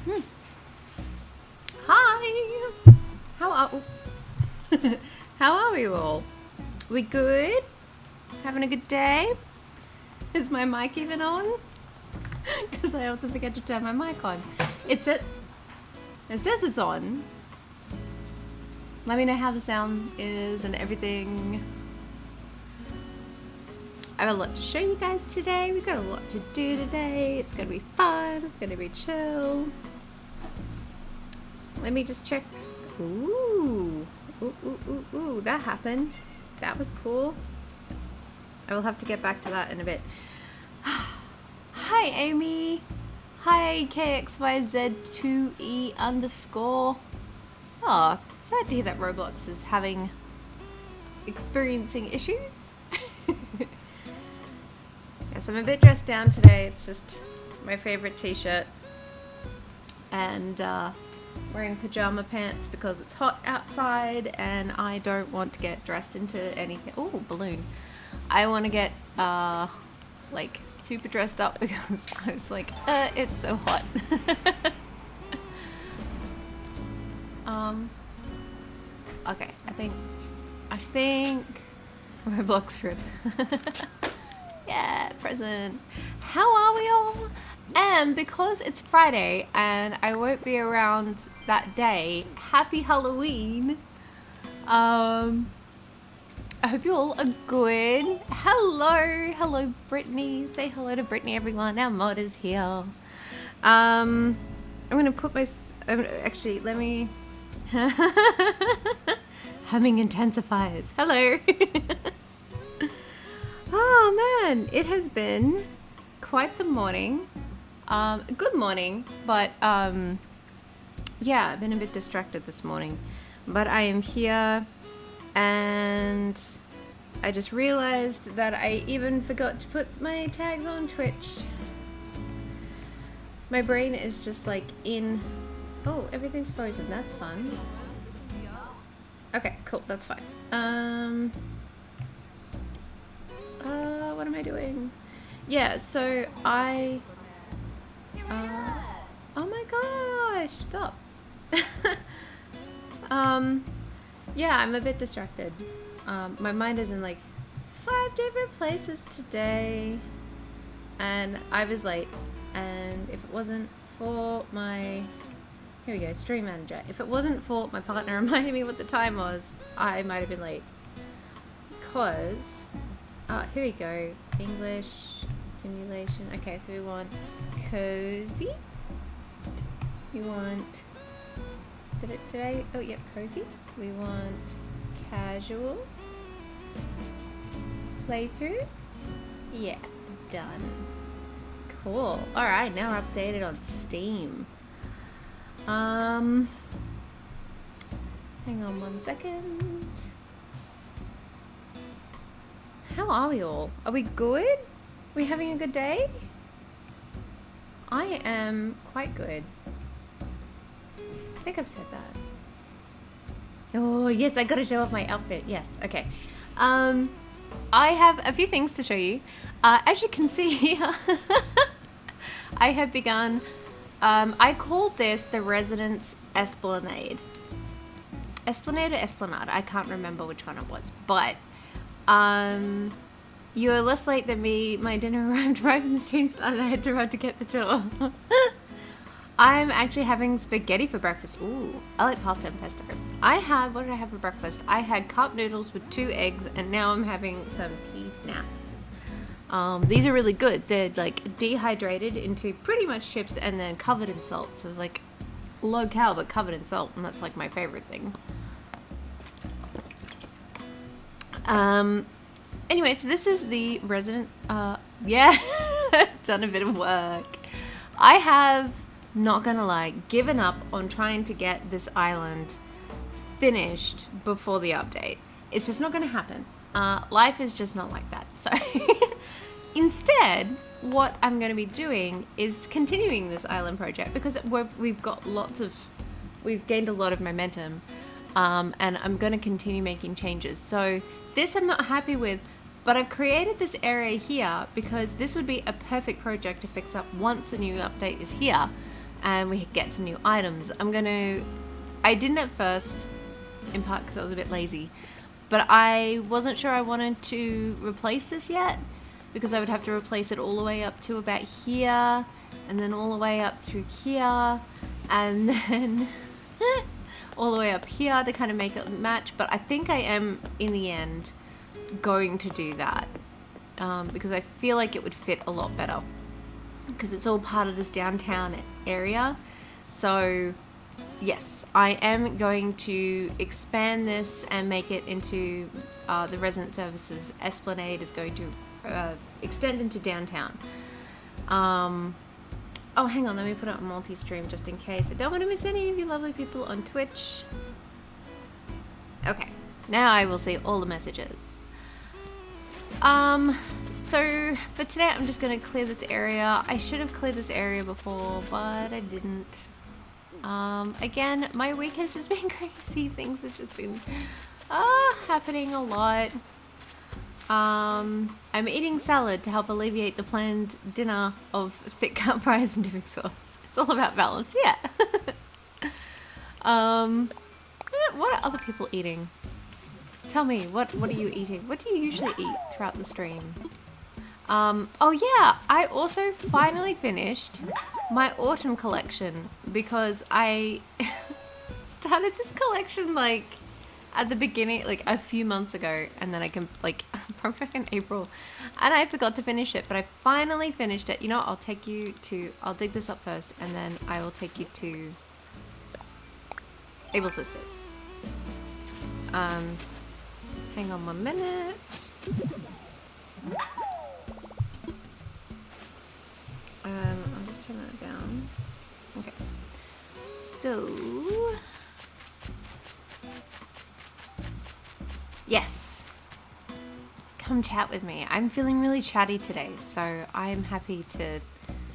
Hi! How are how are we all? We good? Having a good day? Is my mic even on? Because I often forget to turn my mic on. It says it's on. Let me know how the sound is and everything. I have a lot to show you guys today. We've got a lot to do today. It's gonna be fun. It's gonna be chill. Let me just check. Ooh, that happened. That was cool. I will have to get back to that in a bit. Hi, Amy. Hi, KXYZ2E_. Oh, sad to hear that Roblox is experiencing issues. Yes, I'm a bit dressed down today. It's just my favorite t-shirt. And wearing pajama pants because it's hot outside and I don't want to get dressed into anything. Oh, balloon. I want to get like super dressed up because I was like, it's so hot. Okay, I think Roblox rip. Yeah, present. How are we all? And because it's Friday and I won't be around that day, happy Halloween. I hope you all are good. Hello Brittany. Say hello to Brittany, everyone. Our mod is here. I'm gonna put my, actually, let me, humming intensifiers. Hello. Oh man, it has been quite the morning. Good morning, but yeah, I've been a bit distracted this morning, but I am here and I just realized that I even forgot to put my tags on Twitch. My brain is just like oh, everything's frozen. That's fun. Okay, cool. That's fine. What am I doing? Yeah, so oh my gosh, stop. Yeah, I'm a bit distracted. My mind is in like 5 different places today and I was late, and if it wasn't for my, here we go, stream manager, if it wasn't for my partner reminding me what the time was, I might have been late. Because here we go, English simulation. Okay, so we want cozy, we want, did I, oh yep, cozy. We want casual, playthrough, yeah, done. Cool. All right, now we're updated on Steam. Hang on 1 second. How are we all? Are we good? Are we having a good day? I am quite good. I think I've said that. Oh yes, I gotta show off my outfit. Yes, okay. I have a few things to show you. As you can see here, I have begun, I called this the Residence Esplanade. Esplanade or Esplanade, I can't remember which one it was, but you were less late than me. My dinner arrived right when the stream started. I had to run to get the tour. I'm actually having spaghetti for breakfast. Ooh, I like pasta and pesto. what did I have for breakfast? I had cup noodles with 2 eggs, and now I'm having some pea snaps. These are really good. They're like dehydrated into pretty much chips and then covered in salt. So it's like low cal but covered in salt, and that's like my favorite thing. Anyway, so this is the resident, yeah, done a bit of work. I have, not gonna lie, given up on trying to get this island finished before the update. It's just not gonna happen. Life is just not like that. So instead, what I'm gonna be doing is continuing this island project because we've gained a lot of momentum, and I'm gonna continue making changes. So this I'm not happy with, but I've created this area here because this would be a perfect project to fix up once a new update is here. and we get some new items. I didn't at first, in part because I was a bit lazy, but I wasn't sure I wanted to replace this yet, because I would have to replace it all the way up to about here, and then all the way up through here, and then all the way up here to kind of make it match. But I think I am, in the end, going to do that, because I feel like it would fit a lot better, because it's all part of this downtown area. So yes, I am going to expand this and make it into the resident services esplanade is going to extend into downtown. Oh, hang on, let me put it on multi-stream just in case. I don't want to miss any of you lovely people on Twitch. Okay, now I will see all the messages. So for today, I'm just going to clear this area. I should have cleared this area before, but I didn't. Again, my week has just been crazy. Things have just been happening a lot. I'm eating salad to help alleviate the planned dinner of thick cut fries and dipping sauce. It's all about balance, yeah. What are other people eating? Tell me, what are you eating? What do you usually eat throughout the stream? Oh yeah, I also finally finished my autumn collection, because I started this collection like at the beginning, like a few months ago, and then I can probably back in April, and I forgot to finish it, but I finally finished it. You know what, I'll dig this up first, and then I will take you to Able Sisters. Hang on 1 minute. I'll just turn that down. Okay. So yes, come chat with me. I'm feeling really chatty today, so I'm happy to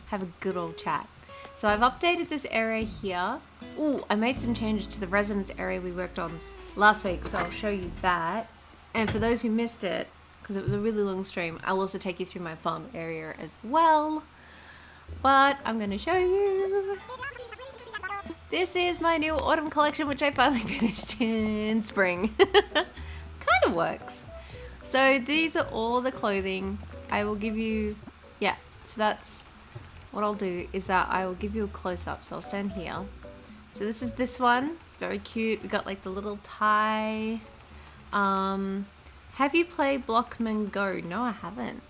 have a good old chat. So I've updated this area here. Ooh, I made some changes to the residence area we worked on last week, so I'll show you that. And for those who missed it, because it was a really long stream, I'll also take you through my farm area as well. But I'm going to show you. This is my new autumn collection, which I finally finished in spring. Kind of works. So these are all the clothing. I will give you, yeah, so that's what I'll do, is that I will give you a close-up. So I'll stand here. So this is this one, very cute. We got like the little tie. Have you played Blockman Go? No, I haven't.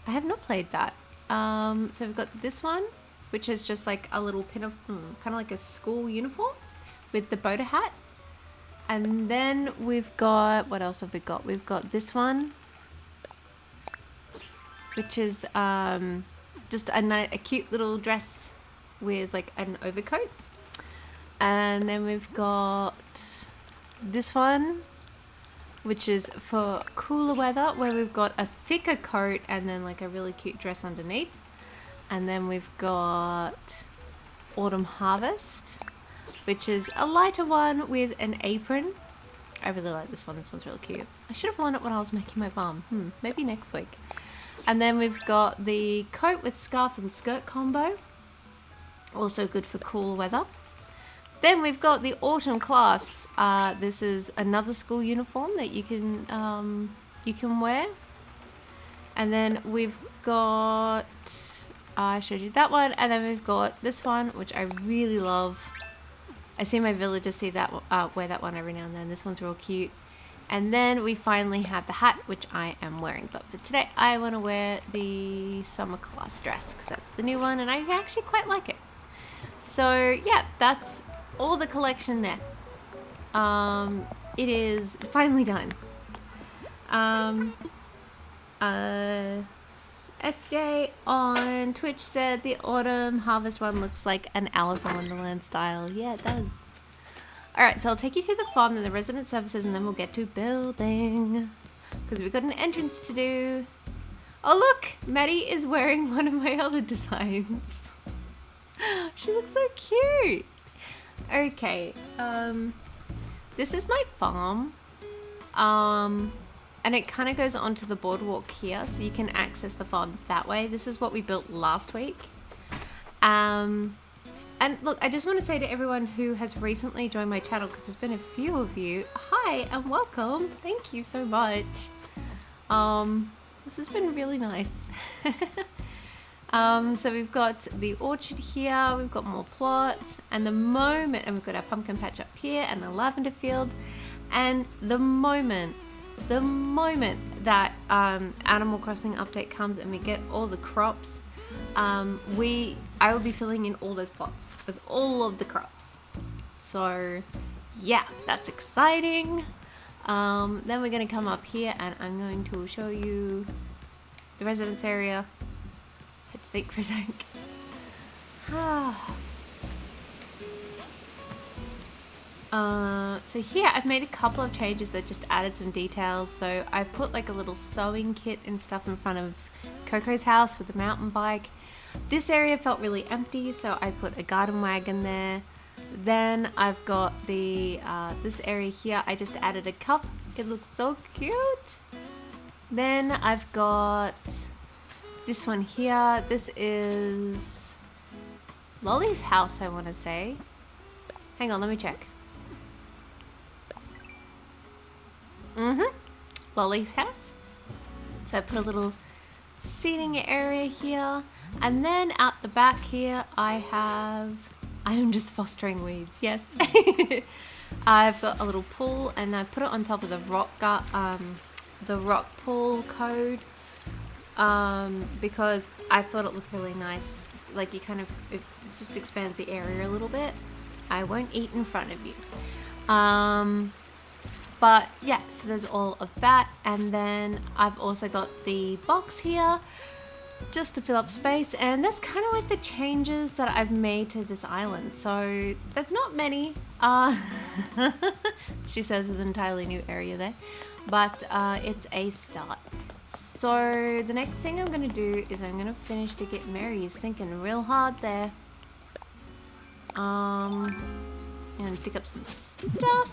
I have not played that. So we've got this one, which is just like a little pin of, kind of like a school uniform with the boater hat. And then we've got, what else have we got? We've got this one, which is just a cute little dress with like an overcoat. And then we've got this one, which is for cooler weather, where we've got a thicker coat and then like a really cute dress underneath. And then we've got Autumn Harvest, which is a lighter one with an apron. I really like this one. This one's really cute. I should have worn it when I was making my farm. Maybe next week. And then we've got the coat with scarf and skirt combo. Also good for cool weather. Then we've got the autumn class. This is another school uniform that you can wear. And then we've got, I showed you that one, and then we've got this one, which I really love. I see my villagers see that wear that one every now and then. This one's real cute. And then we finally have the hat, which I am wearing. But for today, I want to wear the summer class dress, because that's the new one, and I actually quite like it. So yeah, that's all the collection there. It is finally done. SJ on Twitch said the autumn harvest one looks like an Alice in Wonderland style. Yeah, it does. Alright, so I'll take you through the farm and the resident services, and then we'll get to building, because we've got an entrance to do. Oh look, Maddie is wearing one of my other designs. She looks so cute. Okay, this is my farm, and it kind of goes onto the boardwalk here, so you can access the farm that way. This is what we built last week, And look, I just want to say to everyone who has recently joined my channel, because there's been a few of you, hi and welcome. Thank you so much. This has been really nice. So we've got the orchard here, we've got more plots, and we've got our pumpkin patch up here and the lavender field. And the moment that Animal Crossing update comes and we get all the crops, I will be filling in all those plots with all of the crops. So yeah, that's exciting. Then we're going to come up here and I'm going to show you the residence area. Had to think for a sec. So here I've made a couple of changes that just added some details. So I've put like a little sewing kit and stuff in front of Coco's house with the mountain bike. This area felt really empty, so I put a garden wagon there. Then I've got the this area here, I just added a cup. It looks so cute. Then I've got this one here. This is Lolly's house, I want to say. Hang on, let me check. Lolly's house. So I put a little seating area here. And then out the back here, I am just fostering weeds, yes. I've got a little pool and I put it on top of the rock pool code because I thought it looked really nice. Like it just expands the area a little bit. I won't eat in front of you. But yeah, so there's all of that. And then I've also got the box here just to fill up space, and that's kind of like the changes that I've made to this island. So that's not many, she says, with an entirely new area there, but it's a start. So the next thing I'm going to do is I'm going to finish to get Mary. He's thinking real hard there. And dig up some stuff.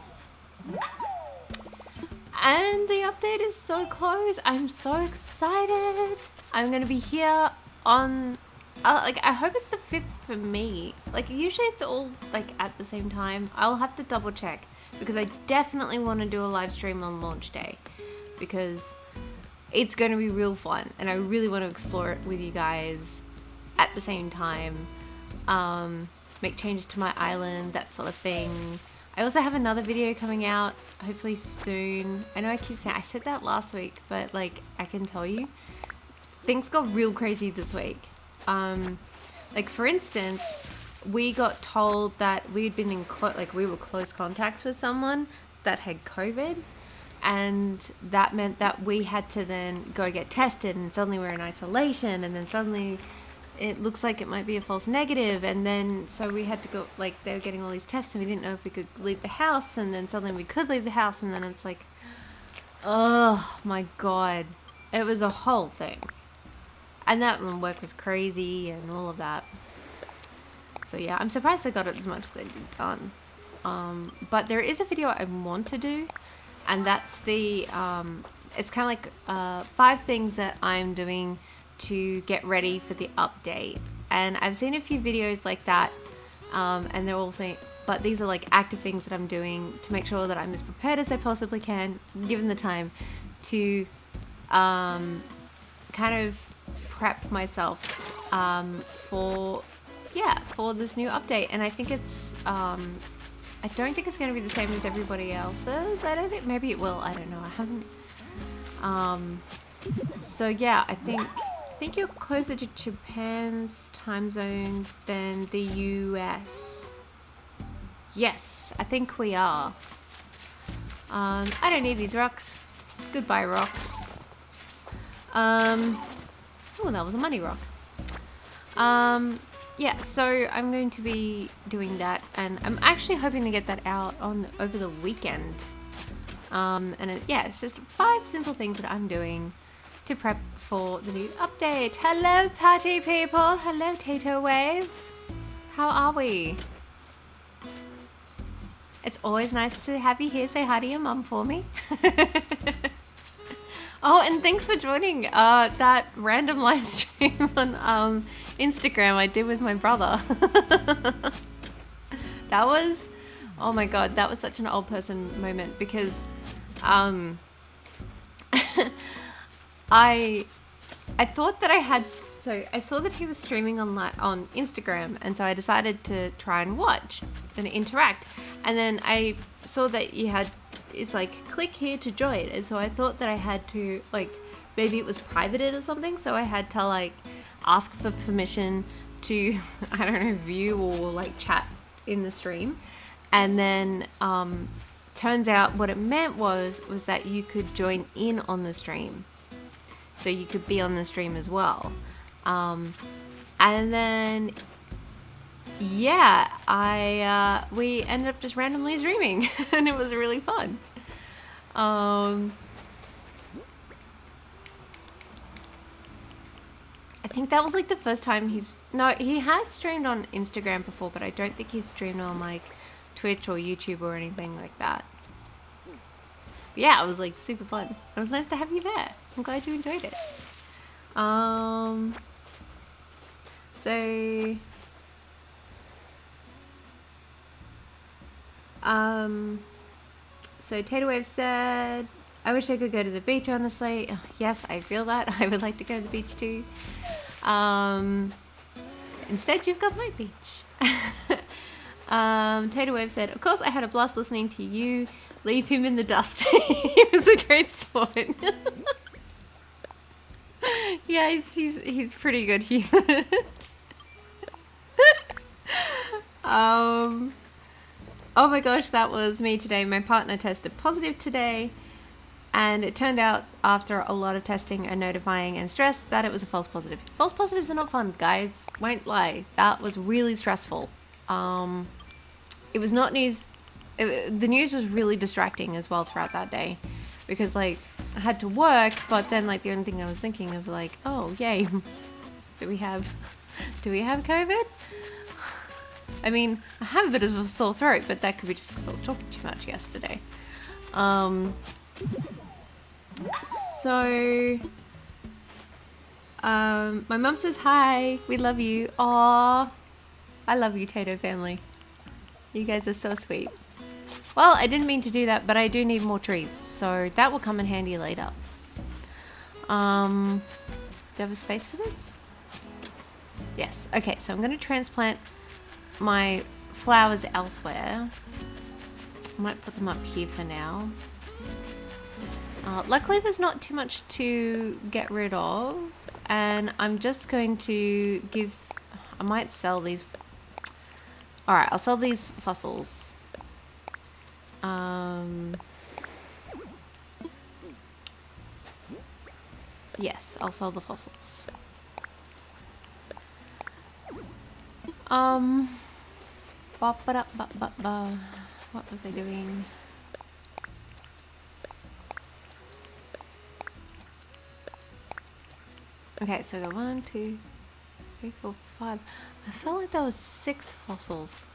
And the update is so close. I'm so excited. I'm going to be here on, I hope it's the 5th for me. Like, usually it's all, like, at the same time. I'll have to double check because I definitely want to do a live stream on launch day because it's going to be real fun and I really want to explore it with you guys at the same time. Make changes to my island, that sort of thing. I also have another video coming out hopefully soon. I know I keep saying, I said that last week, but like I can tell you, things got real crazy this week. Like for instance, we got told that we'd been in we were close contacts with someone that had COVID, and that meant that we had to then go get tested, and suddenly we're in isolation, and then suddenly it looks like it might be a false negative, and then so we had to go, like they were getting all these tests and we didn't know if we could leave the house, and then suddenly we could leave the house, and then it's like, oh my god, it was a whole thing. And that work was crazy and all of that. So yeah, I'm surprised they got it as much as they did done. But there is a video I want to do, and that's the it's kind of like 5 things that I'm doing to get ready for the update. And I've seen a few videos like that, and they're all saying, but these are like active things that I'm doing to make sure that I'm as prepared as I possibly can, given the time, to kind of prep myself for this new update. And I think it's I don't think it's going to be the same as everybody else's. I don't think, maybe it will, I don't know, I haven't so yeah, I think you're closer to Japan's time zone than the US. Yes, I think we are. I don't need these rocks. Goodbye, rocks. Oh, that was a money rock. Yeah, so I'm going to be doing that, and I'm actually hoping to get that out over the weekend. Yeah, it's just 5 simple things that I'm doing to prep for the new update. Hello, party people. Hello, Tato Wave. How are we? It's always nice to have you here. Say hi to your mum for me. Oh, and thanks for joining that random live stream on Instagram I did with my brother. That was, oh my god, that was such an old person moment because I thought that I had, so I saw that he was streaming on Instagram, and so I decided to try and watch and interact, and then I saw that you had, it's like click here to join, and so I thought that I had to, like, maybe it was privated or something, so I had to like ask for permission to I don't know, view or like chat in the stream. And then turns out what it meant was that you could join in on the stream, so you could be on the stream as well. And then yeah, we ended up just randomly streaming and it was really fun. I think that was like the first time he has streamed on Instagram before, but I don't think he's streamed on like Twitch or YouTube or anything like that. But yeah, it was like super fun. It was nice to have you there. I'm glad you enjoyed it. So Tater Wave said, I wish I could go to the beach, honestly. Yes, I feel that. I would like to go to the beach too. Instead, you've got my beach. Tater Wave said, of course I had a blast listening to you. Leave him in the dust. He was a great sport. Yeah, he's pretty good human. Oh my gosh, that was me today. My partner tested positive today, and it turned out after a lot of testing and notifying and stress that it was a false positive. False positives are not fun, guys. Won't lie. That was really stressful. It was not news. The news was really distracting as well throughout that day, because like I had to work, but then like the only thing I was thinking of, like, oh yay, do we have COVID? I mean, I have a bit of a sore throat, but that could be just because I was talking too much yesterday. My mum says hi. We love you. Aw, I love you, Tato family. You guys are so sweet. Well, I didn't mean to do that, but I do need more trees, so that will come in handy later. Do you have a space for this? Yes. Okay, so I'm going to transplant my flowers elsewhere. I might put them up here for now. Luckily there's not too much to get rid of, and I'm just going to I might sell these. Alright, I'll sell these fossils. Yes, I'll sell the fossils. What was I doing? Okay, so I got 1, 2, 3, 4, 5. I felt like there was 6 fossils.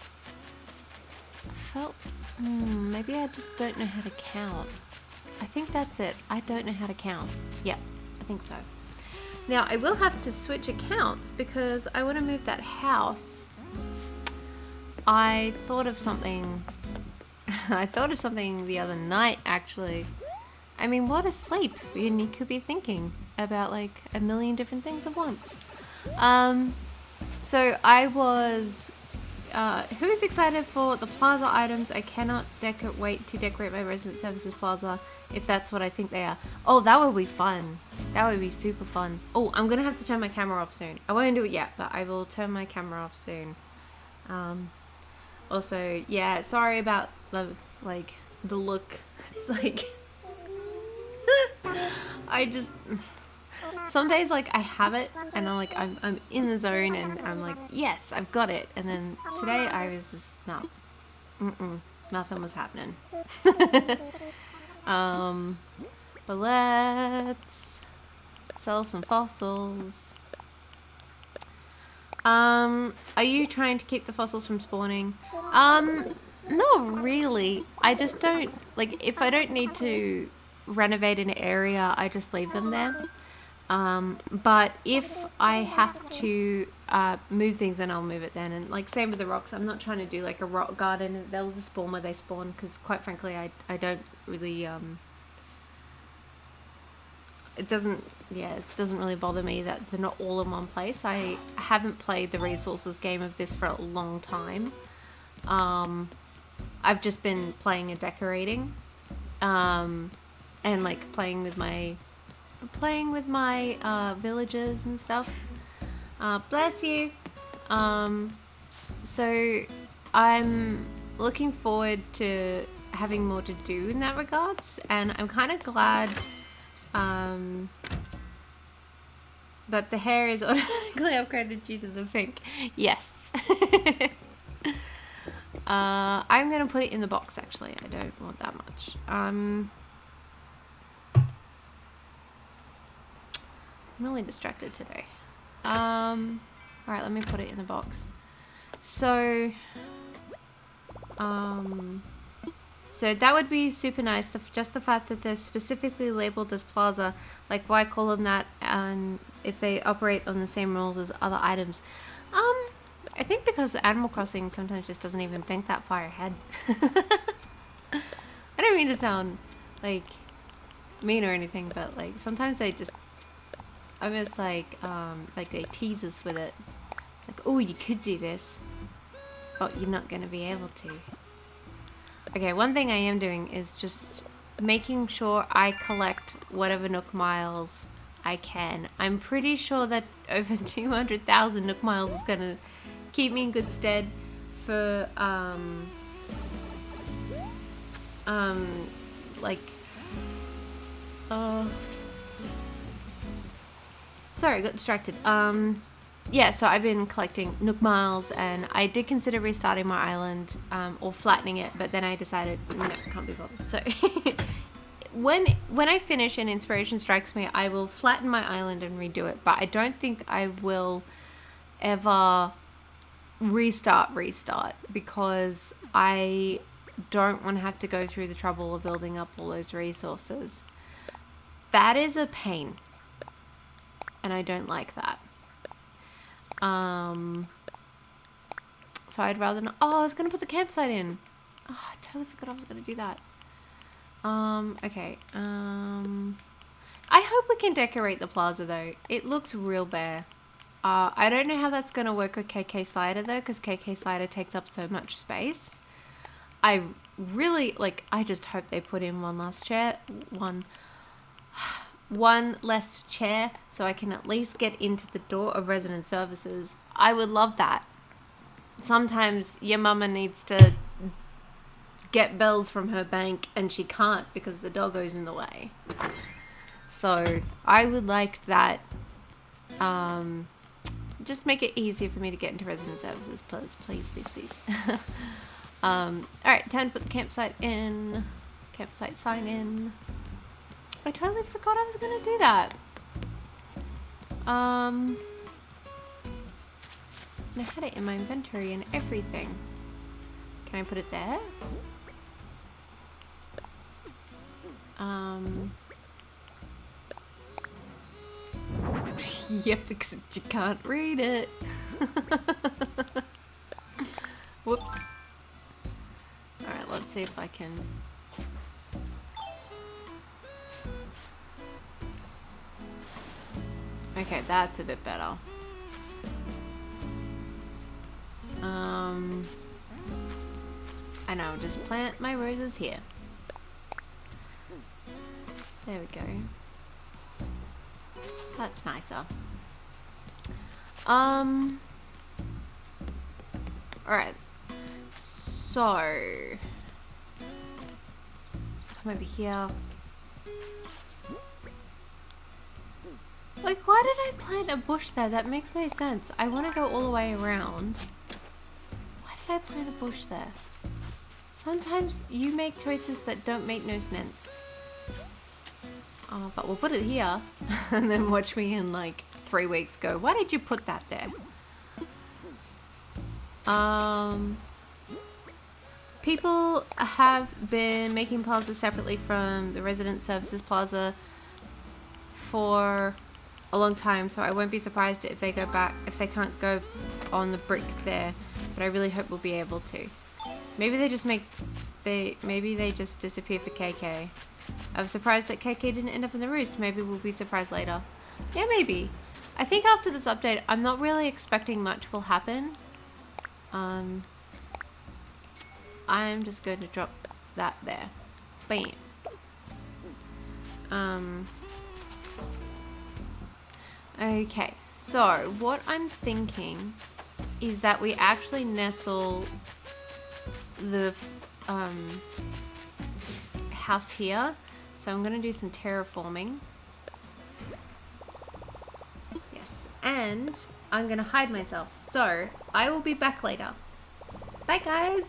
Maybe I just don't know how to count. I think that's it. I don't know how to count. Yeah, I think so. Now I will have to switch accounts because I want to move that house. I thought of something. I thought of something the other night, actually. I mean, what a sleep. And you could be thinking about like a million different things at once. So I was, who is excited for the plaza items? I cannot wait to decorate my resident services plaza if that's what I think they are. Oh, that would be fun. That would be super fun. Oh, I'm gonna have to turn my camera off soon. I won't do it yet, but I will turn my camera off soon. Also, yeah, sorry about the look. It's like, I just, some days like I have it and I'm in the zone and I'm like, yes, I've got it. And then today I was just, nothing was happening. But let's sell some fossils. Are you trying to keep the fossils from spawning? Not really. I just don't, like, if I don't need to renovate an area, I just leave them there. But if I have to move things, then I'll move it then. And like same with the rocks, I'm not trying to do like a rock garden. They'll just spawn where they spawn, because quite frankly I don't really it doesn't really bother me that they're not all in one place. I haven't played the resources game of this for a long time. I've just been playing and decorating, and like playing with my villagers and stuff. Bless you. So I'm looking forward to having more to do in that regards, and I'm kind of glad. But the hair is automatically upgraded due to the pink. Yes. I'm gonna put it in the box actually. I don't want that much. I'm really distracted today. Alright, let me put it in the box. So that would be super nice. Just the fact that they're specifically labeled as plaza, like why call them that, and if they operate on the same rules as other items. I think because the Animal Crossing sometimes just doesn't even think that far ahead. I don't mean to sound like mean or anything, but like sometimes they just almost like they tease us with it. It's like, oh, you could do this, but you're not going to be able to. Okay, one thing I am doing is just making sure I collect whatever Nook Miles I can. I'm pretty sure that over 200,000 Nook Miles is going to keep me in good stead for, sorry, I got distracted. Yeah, so I've been collecting Nook Miles, and I did consider restarting my island, or flattening it, but then I decided, no, can't be bothered. So when I finish and inspiration strikes me, I will flatten my island and redo it, but I don't think I will ever restart, because I don't want to have to go through the trouble of building up all those resources. That is a pain, and I don't like that. So I'd rather not. Oh, I was gonna put the campsite in. Oh, I totally forgot I was gonna do that. Okay. I hope we can decorate the plaza though. It looks real bare. I don't know how that's gonna work with KK Slider though, because KK Slider takes up so much space. I really I just hope they put in one less chair, one less chair, so I can at least get into the door of resident services. I would love that. Sometimes your mama needs to get bells from her bank and she can't because the doggo's in the way. So I would like that. Just make it easier for me to get into resident services, please. Alright, time to put the campsite in. Campsite sign in. I totally forgot I was gonna do that. And I had it in my inventory and everything. Can I put it there? Yep, except you can't read it. Whoops. Alright, let's see if I can... Okay, that's a bit better. I know, just plant my roses here. There we go. That's nicer. Alright. So come over here. Like, why did I plant a bush there? That makes no sense. I want to go all the way around. Why did I plant a bush there? Sometimes you make choices that don't make no sense. But we'll put it here and then watch me in like 3 weeks go, why did you put that there? people have been making plazas separately from the resident services plaza for a long time, so I won't be surprised if they go back, if they can't go on the brick there, but I really hope we'll be able to. Maybe they just maybe they just disappear for KK. I was surprised that KK didn't end up in the roost. Maybe we'll be surprised later. Yeah, maybe. I think after this update, I'm not really expecting much will happen. I'm just going to drop that there. Bam. Okay, so what I'm thinking is that we actually nestle the house here. So I'm gonna do some terraforming. Yes, and I'm gonna hide myself. So I will be back later. Bye guys.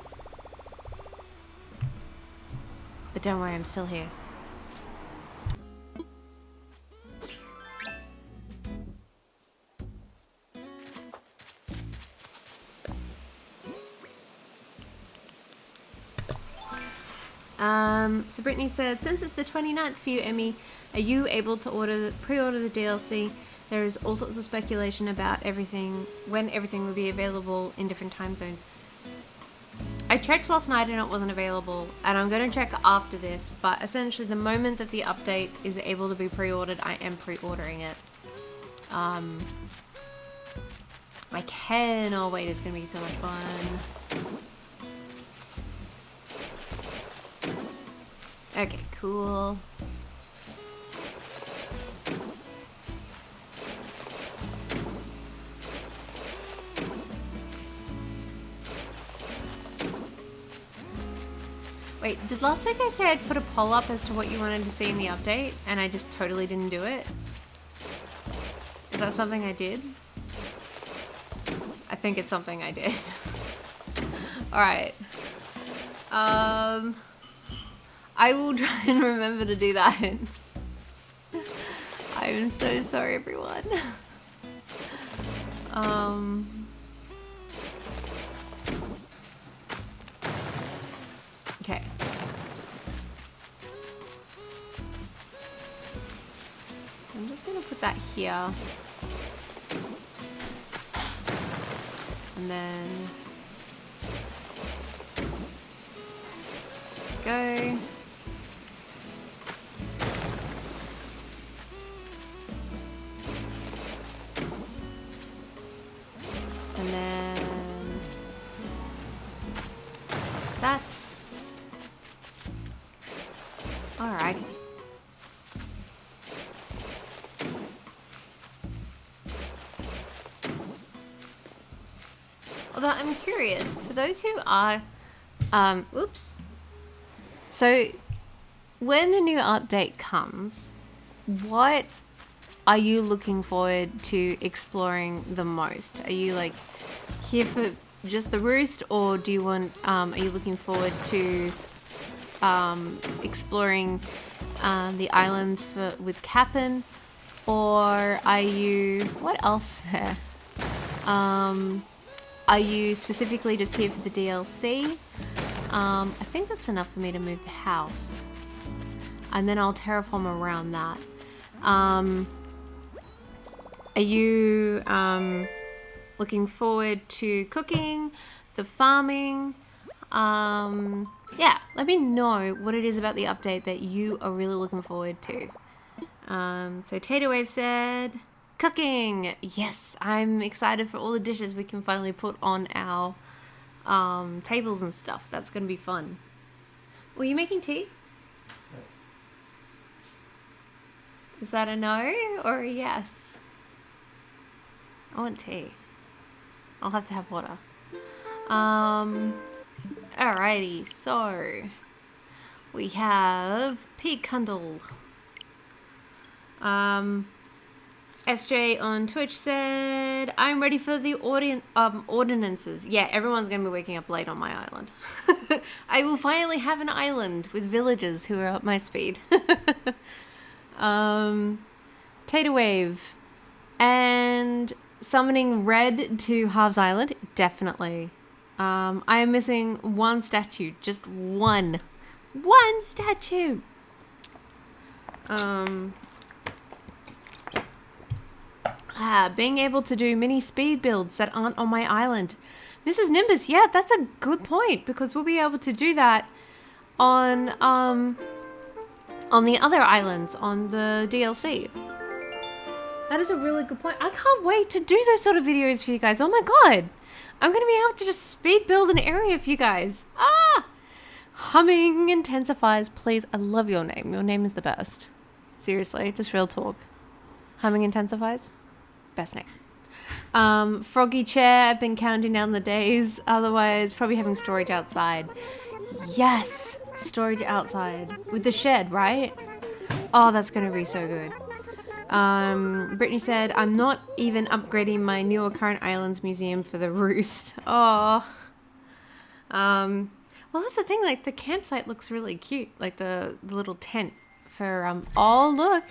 But don't worry, I'm still here. So Brittany said, since it's the 29th for you, Emmy, are you able to pre-order the DLC? There is all sorts of speculation about when everything will be available in different time zones. I checked last night and it wasn't available, and I'm going to check after this, but essentially the moment that the update is able to be pre-ordered, I am pre-ordering it. I cannot wait, it's going to be so much fun. Okay, cool. Wait, did last week I say I'd put a poll up as to what you wanted to see in the update, and I just totally didn't do it? Is that something I did? I think it's something I did. Alright. I will try and remember to do that. I'm so sorry, everyone. Okay. I'm just gonna put that here. And then go. And then that. Alrighty. Although I'm curious, for those who are, oops. So, when the new update comes, what are you looking forward to exploring the most? Are you like here for just the roost, or do you want, are you looking forward to exploring the islands with Cap'n, or are you, what else is there? Are you specifically just here for the DLC? I think that's enough for me to move the house, and then I'll terraform around that. Are you looking forward to cooking, the farming? Yeah, let me know what it is about the update that you are really looking forward to. So Tater Wave said, cooking! Yes, I'm excited for all the dishes we can finally put on our tables and stuff. That's going to be fun. Were you making tea? Is that a no or a yes? I want tea. I'll have to have water. Alrighty, so we have Pig Cundle. SJ on Twitch said, I'm ready for the ordinances. Yeah, everyone's going to be waking up late on my island. I will finally have an island with villagers who are at my speed. Tater Wave. And summoning Red to Halves Island. Definitely. I am missing one statue. Just one. One statue! Being able to do mini speed builds that aren't on my island. Mrs. Nimbus, yeah, that's a good point, because we'll be able to do that on the other islands on the DLC. That is a really good point. I can't wait to do those sort of videos for you guys. Oh my god. I'm going to be able to just speed build an area for you guys. Humming intensifies. Please, I love your name. Your name is the best. Seriously, just real talk. Humming intensifies. Best name. Froggy chair. I've been counting down the days. Otherwise, probably having storage outside. Yes, storage outside with the shed, right? Oh, that's going to be so good. Brittany said, I'm not even upgrading my new or current islands museum for the roost. Oh. Well, that's the thing, like, the campsite looks really cute. Like, the little tent for, oh, look.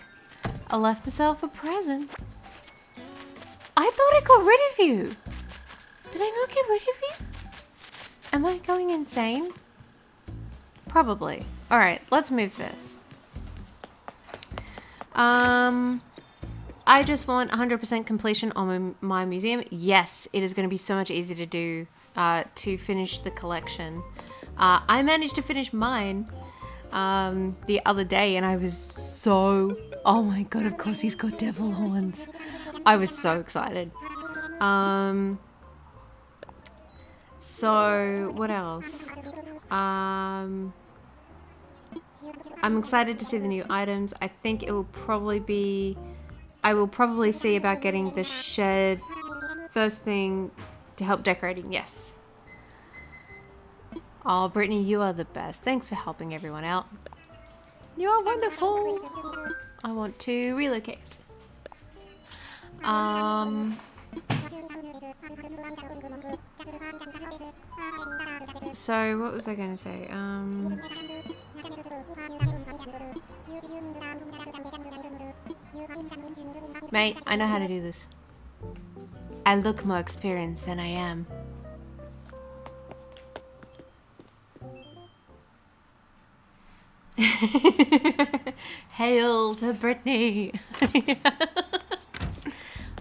I left myself a present. I thought I got rid of you. Did I not get rid of you? Am I going insane? Probably. All right, let's move this. I just want 100% completion on my museum. Yes, it is going to be so much easier to do, to finish the collection. I managed to finish mine the other day, and I was so... Oh my god, of course he's got devil horns. I was so excited. So, what else? I'm excited to see the new items. I think it will probably be... I will probably see about getting the shed first thing to help decorating. Yes. Oh, Brittany, you are the best. Thanks for helping everyone out. You are wonderful. I want to relocate. So what was I going to say? Mate, I know how to do this. I look more experienced than I am. Hail to Brittany.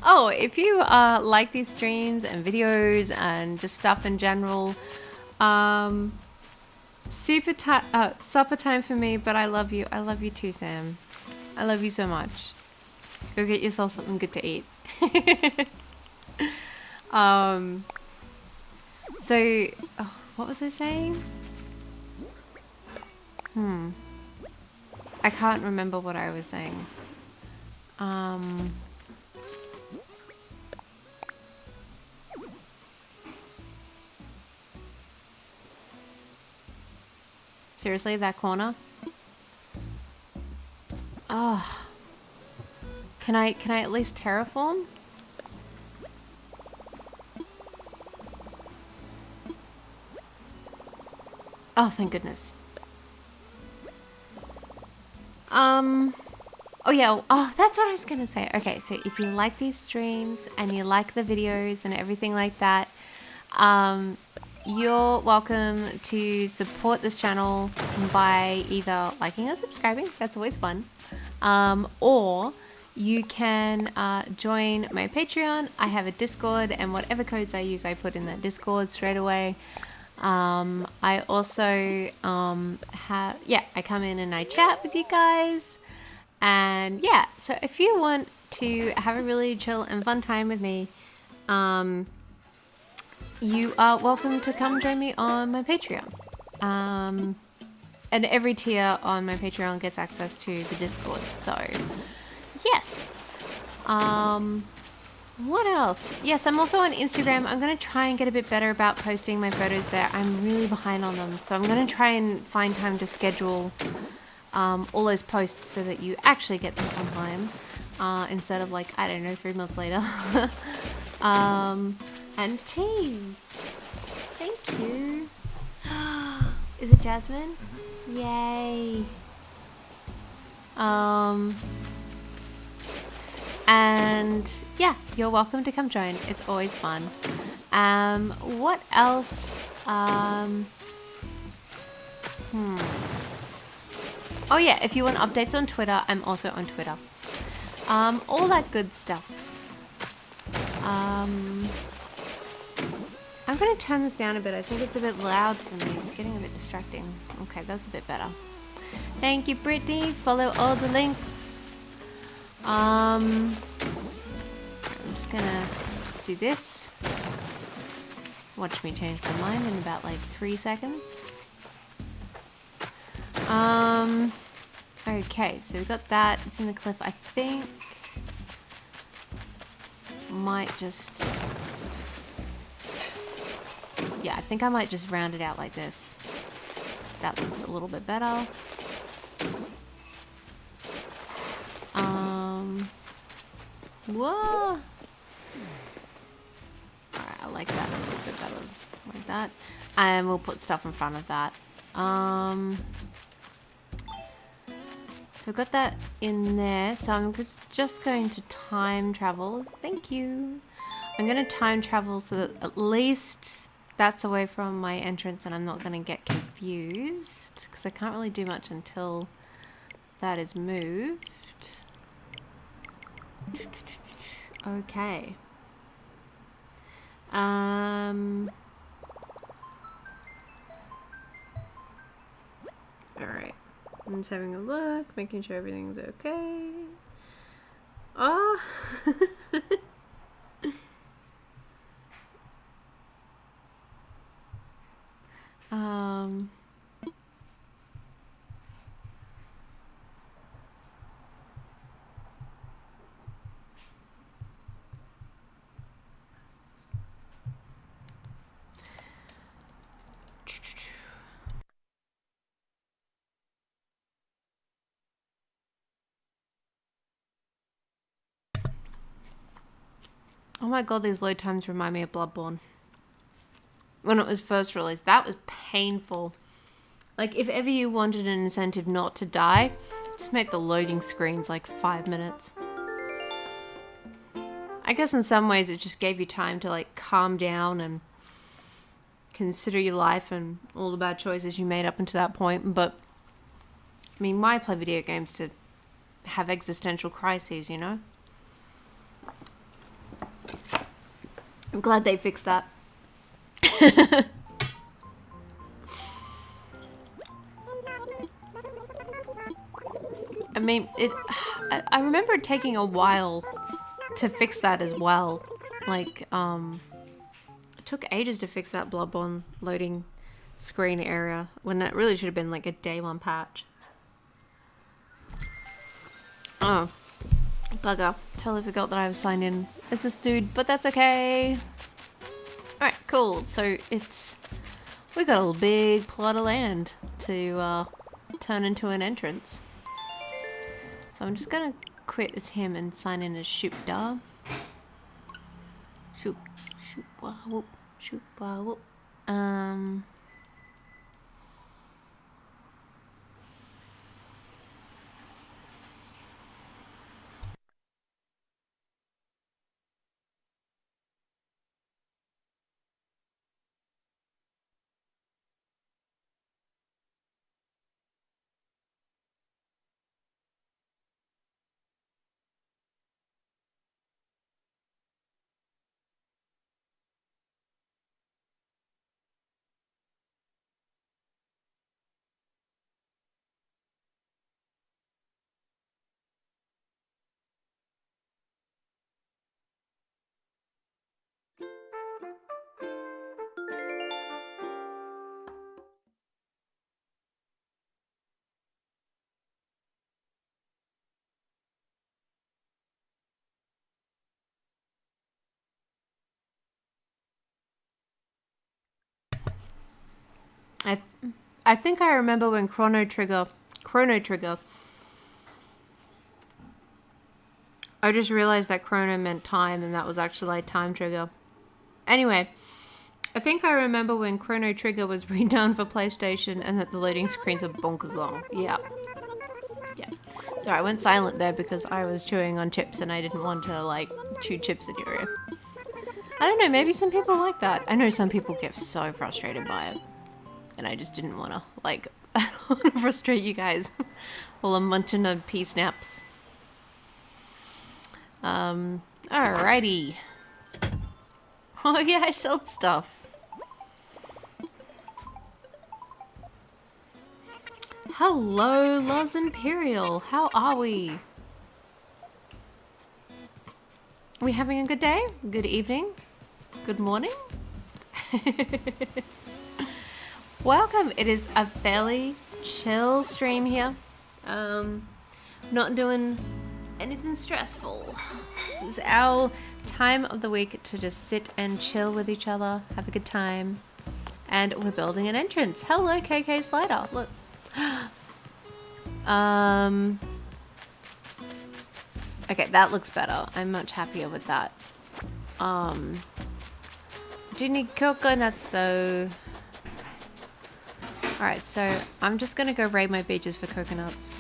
Oh, if you like these streams and videos and just stuff in general, supper time for me, but I love you. I love you too, Sam. I love you so much. Go get yourself something good to eat. So, what was I saying? I can't remember what I was saying. Seriously, that corner? Oh. Can I at least terraform? Oh, thank goodness. Oh yeah, oh, that's what I was gonna say. Okay, so if you like these streams and you like the videos and everything like that, you're welcome to support this channel by either liking or subscribing. That's always fun. Or you can join my Patreon. I have a Discord, and whatever codes I use, I put in that Discord straight away. I also I come in and I chat with you guys. And yeah, so if you want to have a really chill and fun time with me, you are welcome to come join me on my Patreon. And every tier on my Patreon gets access to the Discord. So yes. What else? Yes, I'm also on Instagram. I'm going to try and get a bit better about posting my photos there. I'm really behind on them. So I'm going to try and find time to schedule all those posts so that you actually get them on time. Instead of like, I don't know, 3 months later. And tea. Thank you. Is it Jasmine? Yay. And yeah, you're welcome to come join. It's always fun. What else? Oh yeah, if you want updates on Twitter, I'm also on Twitter. All that good stuff. I'm gonna turn this down a bit. I think it's a bit loud for me. It's getting a bit distracting. Okay, that's a bit better. Thank you, Brittany. Follow all the links. I'm just gonna do this. Watch me change my mind in about like 3 seconds. Okay, so we got that. It's in the cliff. I think might just, yeah, I think I might just round it out like this. That looks a little bit better. Whoa. Alright, I like that a little bit better, like that. And we'll put stuff in front of that. So I've got that in there. So I'm just going to time travel. Thank you. I'm going to time travel so that at least that's away from my entrance and I'm not going to get confused. Because I can't really do much until that is moved. Okay. Alright. I'm just having a look, making sure everything's okay. Oh! Oh my god, these load times remind me of Bloodborne. When it was first released, that was painful. Like, if ever you wanted an incentive not to die, just make the loading screens like 5 minutes. I guess in some ways it just gave you time to like calm down and consider your life and all the bad choices you made up until that point. But, I mean, why play video games to have existential crises, you know? I'm glad they fixed that. I mean, I remember it taking a while to fix that as well. Like, it took ages to fix that Bloodborne loading screen area when that really should have been like a day one patch. Oh, bugger. Totally forgot that I was signed in as this dude, but that's okay. Alright, cool. So we got a big plot of land to turn into an entrance. So I'm just gonna quit as him and sign in as Shoop Da. Shoop wah whoop, shoop wah whoop. I think I remember when Chrono Trigger. I just realized that Chrono meant time and that was actually like time trigger. Anyway, I think I remember when Chrono Trigger was redone for PlayStation and that the loading screens are bonkers long. Yeah. Yeah. Sorry, I went silent there because I was chewing on chips and I didn't want to like chew chips in your ear. I don't know, maybe some people like that. I know some people get so frustrated by it. And I just didn't want to, like, frustrate you guys while I'm munching on pea snaps. Alrighty. Oh yeah, I sold stuff. Hello, Loz Imperial. How are we? Are we having a good day? Good evening? Good morning? Welcome. It is a fairly chill stream here. Not doing anything stressful. This is our time of the week to just sit and chill with each other, have a good time. And we're building an entrance. Hello, KK Slider. Look. Okay, that looks better. I'm much happier with that. Do need coconuts though. Alright, so I'm just gonna go raid my beaches for coconuts.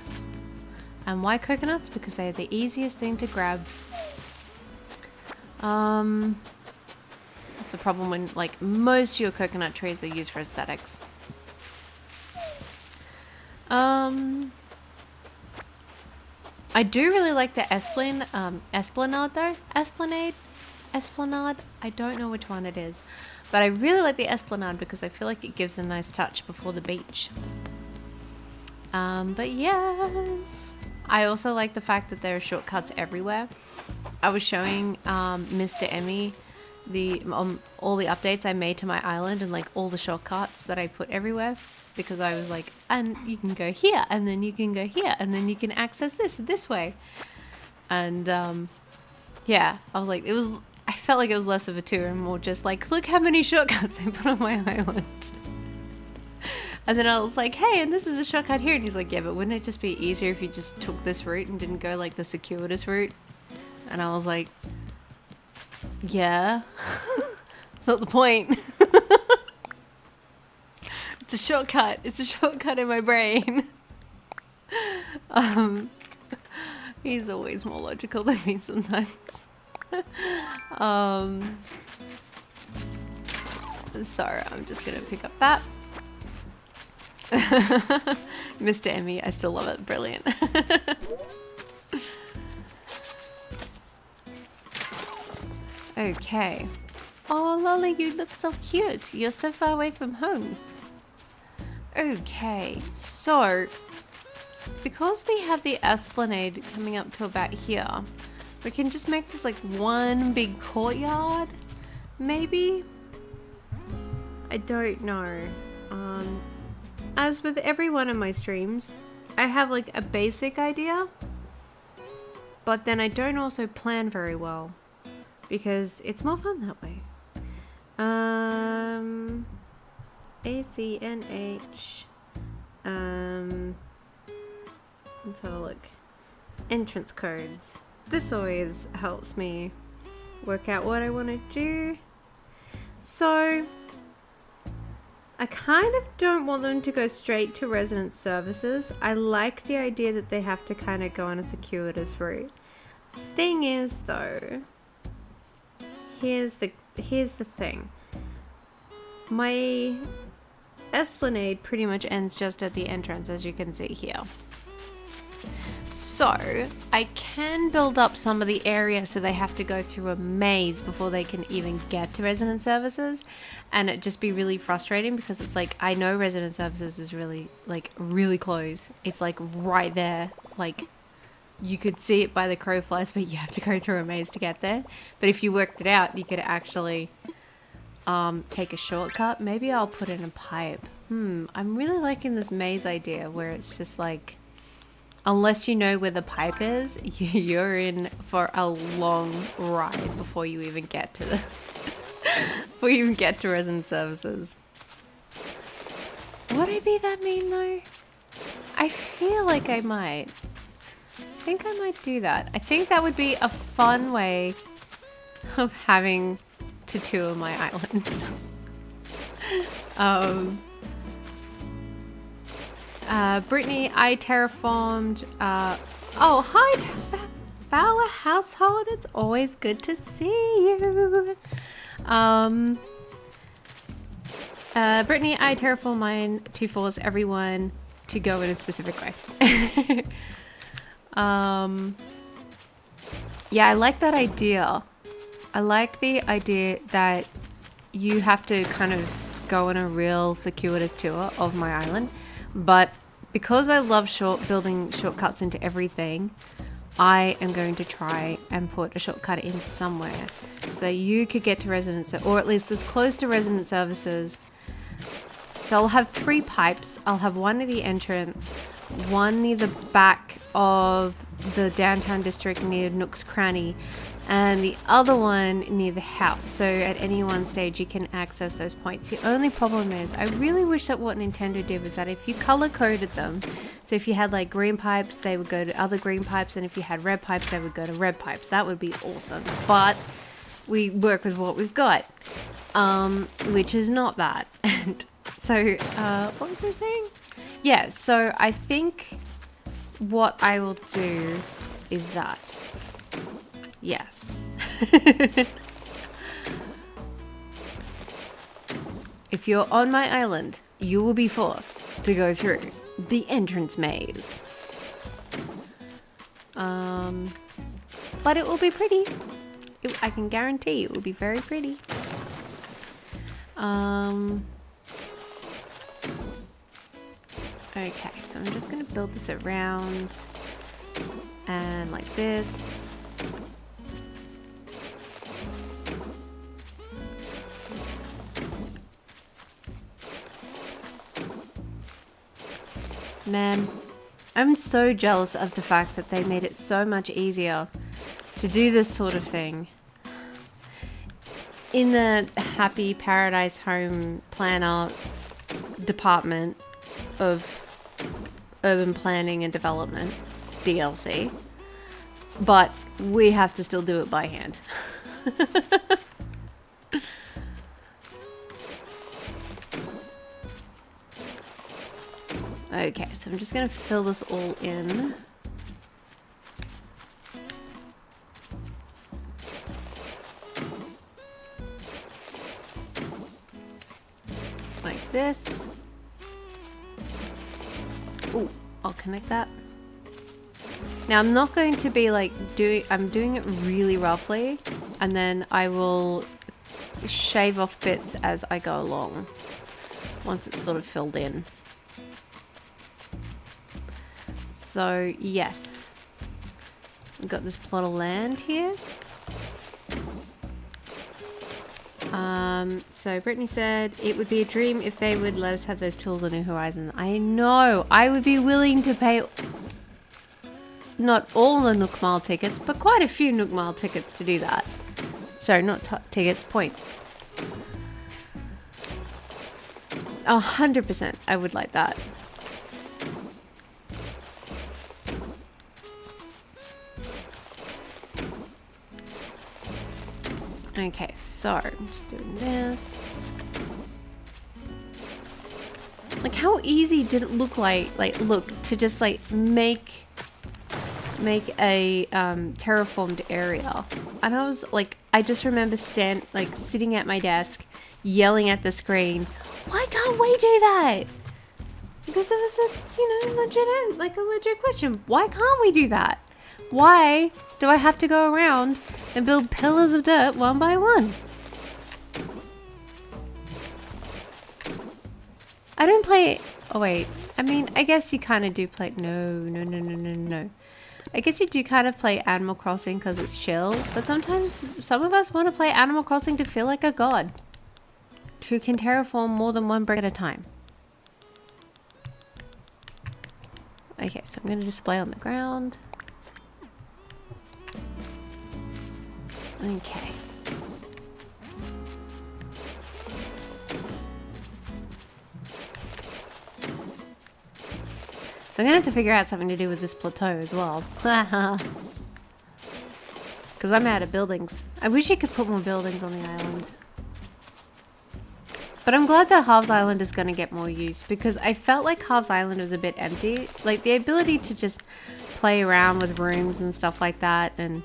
And why coconuts? Because they're the easiest thing to grab. That's the problem when, like, most of your coconut trees are used for aesthetics. I do really like the esplanade though. Esplanade. I don't know which one it is, but I really like the esplanade because I feel like it gives a nice touch before the beach. But yes, I also like the fact that there are shortcuts everywhere. I was showing Mr. Emmy all the updates I made to my island and like all the shortcuts that I put everywhere, because I was like, and you can go here and then you can go here and then you can access this way. And yeah, I was like, I felt like it was less of a tour and more just like, look how many shortcuts I put on my island. And then I was like, hey, and this is a shortcut here. And he's like, yeah, but wouldn't it just be easier if you just took this route and didn't go like the circuitous route? And I was like, yeah, it's not the point. It's a shortcut. It's a shortcut in my brain. He's always more logical than me sometimes. Sorry, I'm just gonna pick up that. Mr. Emmy, I still love it. Brilliant. Okay. Oh, Lolly, you look so cute. You're so far away from home. Okay, so because we have the esplanade coming up to about here, we can just make this like one big courtyard, maybe? I don't know. As with every one of my streams, I have like a basic idea, but then I don't also plan very well because it's more fun that way. ACNH. Let's have a look. Entrance codes. This always helps me work out what I want to do. So I kind of don't want them to go straight to resident services. I like the idea that they have to kind of go on a circuitous route. Thing is though, here's the thing. My esplanade pretty much ends just at the entrance, as you can see here. So I can build up some of the area so they have to go through a maze before they can even get to resident services, and it just be really frustrating because it's like, I know resident services is really close. It's like right there, like you could see it by the crow flies, but you have to go through a maze to get there. But if you worked it out, you could actually take a shortcut. Maybe I'll put in a pipe. I'm really liking this maze idea where it's just like, unless you know where the pipe is, you're in for a long ride before you even get to the before you even get to resident services. Would I be that mean though? I feel like I might. I think I might do that. I think that would be a fun way of having to tour my island. Brittany, I terraformed. Oh, hi, Fowler Household. It's always good to see you. Brittany, I terraform mine to force everyone to go in a specific way. Yeah, I like that idea. I like the idea that you have to kind of go on a real circuitous tour of my island. But because I love building shortcuts into everything, I am going to try and put a shortcut in somewhere so that you could get to resident, or at least as close to resident services. So I'll have 3 pipes. I'll have one near the entrance, one near the back of the downtown district near Nook's Cranny, and the other one near the house. So at any one stage you can access those points. The only problem is I really wish that what Nintendo did was that if you color coded them, so if you had like green pipes, they would go to other green pipes, and if you had red pipes, they would go to red pipes. That would be awesome. But we work with what we've got, which is not that. And so, what was I saying? Yeah, so I think what I will do is that. Yes. If you're on my island, you will be forced to go through the entrance maze. But it will be pretty. I can guarantee it will be very pretty. Okay, so I'm just going to build this around and like this. Man, I'm so jealous of the fact that they made it so much easier to do this sort of thing in the Happy Paradise Home Planner department of Urban Planning and Development, DLC. But we have to still do it by hand. Okay, so I'm just going to fill this all in. Like this. Ooh, I'll connect that. Now I'm not going to be like I'm doing it really roughly, and then I will shave off bits as I go along once it's sort of filled in. So yes, we've got this plot of land here. So Brittany said it would be a dream if they would let us have those tools on New Horizons. I know, I would be willing to pay not all the Nook Mile tickets, but quite a few Nook Mile tickets to do that. Sorry, not tickets, points. 100% I would like that. Okay, so I'm just doing this. Like, how easy did it look look to just like make a terraformed area? And I was like, I just remember sitting at my desk, yelling at the screen, "Why can't we do that?" Because it was a legit question. Why can't we do that? Why do I have to go around and build pillars of dirt one by one? I don't play... Oh, wait. I mean, I guess you kind of do play... No. I guess you do kind of play Animal Crossing because it's chill, but sometimes some of us want to play Animal Crossing to feel like a god who can terraform more than one brick at a time. Okay, so I'm going to display on the ground. Okay. So I'm going to have to figure out something to do with this plateau as well. Because I'm out of buildings. I wish you could put more buildings on the island. But I'm glad that Halves Island is going to get more use, because I felt like Halves Island was a bit empty. Like, the ability to just play around with rooms and stuff like that, and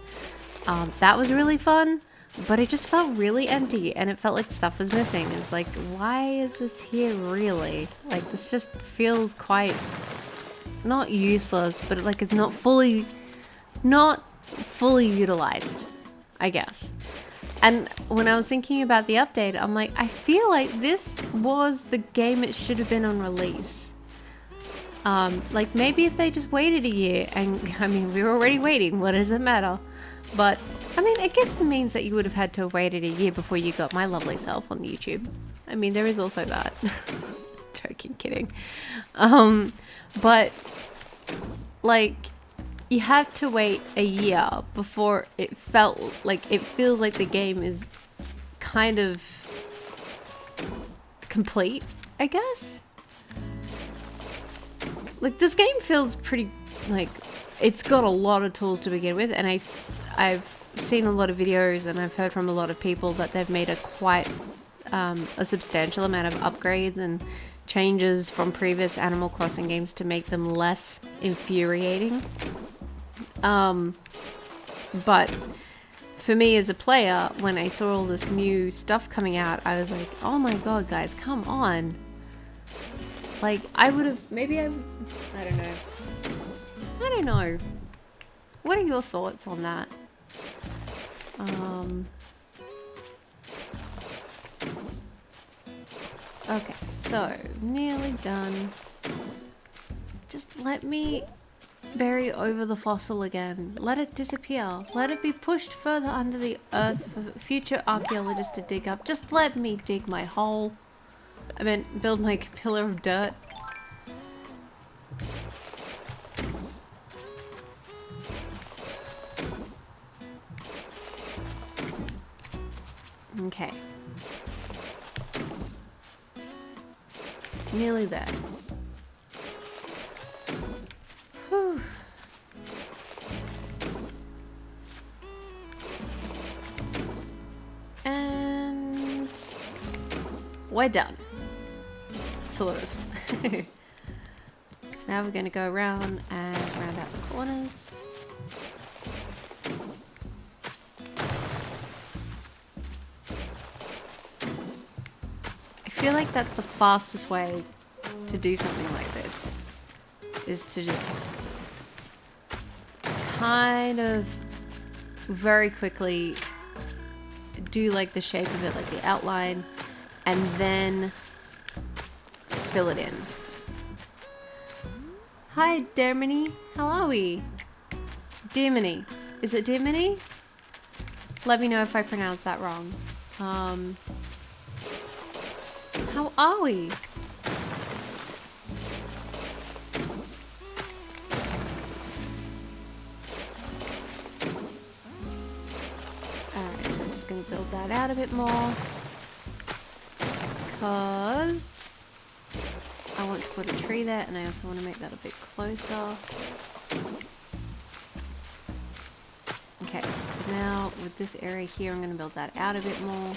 that was really fun. but it just felt really empty and it felt like stuff was missing. It's like, why is this here really? Like, this just feels quite, not useless, but like it's not fully utilized, I guess. And when I was thinking about the update, I'm like, I feel like this was the game it should have been on release. Like maybe if they just waited a year, and I mean, we were already waiting, what does it matter? But I mean, I guess it means that you would have had to have waited a year before you got my lovely self on YouTube. I mean, there is also that. Joking, kidding. But like, you have to wait a year before it feels like the game is kind of complete, I guess. Like, this game feels pretty, like, it's got a lot of tools to begin with, and I've seen a lot of videos and I've heard from a lot of people that they've made a substantial amount of upgrades and changes from previous Animal Crossing games to make them less infuriating. But for me as a player, when I saw all this new stuff coming out, I was like, oh my god, guys, come on. Like, I don't know. What are your thoughts on that? Okay, so, nearly done. Just let me bury over the fossil again. Let it disappear. Let it be pushed further under the earth for future archaeologists to dig up. Just let me dig my hole. I meant build my pillar of dirt. Okay. Nearly there. Whew. And we're done. Sort of. So now we're going to go around and round out the corners. I feel like that's the fastest way to do something like this, is to just kind of very quickly do like the shape of it, like the outline, and then fill it in. Hi, Dermini. How are we? Dermini. Is it Dermini? Let me know if I pronounced that wrong. How are we? Alright, so I'm just going to build that out a bit more. Because I want to put a tree there, and I also want to make that a bit closer. Okay, so now with this area here, I'm going to build that out a bit more.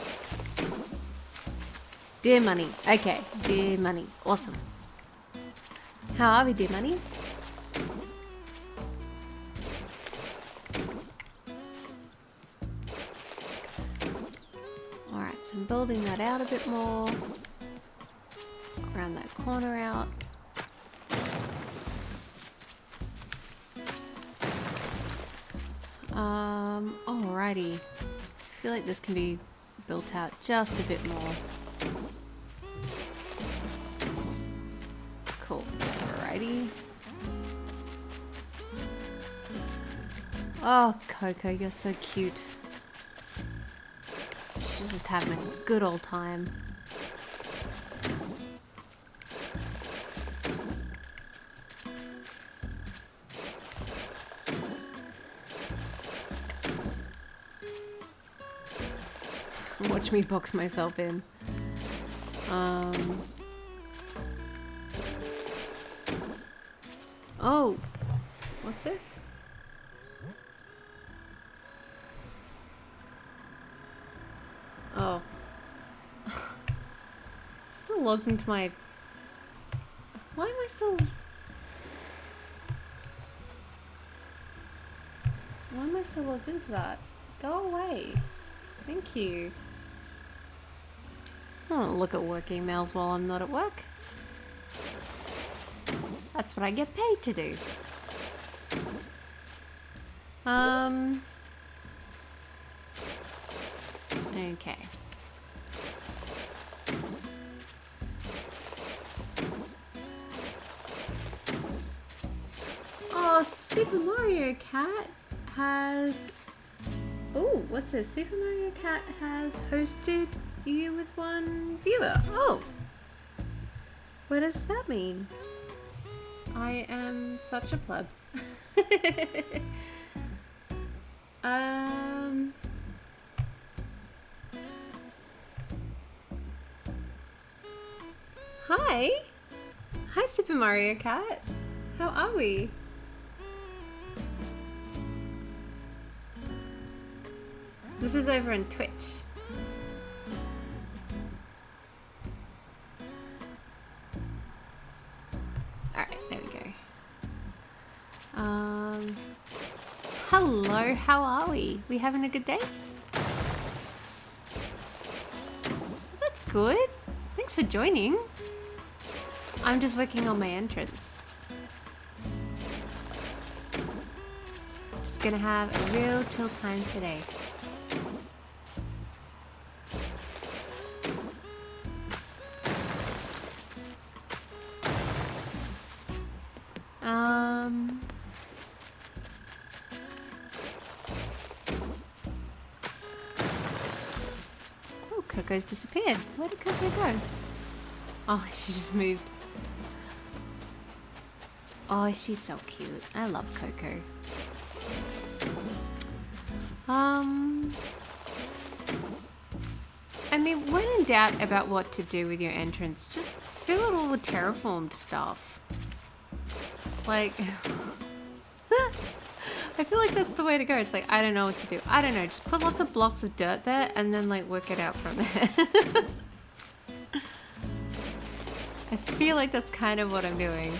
Dear Money. Okay, Dear Money. Awesome. How are we, Dear Money? Alright, so I'm building that out a bit more. Round that corner out. Alrighty. I feel like this can be built out just a bit more. Cool. Alrighty. Oh, Coco, you're so cute. She's just having a good old time. Watch me box myself in. Oh, what's this? Oh. Still logged into my... Why am I still... Why am I still logged into that? Go away. Thank you. I don't look at work emails while I'm not at work. That's what I get paid to do. Okay. Oh, Super Mario Cat has... Oh, what's this? Super Mario Cat has hosted you with one viewer. Oh! What does that mean? I am such a pleb. Hi! Hi, Super Mario Cat. How are we? This is over on Twitch. Alright, there we go. Hello, how are we? We having a good day? That's good. Thanks for joining. I'm just working on my entrance. Just gonna have a real chill time today. Oh, Coco's disappeared. Where did Coco go? Oh, she just moved. Oh, she's so cute. I love Coco. I mean, when in doubt about what to do with your entrance, just fill it all with terraformed stuff. Like, I feel like that's the way to go. It's like, I don't know what to do. I don't know. Just put lots of blocks of dirt there and then like work it out from there. I feel like that's kind of what I'm doing.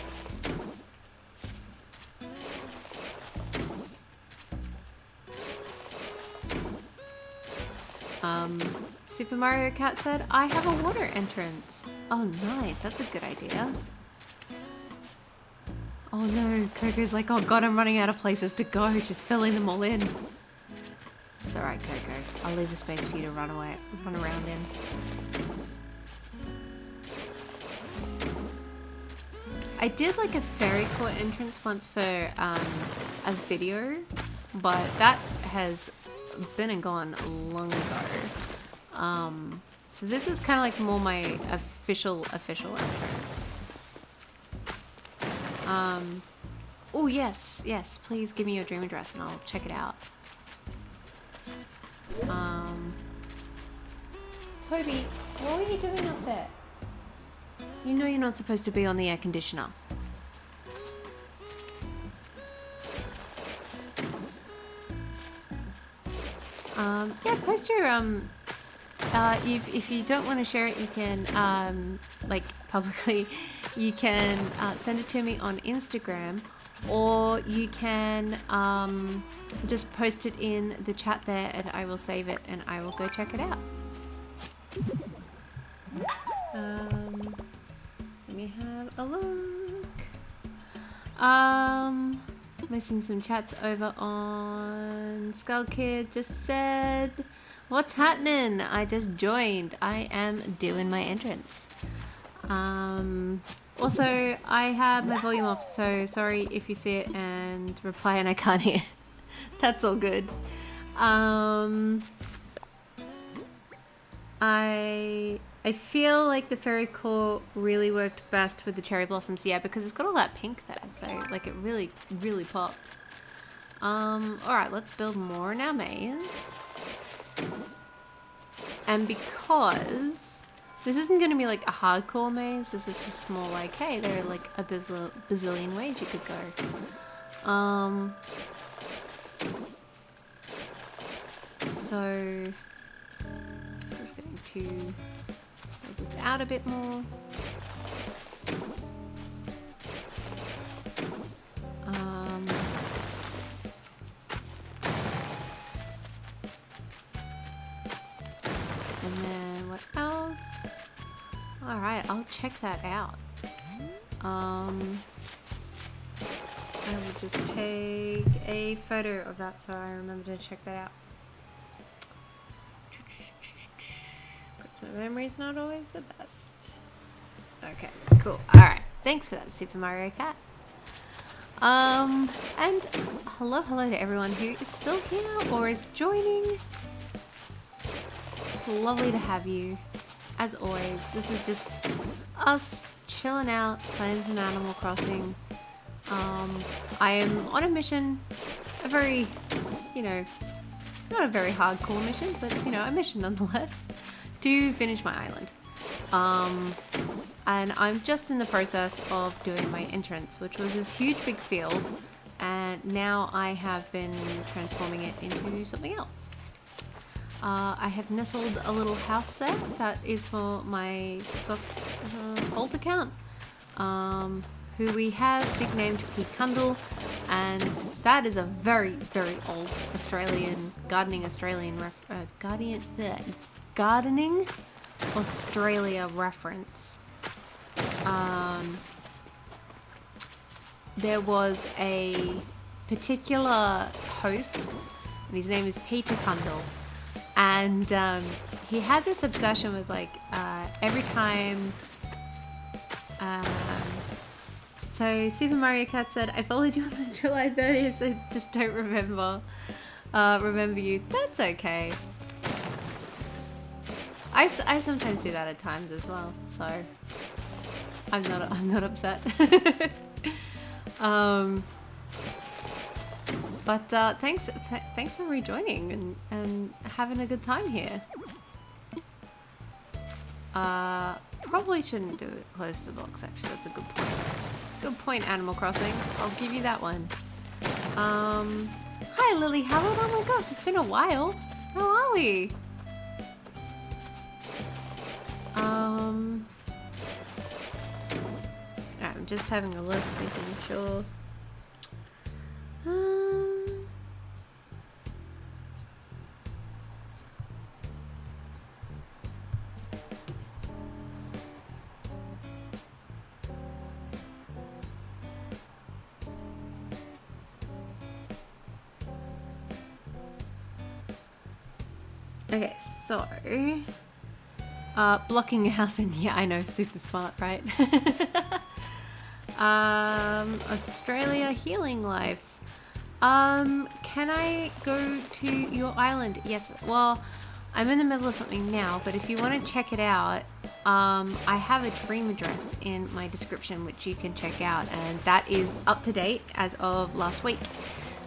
Super Mario Cat said, I have a water entrance. Oh, nice. That's a good idea. Oh no, Coco's like, oh god, I'm running out of places to go. Just filling them all in. It's alright, Coco. I'll leave a space for you to run around in. I did like a fairy court entrance once for a video, but that has been and gone long ago. So this is kind of like more my official entrance. Oh yes, please give me your dream address and I'll check it out. Toby, what were you doing up there? You know you're not supposed to be on the air conditioner. Yeah, post your if you don't want to share it, you can like publicly, you can send it to me on Instagram, or you can just post it in the chat there and I will save it and I will go check it out. Let me have a look. Missing some chats over on Skull Kid just said, what's happening? I just joined. I am doing my entrance. Also, I have my volume off, so sorry if you see it and reply and I can't hear. That's all good. I feel like the fairy core really worked best with the cherry blossoms, yeah, because it's got all that pink there, so like it really popped. Alright, let's build more in our maze. And because this isn't going to be like a hardcore maze, this is just more like, hey, there are like a bazillion ways you could go. So just going to build this out a bit more. Alright, I'll check that out. I will just take a photo of that so I remember to check that out. Because my memory's not always the best. Okay, cool. Alright, thanks for that, Super Mario Cat. And hello to everyone who is still here or is joining. Lovely to have you. As always, this is just us chilling out, playing some Animal Crossing. I am on a mission, a very, not a very hardcore mission, but, a mission nonetheless, to finish my island. And I'm just in the process of doing my entrance, which was this huge big field, and now I have been transforming it into something else. I have nestled a little house there that is for my alt account, who we have nicknamed Peekundle, and that is a very, very old Australian, gardening Australia reference. There was a particular host, and his name is Peter Cundle, and he had this obsession with every time. So Super Mario Cat said, "I followed you on July 30th, so just don't remember you." That's okay. I sometimes do that at times as well, so I'm not upset. But thanks for rejoining and having a good time here. Probably shouldn't do it close to the box, actually. That's a good point. Good point, Animal Crossing. I'll give you that one. Hi, Lily Howard. Oh my gosh, it's been a while. How are we? I'm just having a look, making sure. Okay, so blocking your house in, yeah, I know, super smart, right? Australia Healing Life. Can I go to your island? Yes, well, I'm in the middle of something now, but if you want to check it out, I have a dream address in my description, which you can check out, and that is up to date as of last week.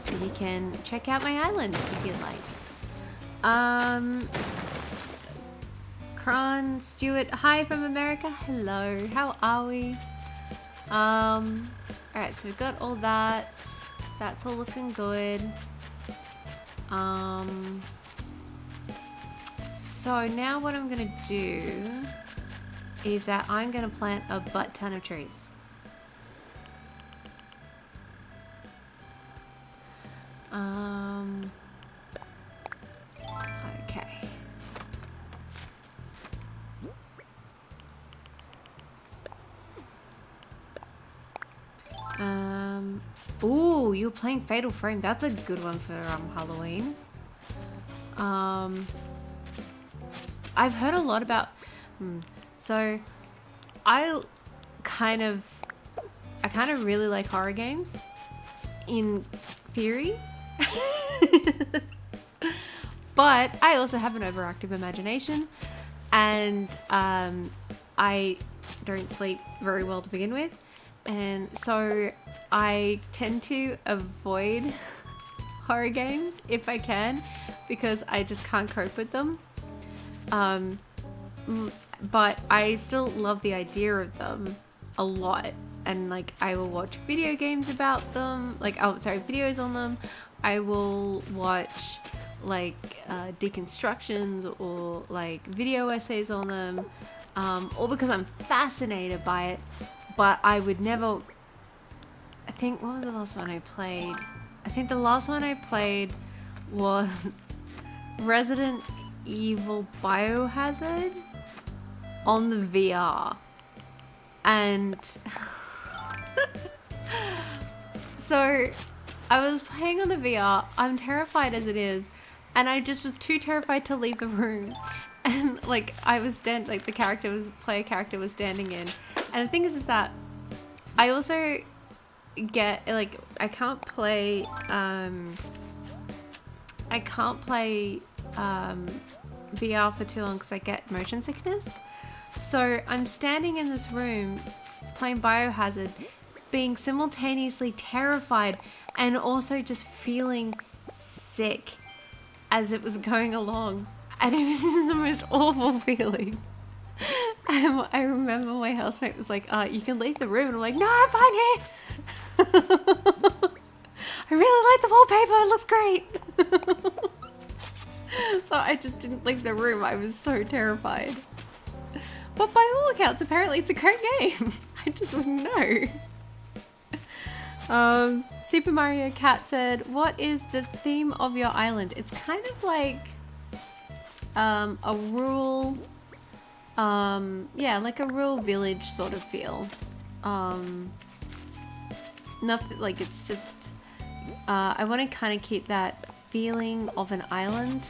So you can check out my island if you'd like. Kron Stewart, hi from America. Hello, how are we? Alright, so we've got all that. That's all looking good. So now what I'm gonna do is that I'm gonna plant a butt ton of trees. Okay. Ooh, you're playing Fatal Frame. That's a good one for Halloween. I've heard a lot about. So, I kind of really like horror games. In theory. But I also have an overactive imagination, and I don't sleep very well to begin with, and so I tend to avoid horror games if I can, because I just can't cope with them. But I still love the idea of them a lot, and I will watch video games about them, videos on them. I will watch deconstructions or video essays on them, all because I'm fascinated by it. But I would never. I think, what was the last one I played? I think the last one I played was Resident Evil Biohazard. on the VR. And so I was playing on the VR. I'm terrified as it is. And I just was too terrified to leave the room. And like I was like the player character was standing in. And the thing is that I also get like I can't play VR for too long because I get motion sickness. So I'm standing in this room playing Biohazard, being simultaneously terrified and also just feeling sick as it was going along. And it was just the most awful feeling. And I remember my housemate was like, you can leave the room. And I'm like, no, I'm fine here. I really like the wallpaper. It looks great. So I just didn't leave the room. I was so terrified. But by all accounts, apparently it's a great game. I just wouldn't know. Super Mario Cat said, what is the theme of your island? It's kind of like a rural, yeah, like a rural village sort of feel. Nothing like it's just, I want to kind of keep that feeling of an island.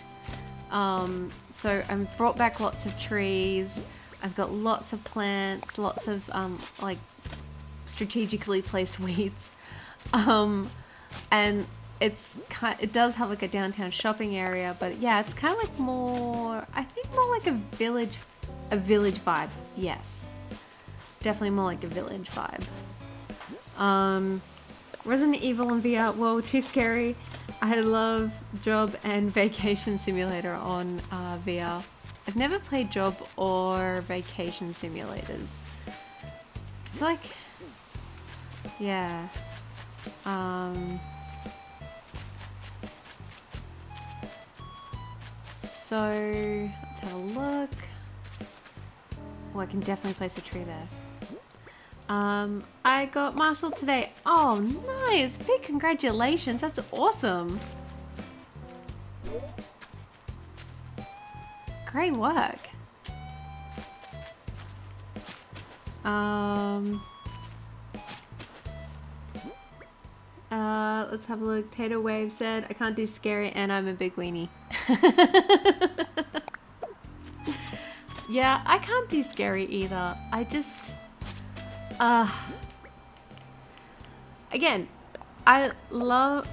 So I've brought back lots of trees. I've got lots of plants, lots of like strategically placed weeds. And it does have like a downtown shopping area, but yeah, it's kind of like more, I think more like a village vibe. Yes, definitely more like a village vibe. Resident Evil and VR, whoa, too scary. I love Job and Vacation Simulator on VR. I've never played Job or Vacation Simulators. I feel like, yeah. So let's have a look. Oh, I can definitely place a tree there. I got Marshall today. Oh, nice! Big congratulations. That's awesome. Great work. Let's have a look. Tater Wave said, I can't do scary and I'm a big weenie. Yeah, I can't do scary either. I just, again, I love,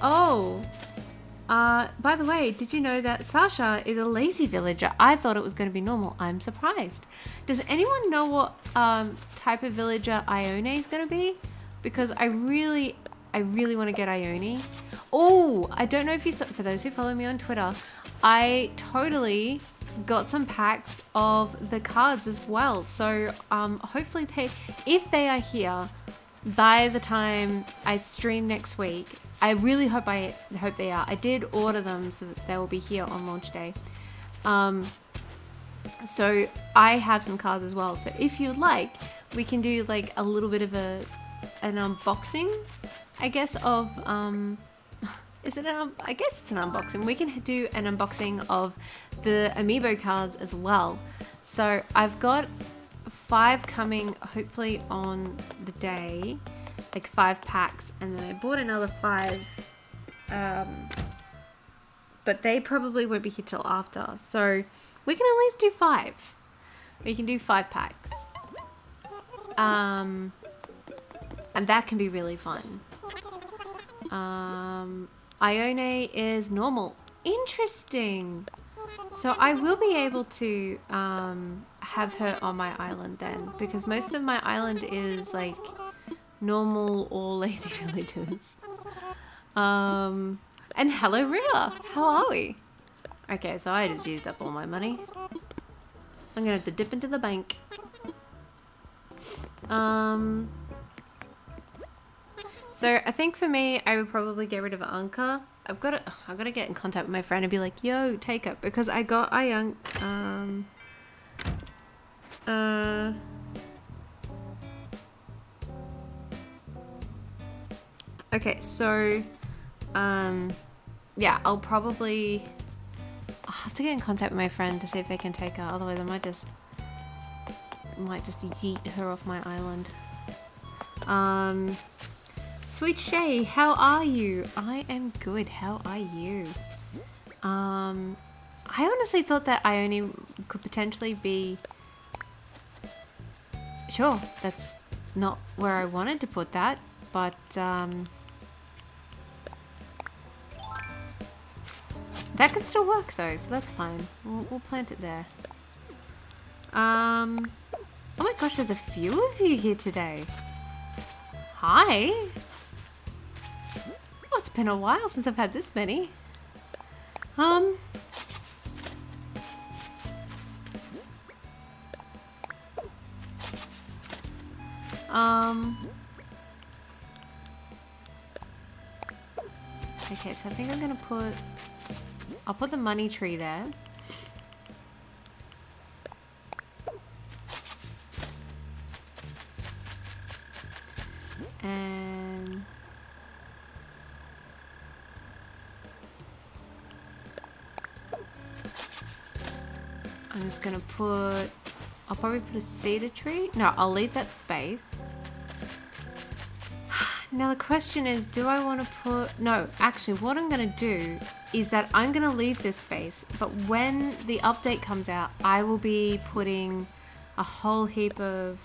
by the way, did you know that Sasha is a lazy villager? I thought it was going to be normal. I'm surprised. Does anyone know what type of villager Ione is going to be? Because I really want to get Ione. Oh, I don't know if you saw, for those who follow me on Twitter, I totally got some packs of the cards as well. So hopefully if they are here by the time I stream next week, I really hope they are. I did order them so that they will be here on launch day. So I have some cards as well. So if you'd like, we can do like a little bit of an unboxing, I guess, of I guess it's an unboxing. We can do an unboxing of the amiibo cards as well. So I've got 5 coming hopefully on the day, like 5 packs, and then I bought another 5, but they probably won't be here till after. So we can at least do 5. We can do 5 packs. And that can be really fun. Ione is normal. Interesting. So I will be able to have her on my island then, because most of my island is like normal or lazy villagers. And hello Rhea, how are we? Okay, so I just used up all my money. I'm gonna have to dip into the bank. So I think for me, I would probably get rid of Anka. I've got to get in contact with my friend and be like, yo, take it, because I got okay, so yeah, I'll have to get in contact with my friend to see if they can take her. Otherwise, I might just Might just yeet her off my island. Sweet Shay, how are you? I am good. How are you? I honestly thought that I only could potentially be... Sure, that's not where I wanted to put that, but that could still work though, so that's fine. We'll plant it there. Oh my gosh, there's a few of you here today. Hi. Oh, it's been a while since I've had this many. Okay, so I think I'm gonna I'll put the money tree there. And I'm just gonna I'll probably put a cedar tree. No, I'll leave that space. Now the question is, do I want to put... No, actually what I'm going to do is that I'm going to leave this space, but when the update comes out, I will be putting a whole heap of...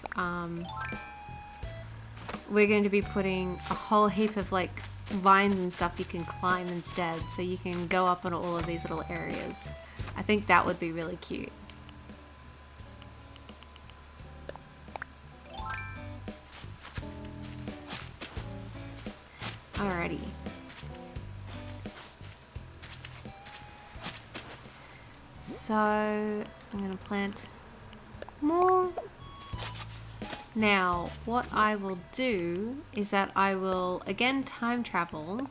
we're going to be putting a whole heap of like vines and stuff you can climb instead, so you can go up on all of these little areas. I think that would be really cute. Alrighty. So I'm going to plant more. Now what I will do is that I will again time travel,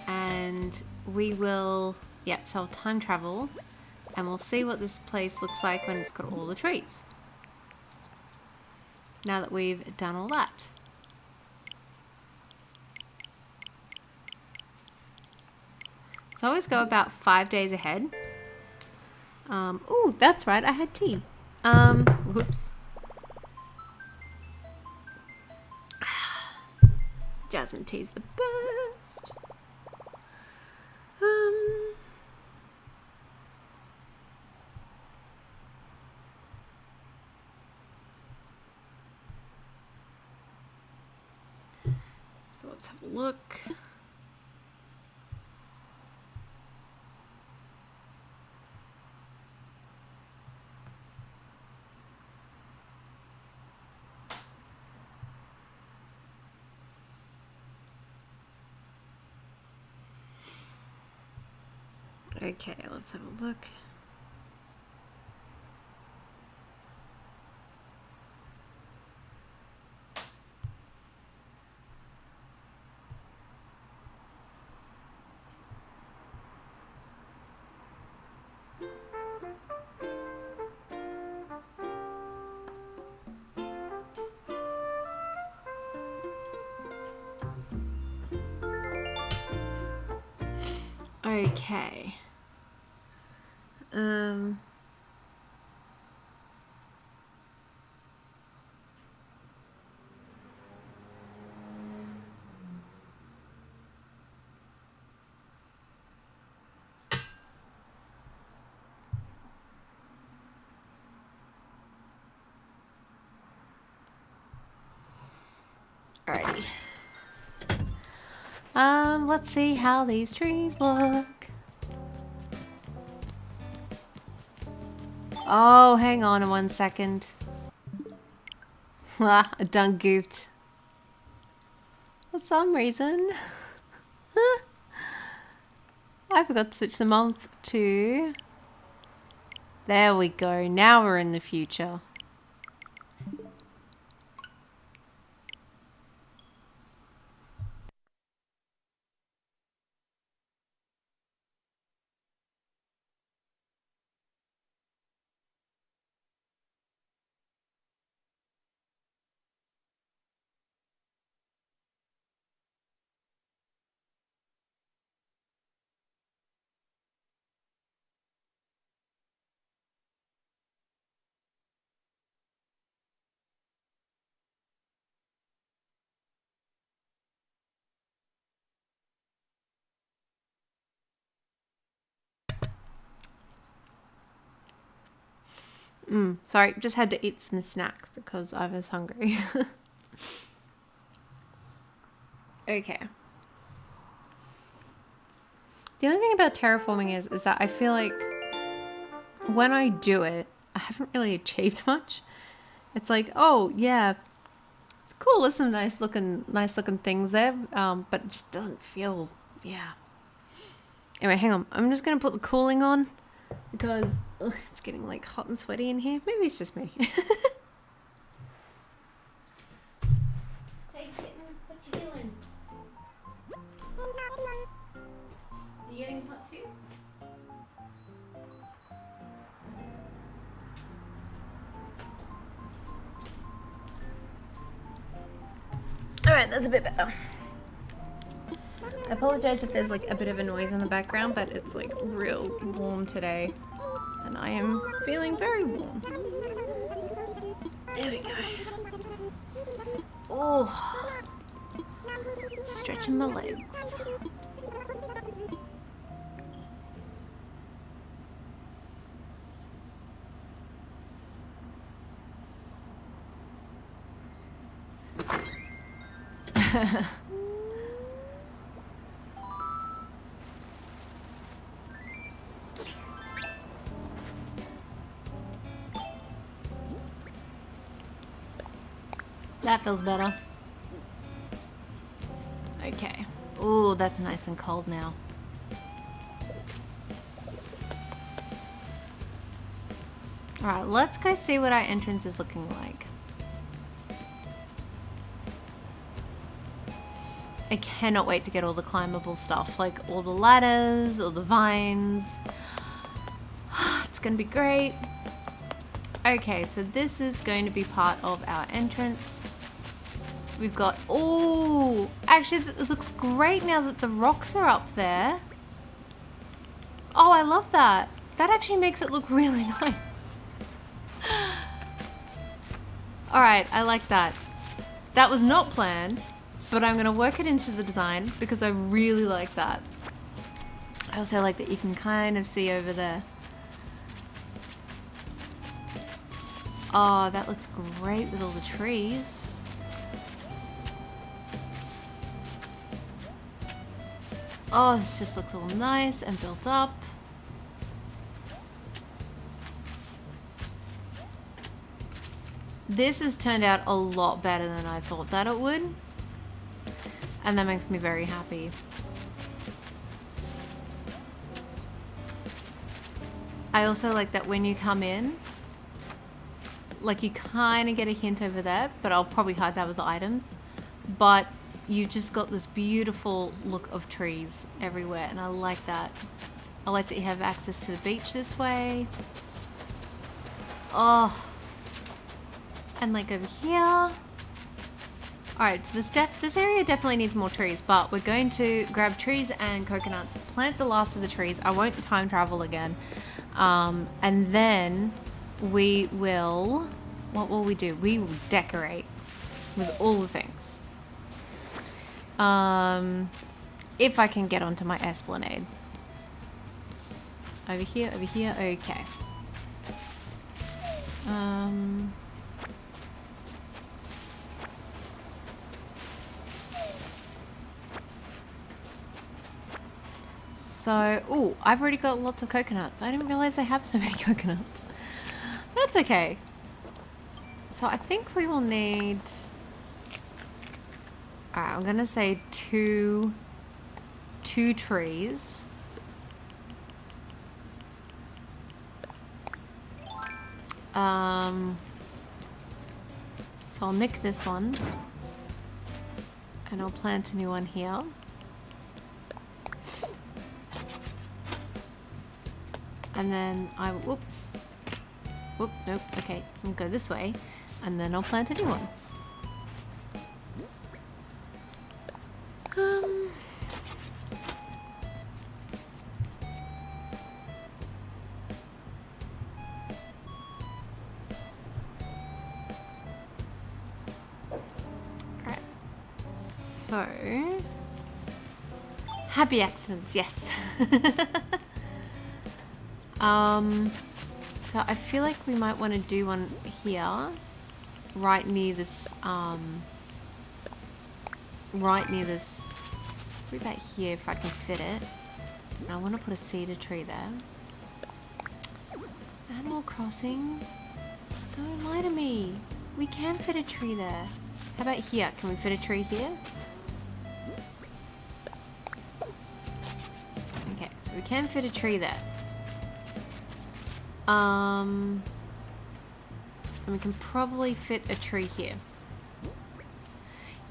and we will, yep, so I'll time travel and we'll see what this place looks like when it's got all the trees. Now that we've done all that. So I always go about 5 days ahead. Oh, that's right, I had tea. Whoops. Jasmine tea's the best. So let's have a look. Okay, let's have a look. Okay. Alrighty. Let's see how these trees look. Oh, hang on 1 second. I done goofed. For some reason. I forgot to switch the month to... There we go. Now we're in the future. Sorry, just had to eat some snack because I was hungry. Okay. The only thing about terraforming is that I feel like when I do it, I haven't really achieved much. It's like, oh yeah, it's cool. There's some nice looking things there, but it just doesn't feel, yeah. Anyway, hang on. I'm just gonna put the cooling on because it's getting like hot and sweaty in here. Maybe it's just me. Hey kitten, what you doing? Are you getting hot too? Alright, that's a bit better. I apologize if there's like a bit of a noise in the background, but it's like real warm today. And I am feeling very warm. There we go. Oh, stretching my legs. That feels better. Okay. Ooh, that's nice and cold now. Alright, let's go see what our entrance is looking like. I cannot wait to get all the climbable stuff, like all the ladders, all the vines. It's gonna be great. Okay, so this is going to be part of our entrance. We've got, oh, actually it looks great now that the rocks are up there. Oh, I love that. That actually makes it look really nice. All right, I like that. That was not planned, but I'm gonna work it into the design because I really like that. I also like that you can kind of see over there. Oh, that looks great with all the trees. Oh, this just looks all nice and built up. This has turned out a lot better than I thought that it would. And that makes me very happy. I also like that when you come in, like you kind of get a hint over there, but I'll probably hide that with the items. But you just got this beautiful look of trees everywhere, and I like that. I like that you have access to the beach this way. Oh, and like over here. Alright, so this area definitely needs more trees, but we're going to grab trees and coconuts, plant the last of the trees. I won't time travel again. And then we will, what will we do? We will decorate with all the things. If I can get onto my esplanade. Over here, okay. So, ooh, I've already got lots of coconuts. I didn't realize I have so many coconuts. That's okay. So I think we will need... Alright, I'm gonna say two trees. So I'll nick this one. And I'll plant a new one here. And then I will, whoop, nope, okay, I'll go this way, and then I'll plant a new one. Alright, so, happy accidents, yes. So I feel like we might want to do one here, right near this, probably about here if I can fit it. And I want to put a cedar tree there. Animal Crossing, don't lie to me. We can fit a tree there. How about here? Can we fit a tree here? Okay, so we can fit a tree there. And we can probably fit a tree here.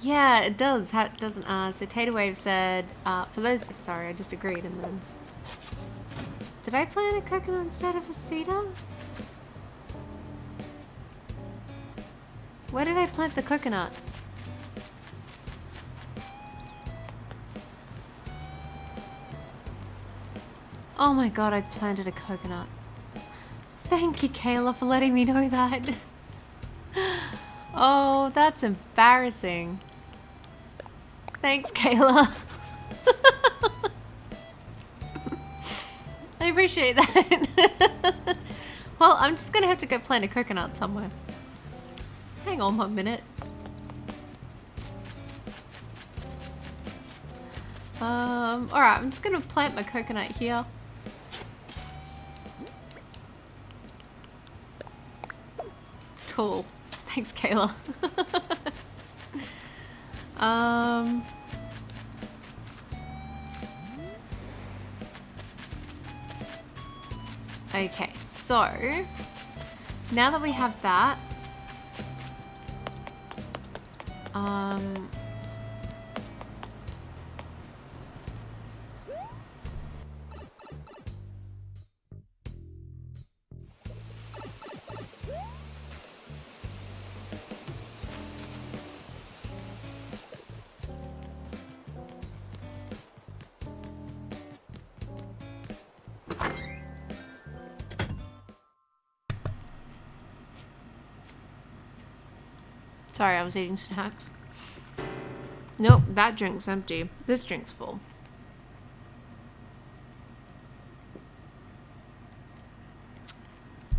Yeah, it does. How it doesn't? So Tater Wave said, for those. Sorry, I disagreed. And then, did I plant a coconut instead of a cedar? Where did I plant the coconut? Oh my god, I planted a coconut. Thank you, Kayla, for letting me know that. Oh, that's embarrassing. Thanks, Kayla. I appreciate that. Well, I'm just gonna have to go plant a coconut somewhere. Hang on 1 minute. Alright, I'm just gonna plant my coconut here. Cool. Thanks, Kayla. Okay, so now that we have that, sorry, I was eating snacks. Nope, that drink's empty. This drink's full.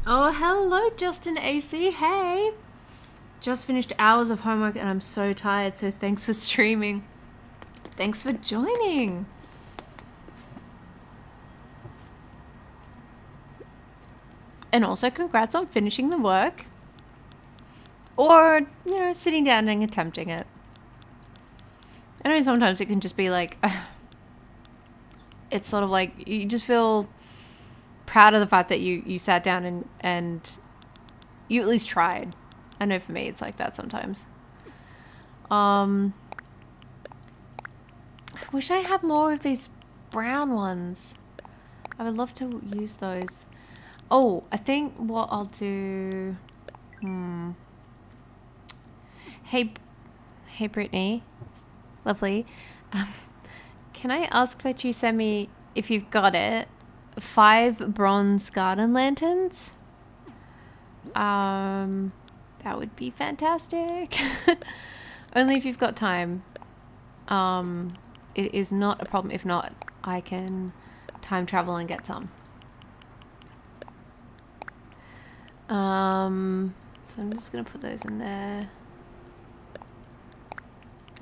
Oh, hello, Justin AC. Hey. Just finished hours of homework and I'm so tired, so thanks for streaming. Thanks for joining. And also congrats on finishing the work. Or, you know, sitting down and attempting it. I know sometimes it can just be like, it's sort of like, you just feel proud of the fact that you sat down and you at least tried. I know for me it's like that sometimes. I wish I had more of these brown ones. I would love to use those. Oh, I think what I'll do... Hey Brittany. Lovely. Can I ask that you send me, if you've got it, 5 bronze garden lanterns? That would be fantastic. Only if you've got time. It is not a problem. If not, I can time travel and get some. So I'm just gonna put those in there.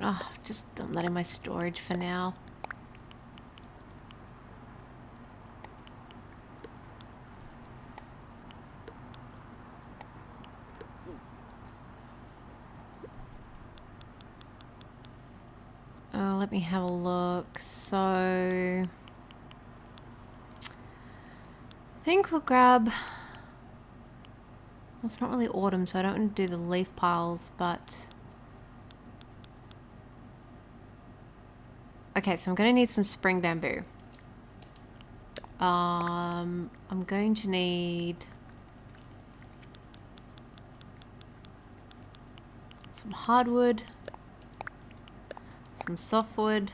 Oh, just dump that in my storage for now. Oh, let me have a look. So I think we'll grab, well, it's not really autumn, so I don't want to do the leaf piles, but okay, so I'm going to need some spring bamboo. I'm going to need some hardwood, some softwood,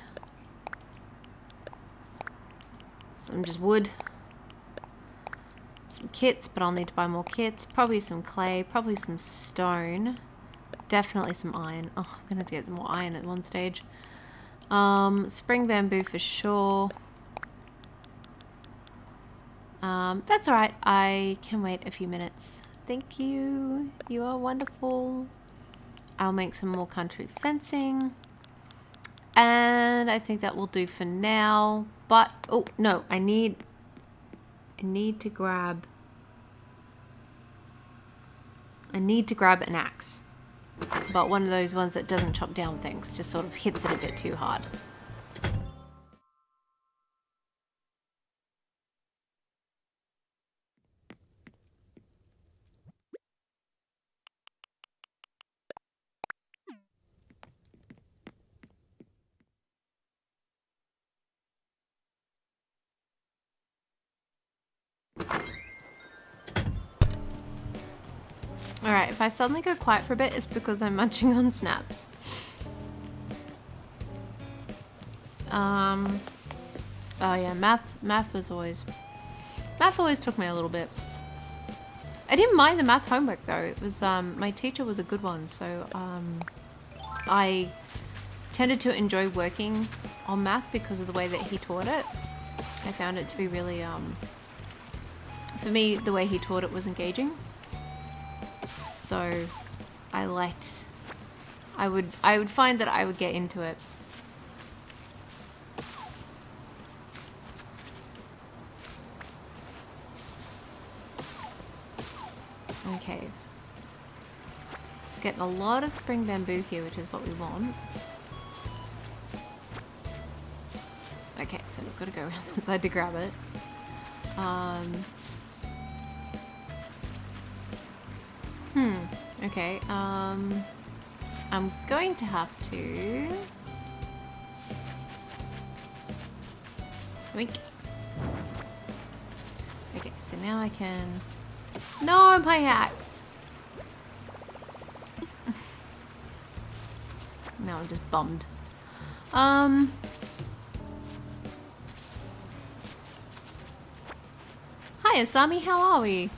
some just wood, some kits, but I'll need to buy more kits, probably some clay, probably some stone, definitely some iron. Oh, I'm going to have to get more iron at one stage. Spring bamboo for sure. That's alright. I can wait a few minutes. Thank you. You are wonderful. I'll make some more country fencing. And I think that will do for now. But, oh, no, I need to grab an axe. But one of those ones that doesn't chop down things, just sort of hits it a bit too hard. Alright, if I suddenly go quiet for a bit, it's because I'm munching on snaps. Oh yeah, math always took me a little bit. I didn't mind the math homework though. It was, my teacher was a good one, so, I tended to enjoy working on math because of the way that he taught it. I found it to be really, for me, the way he taught it was engaging. So I would find that I would get into it. Okay. Getting a lot of spring bamboo here, which is what we want. Okay, so we've got to go around the side to grab it. Okay, I'm going to have to... Wink. Okay, so now I can... No, my axe! Now I'm just bummed. Hi, Asami, how are we?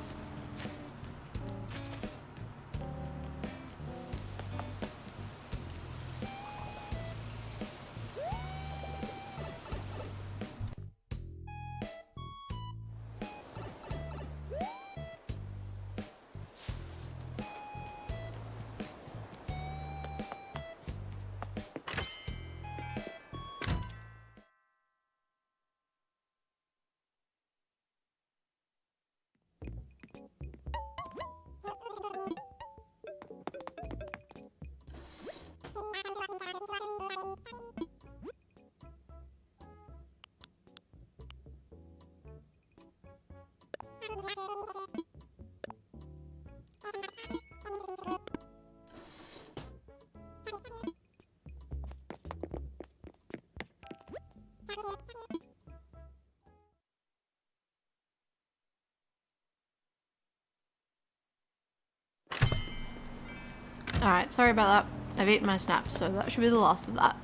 Alright, sorry about that. I've eaten my snap, so that should be the last of that.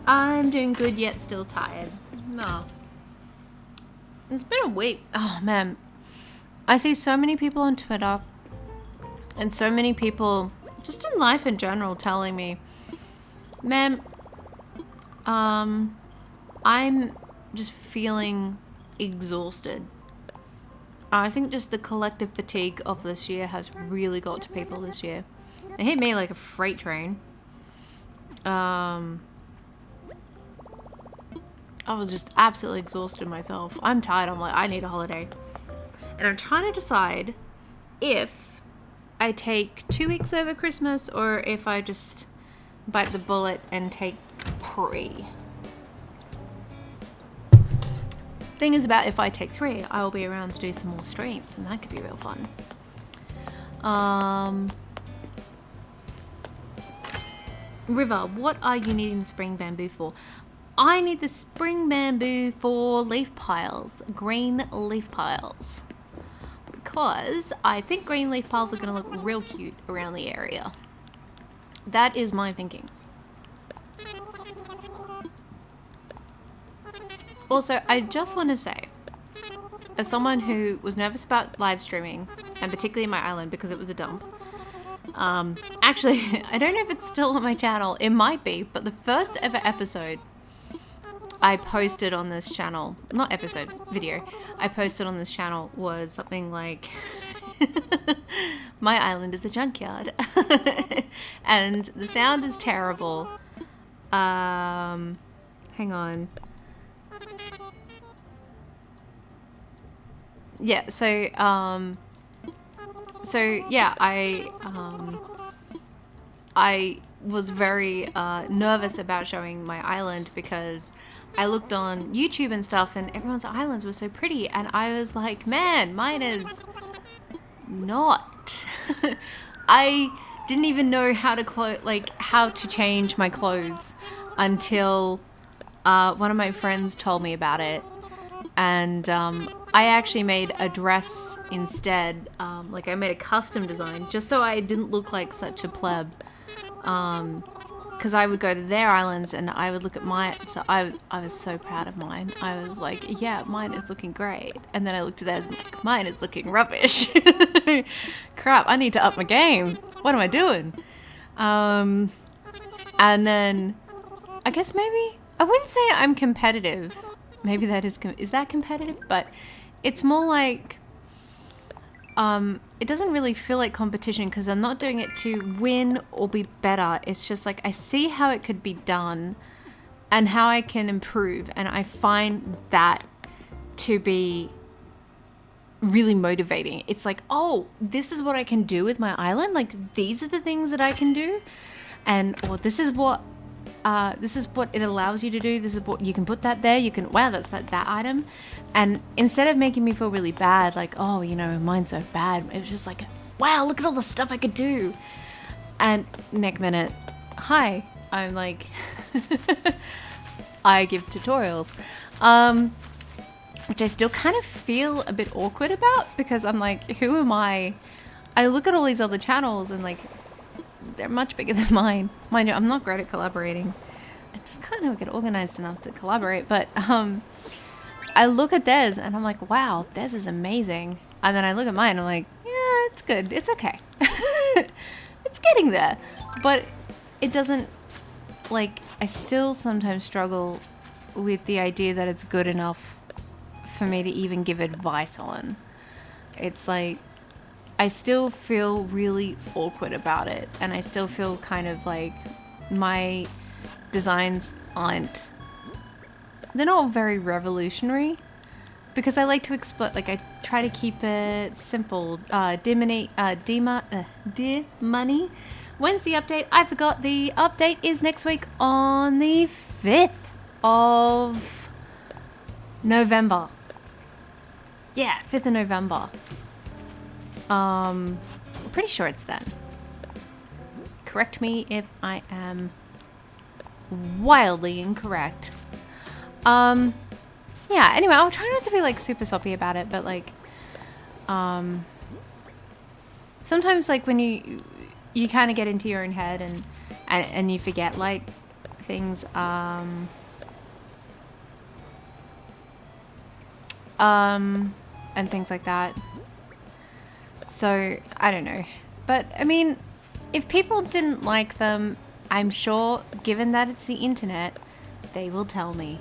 I'm doing good yet still tired. No. It's been a week. Oh man. I see so many people on Twitter and so many people just in life in general telling me, man, I'm just feeling exhausted. I think just the collective fatigue of this year has really got to people this year. It hit me like a freight train. I was just absolutely exhausted myself. I'm tired. I'm like, I need a holiday. And I'm trying to decide if I take 2 weeks over Christmas or if I just bite the bullet and take 3. Thing is about if I take 3, I will be around to do some more streams, and that could be real fun. River, what are you needing the spring bamboo for? I need the spring bamboo for leaf piles, green leaf piles. Because I think green leaf piles are going to look real cute around the area. That is my thinking. Also, I just want to say, as someone who was nervous about live streaming, and particularly my island because it was a dump, actually, I don't know if it's still on my channel, it might be, but the first ever episode I posted on this channel, not episode, video, I posted on this channel was something like, my island is a junkyard. And the sound is terrible. Hang on. Yeah, so yeah, I was very nervous about showing my island because I looked on YouTube and stuff and everyone's islands were so pretty and I was like, man, mine is not. I didn't even know how to how to change my clothes until one of my friends told me about it. And I actually made a dress instead. Like I made a custom design just so I didn't look like such a pleb. Because I would go to their islands and I would look at mine. So I was so proud of mine. I was like, yeah, mine is looking great. And then I looked at theirs and like, mine is looking rubbish. Crap, I need to up my game. What am I doing? And then I guess maybe, I wouldn't say I'm competitive. Maybe that is that competitive? But it's more like, it doesn't really feel like competition because I'm not doing it to win or be better. It's just like I see how it could be done and how I can improve. And I find that to be really motivating. It's like, oh, this is what I can do with my island. Like these are the things that I can do. Or this is what it allows you to do. This is what you can put that there. You can, wow, that's that item. And instead of making me feel really bad, like, oh, you know, mine's so bad, it was just like, wow, look at all the stuff I could do. And next minute, hi, I'm like, I give tutorials, which I still kind of feel a bit awkward about because I'm like, who am I? I look at all these other channels and like, they're much bigger than mine. Mind you, I'm not great at collaborating. I just kind of get organized enough to collaborate, but I look at theirs and I'm like, wow, theirs is amazing. And then I look at mine and I'm like, yeah, it's good. It's okay. It's getting there. But it doesn't, like, I still sometimes struggle with the idea that it's good enough for me to even give advice on. It's like, I still feel really awkward about it. And I still feel kind of like my designs aren't, they're not very revolutionary because I like to explain, like I try to keep it simple. Dear money. When's the update? I forgot. The update is next week on the 5th of November. Yeah, 5th of November. I'm pretty sure it's then. Correct me if I am wildly incorrect. Yeah, anyway, I'll try not to be like super soppy about it, but like sometimes like when you kind of get into your own head and you forget like things and things like that. So I don't know, but I mean, if people didn't like them, I'm sure, given that it's the internet, they will tell me.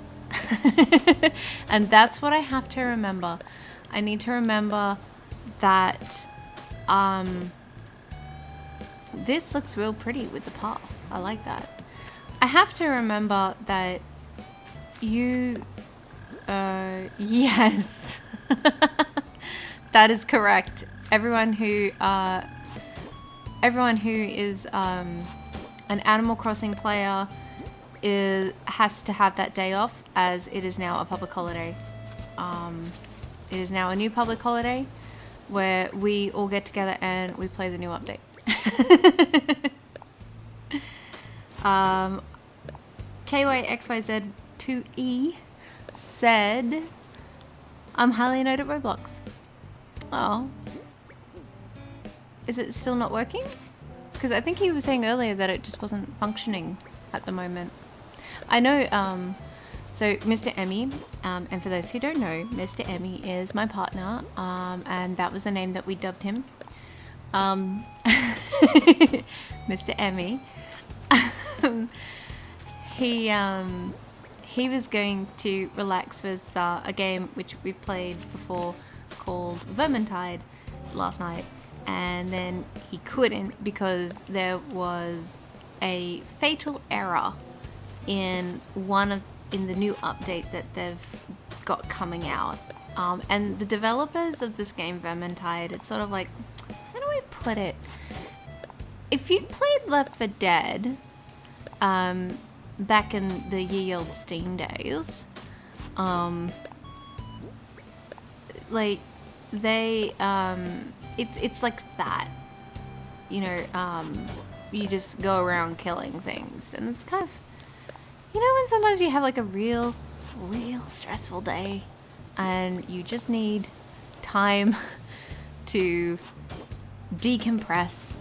And that's what I have to remember. I need to remember that this looks real pretty with the path. I like that. I have to remember that you yes. That is correct. Everyone who is an Animal Crossing player has to have that day off, as it is now a public holiday. It is now a new public holiday where we all get together and we play the new update. KYXYZ2E said, I'm highly annoyed at Roblox. Oh. Is it still not working? Because I think you were saying earlier that it just wasn't functioning at the moment. I know, so Mr. Emmy, and for those who don't know, Mr. Emmy is my partner, and that was the name that we dubbed him. Mr. Emmy. he was going to relax with a game which we've played before called Vermintide last night, and then he couldn't because there was a fatal error in the new update that they've got coming out. And the developers of this game, Vermintide, it's sort of like, how do I put it? If you've played Left 4 Dead, back in the ye old Steam days, like they, it's like that, you know, you just go around killing things, and it's kind of, you know, when sometimes you have like a real stressful day and you just need time to decompress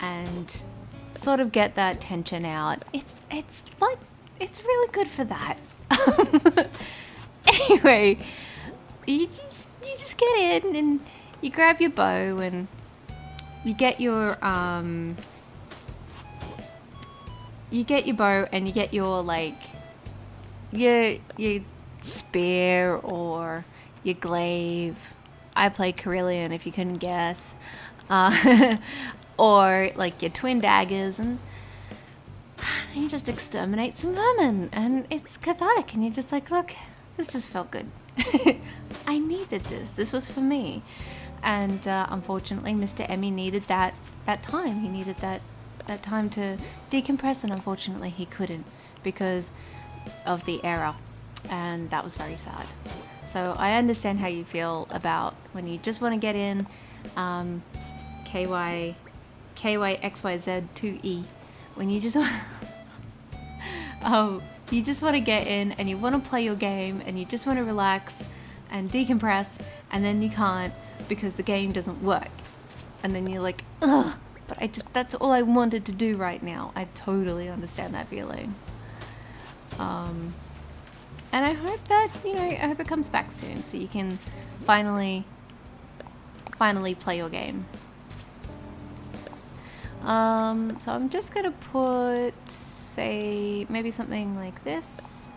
and sort of get that tension out. It's like, it's really good for that. Anyway, you just get in and you grab your bow and you get your bow and you get your like your spear or your glaive. I play Carillion, if you couldn't guess. Or like your twin daggers, and you just exterminate some vermin, and it's cathartic, and you're just like, look, this just felt good. I needed this. This was for me. And unfortunately, Mr. Emmy needed that time. He needed that time to decompress, and unfortunately he couldn't because of the error, and that was very sad. So I understand how you feel about when you just want to get in KYXYZ2E, when you just want you just want to get in and you want to play your game and you just want to relax and decompress, and then you can't because the game doesn't work, and then you're like, ugh, but that's all I wanted to do right now. I totally understand that feeling. And I hope that, you know, I hope it comes back soon so you can finally play your game. So I'm just gonna put, say, maybe something like this,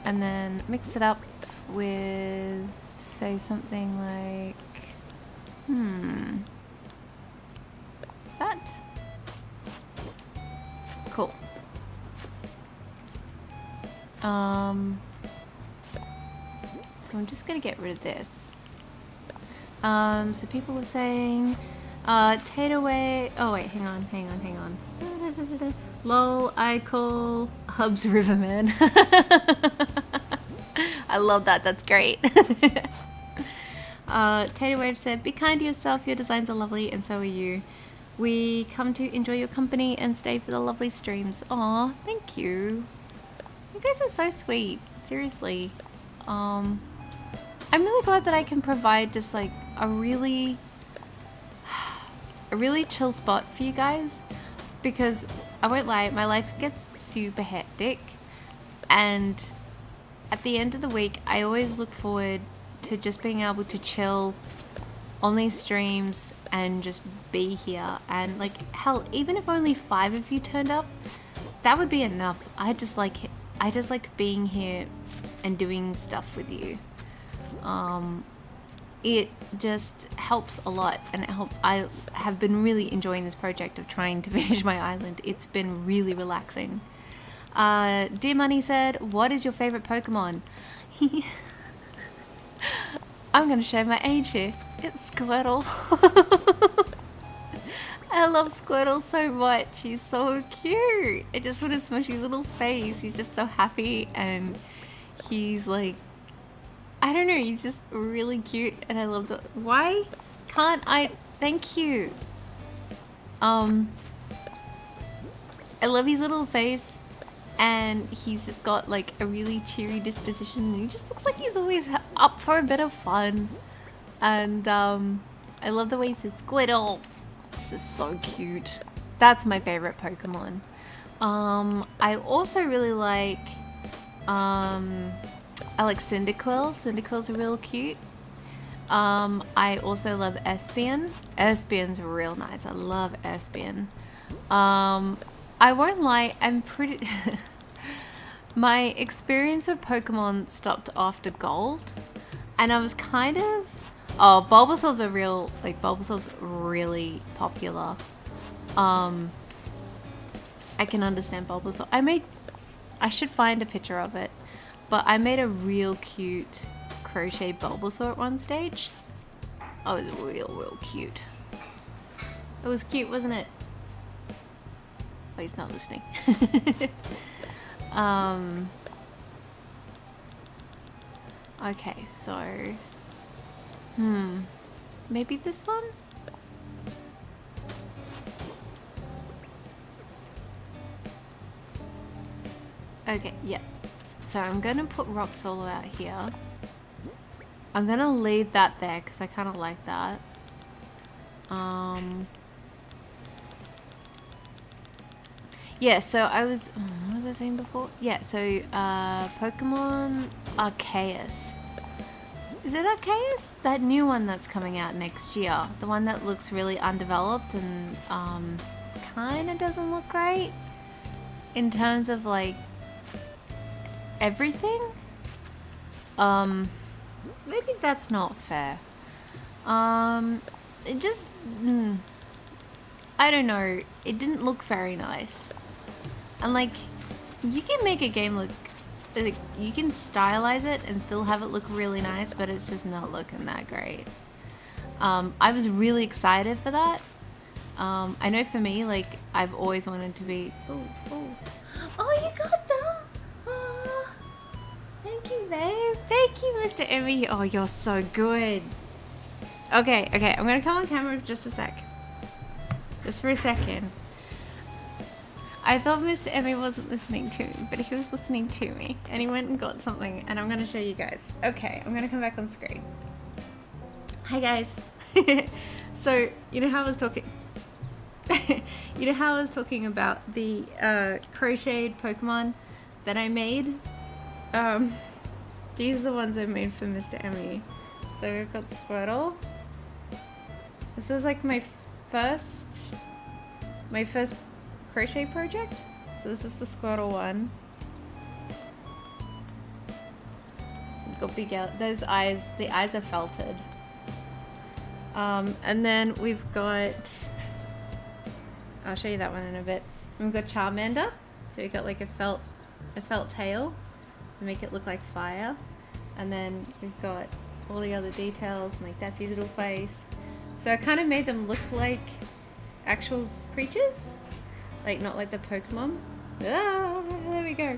and then mix it up with, say, something like, that. Cool. So I'm just gonna get rid of this. So people were saying, getaway. Oh wait, hang on. Lol, I call Hubs Riverman. I love that. That's great. Tater said, "Be kind to yourself. Your designs are lovely, and so are you. We come to enjoy your company and stay for the lovely streams." Aw, thank you. You guys are so sweet. Seriously. I'm really glad that I can provide just like a really chill spot for you guys, because I won't lie, my life gets super hectic, and at the end of the week I always look forward to just being able to chill on these streams and just be here, and like, hell, even if only 5 of you turned up, that would be enough. I just like being here and doing stuff with you. It just helps a lot, and I have been really enjoying this project of trying to finish my island. It's been really relaxing. Dear Money said, "What is your favorite Pokemon?" I'm gonna show my age here. It's Squirtle. I love Squirtle so much. He's so cute. I just want to smush his little face. He's just so happy, and he's like, I don't know, he's just really cute, and I love the, why can't I, thank you. I love his little face, and he's just got like a really cheery disposition, and he just looks like he's always up for a bit of fun. And I love the way he says Squirtle. This is so cute. That's my favorite Pokemon. I also really like Cyndaquil. Cyndaquil's real cute. I also love Espion. Espion's real nice. I love Espion. I won't lie, I'm pretty My experience with Pokemon stopped after Gold, and I was kind of... Oh, Bulbasaur's a real... Like, Bulbasaur's really popular. I can understand Bulbasaur. I should find a picture of it, but I made a real cute crochet Bulbasaur at one stage. Oh, it was real cute. It was cute, wasn't it? Oh, he's not listening. Okay, so... Maybe this one? Okay, yeah. So I'm gonna put Rock Solo out here. I'm gonna leave that there because I kind of like that. Yeah, so what was I saying before? Yeah, so Pokemon Arceus. Is it Arceus? That new one that's coming out next year. The one that looks really undeveloped and kind of doesn't look great in terms of like everything. Maybe that's not fair. It just, I don't know. It didn't look very nice. And like, you can make a game look, like, you can stylize it and still have it look really nice, but it's just not looking that great. I was really excited for that. I know for me, like, I've always wanted to be, oh, you got them! Oh, thank you, babe. Thank you, Mr. Emmy. Oh, you're so good. Okay, I'm gonna come on camera for just a sec. Just for a second. I thought Mr. Emmy wasn't listening to me, but he was listening to me. And he went and got something, and I'm gonna show you guys. Okay, I'm gonna come back on screen. Hi, guys. So, you know how I was talking... you know how I was talking about the crocheted Pokemon that I made? These are the ones I made for Mr. Emmy. So we've got Squirtle. This is like my first crochet project. So this is the Squirtle one. Got big out. Those eyes, the eyes are felted. And then we've got, I'll show you that one in a bit. We've got Charmander. So we've got like a felt tail to make it look like fire. And then we've got all the other details, like that's his little face. So I kind of made them look like actual creatures, like not like the Pokemon. Ah, there we go.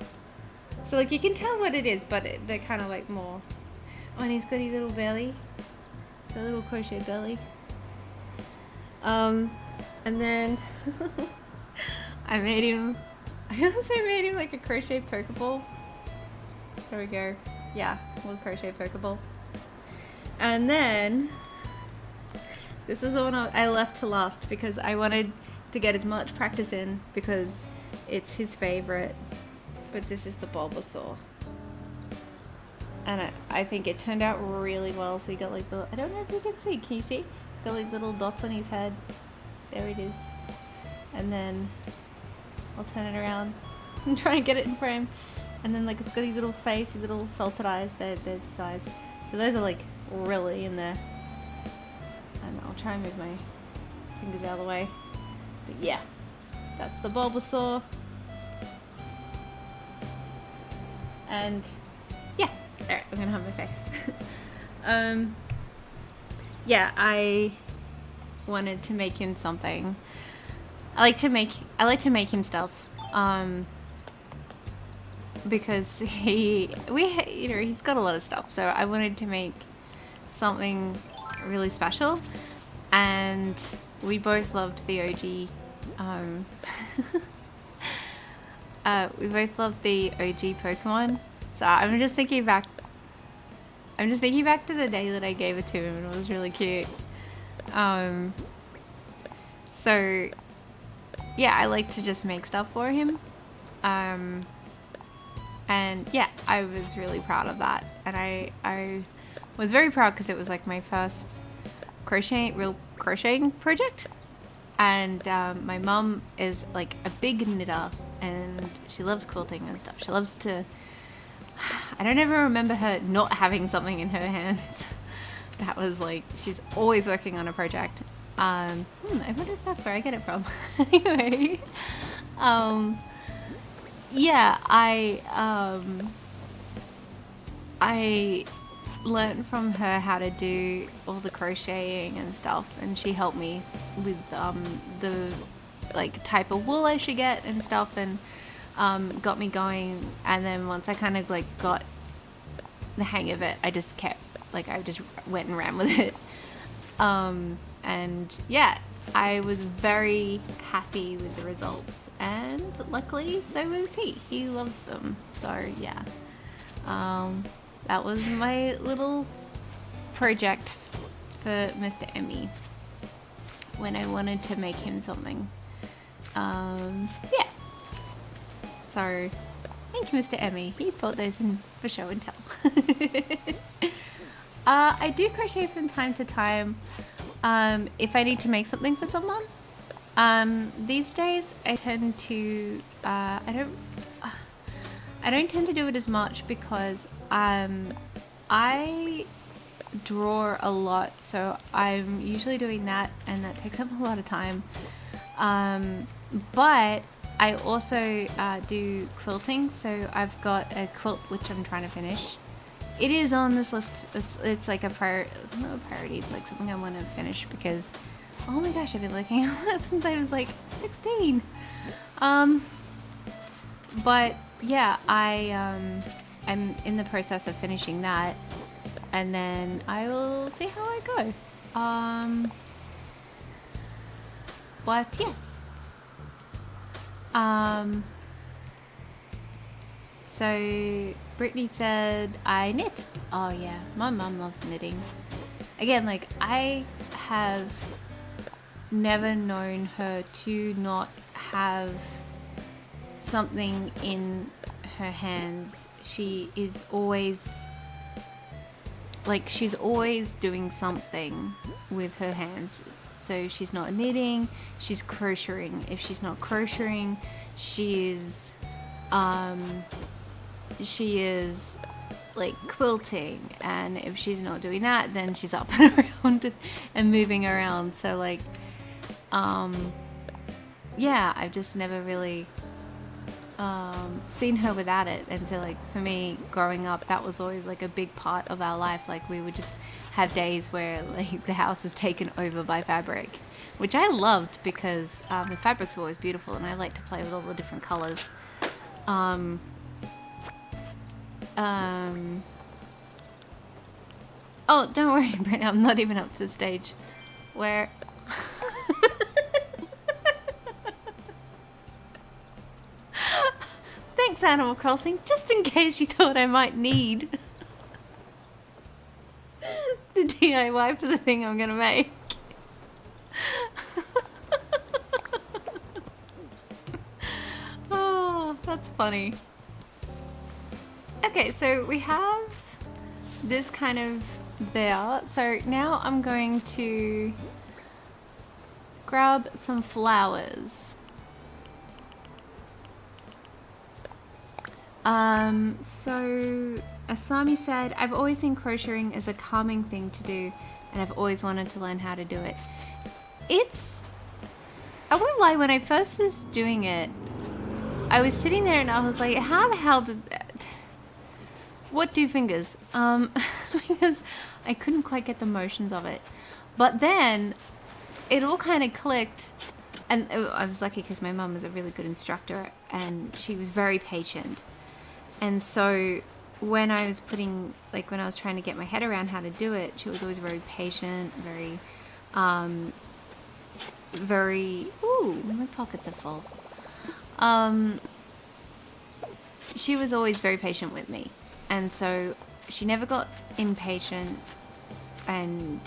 So like you can tell what it is, but they're kind of like more. Oh, and he's got his little belly, the little crochet belly. And then I also made him like a crochet Pokeball. There we go. Yeah, little crochet Pokeball. And then this is the one I left to last because I wanted to get as much practice in because it's his favorite. But this is the Bulbasaur. And I think it turned out really well. So you got like the, I don't know if you can see. Can you see? It's got like little dots on his head. There it is. And then I'll turn it around and try and get it in frame. And then like it's got his little face, his little felted eyes. There's his eyes. So those are like really in there. And I'll try and move my fingers out of the way. But yeah, that's the Bulbasaur. And yeah, alright, I'm gonna have my face. Yeah, I wanted to make him something. I like to make him stuff. Because he's got a lot of stuff, so I wanted to make something really special, and we both loved the OG. We both loved the OG Pokemon, so I'm just thinking back to the day that I gave it to him, and it was really cute. So yeah, I like to just make stuff for him. And yeah, I was really proud of that. And I was very proud because it was like my first real crocheting project. And my mum is like a big knitter. and she loves quilting and stuff. She loves to, I don't ever remember her not having something in her hands. That was like, she's always working on a project. I wonder if that's where I get it from. Anyway, yeah, I learned from her how to do all the crocheting and stuff, and she helped me with the like type of wool I should get and stuff, and got me going. And then once I kind of like got the hang of it, I just went and ran with it. And yeah, I was very happy with the results, and luckily so was he. He loves them. So yeah, that was my little project for Mr. Emmy when I wanted to make him something. Yeah. So thank you, Mr. Emmy. He brought those in for show and tell. I do crochet from time to time if I need to make something for someone. These days I tend to I don't tend to do it as much because I draw a lot, so I'm usually doing that, and that takes up a lot of time. But I also do quilting, so I've got a quilt which I'm trying to finish. It is on this list. It's like not a priority. It's like something I want to finish because, oh my gosh, I've been looking at it since I was like 16. But yeah, I'm in the process of finishing that, and then I will see how I go. But yes. So Brittany said I knit. Oh yeah, my mum loves knitting. Again, like I have never known her to not have something in her hands. She is always she's always doing something with her hands. So she's not knitting, she's crocheting. If she's not crocheting, she is like quilting, and if she's not doing that, then she's up and around and moving around. So like yeah, I've just never really seen her without it. And so like for me growing up, that was always like a big part of our life. Like we would just have days where like the house is taken over by fabric, which I loved because the fabrics were always beautiful, and I like to play with all the different colors. Oh, don't worry, Brent, I'm not even up to the stage where thanks, Animal Crossing, just in case you thought I might need the DIY for the thing I'm gonna make. Oh, that's funny. Okay, so we have this kind of there. So now I'm going to grab some flowers. So Asami said, I've always seen crocheting as a calming thing to do, and I've always wanted to learn how to do it. I won't lie, when I first was doing it, I was sitting there and I was like, how the hell did that? What do fingers? Because I couldn't quite get the motions of it. But then it all kind of clicked, and I was lucky because my mum was a really good instructor, and she was very patient. And so when I was when I was trying to get my head around how to do it, she was always very patient, very, ooh, my pockets are full. She was always very patient with me. And so she never got impatient, and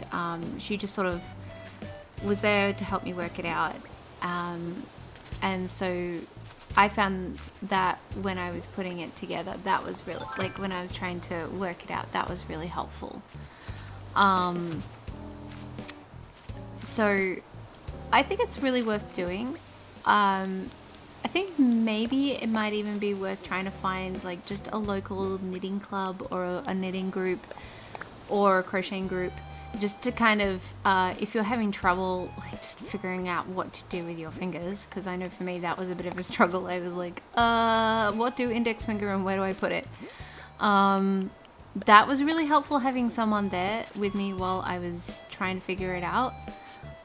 she just sort of was there to help me work it out. And so I found that when I was putting it together, that was really, like when I was trying to work it out, that was really helpful. So I think it's really worth doing. I think maybe it might even be worth trying to find like just a local knitting club or a knitting group or a crocheting group, just to kind of, if you're having trouble like just figuring out what to do with your fingers, because I know for me that was a bit of a struggle. I was like, what do index finger and where do I put it? That was really helpful, having someone there with me while I was trying to figure it out.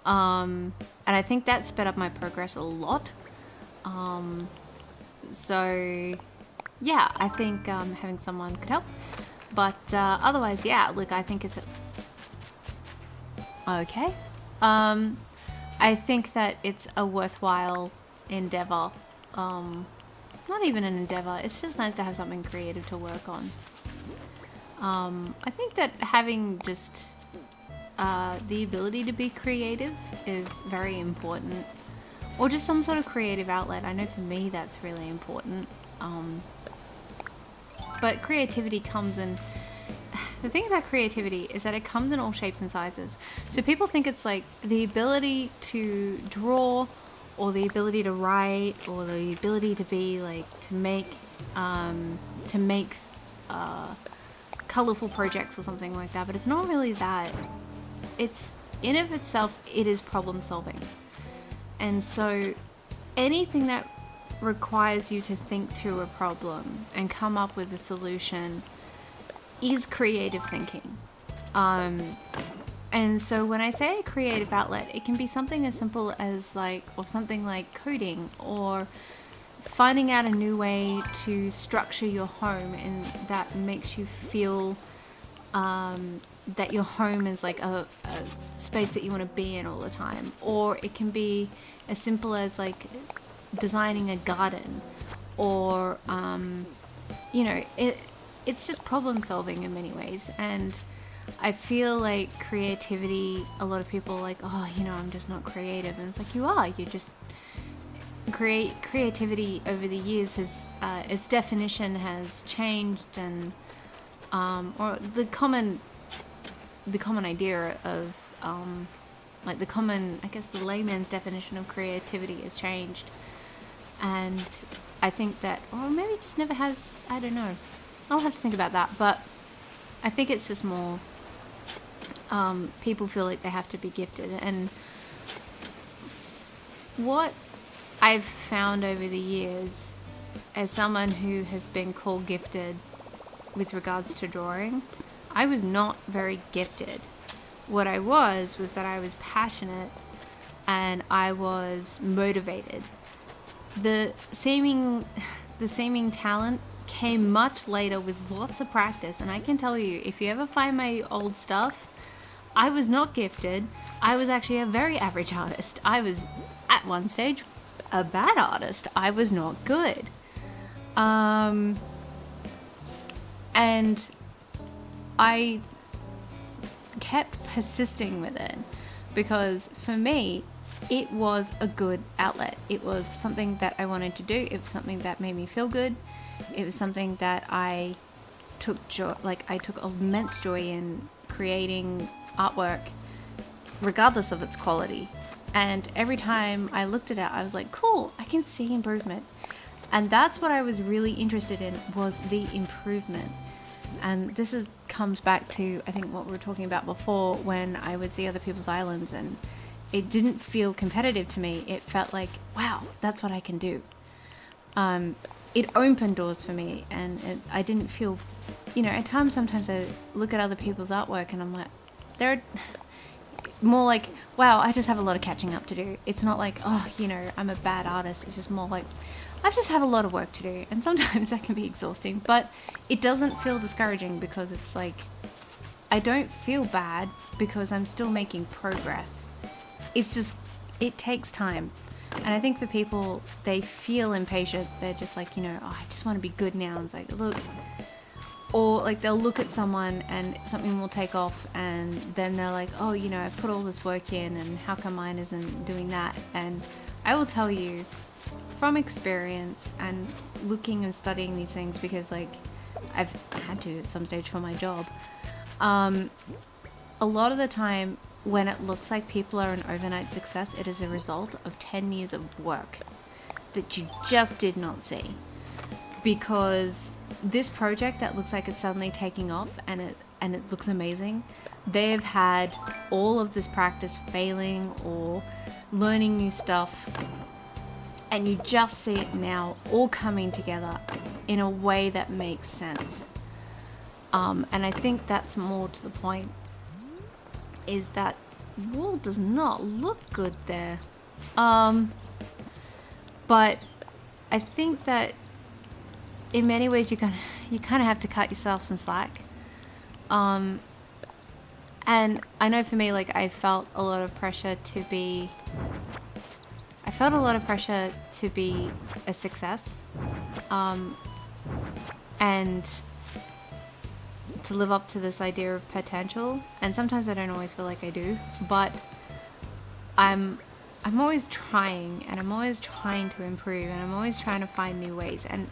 And I think that sped up my progress a lot. So yeah, I think having someone could help. But otherwise, yeah, look, I think it's okay. I think that it's a worthwhile endeavor. Not even an endeavor, it's just nice to have something creative to work on. I think that having just the ability to be creative is very important, or just some sort of creative outlet. I know for me that's really important. But creativity comes in, the thing about creativity is that it comes in all shapes and sizes. So people think it's like the ability to draw, or the ability to write, or the ability to be like, to make colorful projects or something like that. But it's not really that. It's, in of itself, it is problem solving. And so anything that requires you to think through a problem and come up with a solution is creative thinking. And so when I say a creative outlet, it can be something as simple as like, or something like coding, or finding out a new way to structure your home, and that makes you feel that your home is like a space that you want to be in all the time. Or it can be as simple as like designing a garden, or you know, it's just problem solving in many ways. And I feel like creativity, a lot of people are like, oh, you know, I'm just not creative. And it's like, you are. You just creativity over the years has its definition has changed, and or the common idea of like the common, I guess the layman's definition of creativity has changed. And I think that, or maybe it just never has, I don't know, I'll have to think about that. But I think it's just more people feel like they have to be gifted. And what I've found over the years, as someone who has been called gifted with regards to drawing, I was not very gifted. What I was that I was passionate and I was motivated. The seeming talent came much later with lots of practice. And I can tell you, if you ever find my old stuff, I was not gifted. I was actually a very average artist. I was, at one stage, a bad artist. I was not good. And I kept persisting with it, because for me, it was a good outlet. It was something that I wanted to do. It was something that made me feel good. It was something that I took joy, like I took immense joy in creating artwork, regardless of its quality. And every time I looked at it, I was like, cool, I can see improvement. And that's what I was really interested in, was the improvement. And this comes back to, I think, what we were talking about before, when I would see other people's islands and it didn't feel competitive to me. It felt like, wow, that's what I can do. It opened doors for me, and I didn't feel, you know, at times, sometimes I look at other people's artwork and I'm like, they're more like, wow, I just have a lot of catching up to do. It's not like, oh, you know, I'm a bad artist. It's just more like, I just have a lot of work to do. And sometimes that can be exhausting, but it doesn't feel discouraging, because it's like, I don't feel bad because I'm still making progress. It's just, it takes time. And I think for people, they feel impatient. They're just like, you know, oh, I just want to be good now. And it's like, look, or like they'll look at someone and something will take off, and then they're like, oh, you know, I've put all this work in, and how come mine isn't doing that? And I will tell you from experience and looking and studying these things, because like I've had to at some stage for my job, a lot of the time when it looks like people are an overnight success, it is a result of 10 years of work. that you just did not see. Because this project that looks like it's suddenly taking off and it looks amazing, they've had all of this practice failing or learning new stuff, and you just see it now all coming together in a way that makes sense. And I think that's more to the point, is that wall does not look good there. But I think that in many ways you kind of have to cut yourself some slack. And I know for me, like, I felt a lot of pressure to be a success, and to live up to this idea of potential. And sometimes I don't always feel like I do, but I'm always trying, and I'm always trying to improve, and I'm always trying to find new ways. And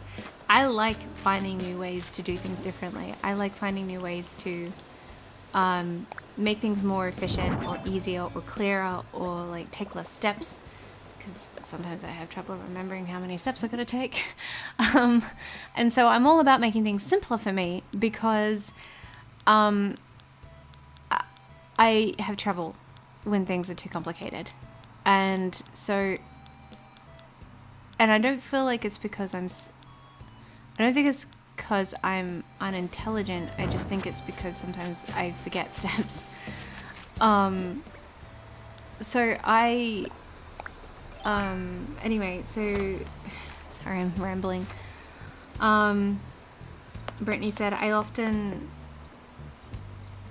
I like finding new ways to do things differently. I like finding new ways to make things more efficient or easier or clearer, or like take less steps, because sometimes I have trouble remembering how many steps I've got to take. And so I'm all about making things simpler for me, because I have trouble when things are too complicated. And so, and I don't feel like it's because I don't think it's because I'm unintelligent. I just think it's because sometimes I forget steps. Anyway, so, sorry, I'm rambling. Brittany said, I often,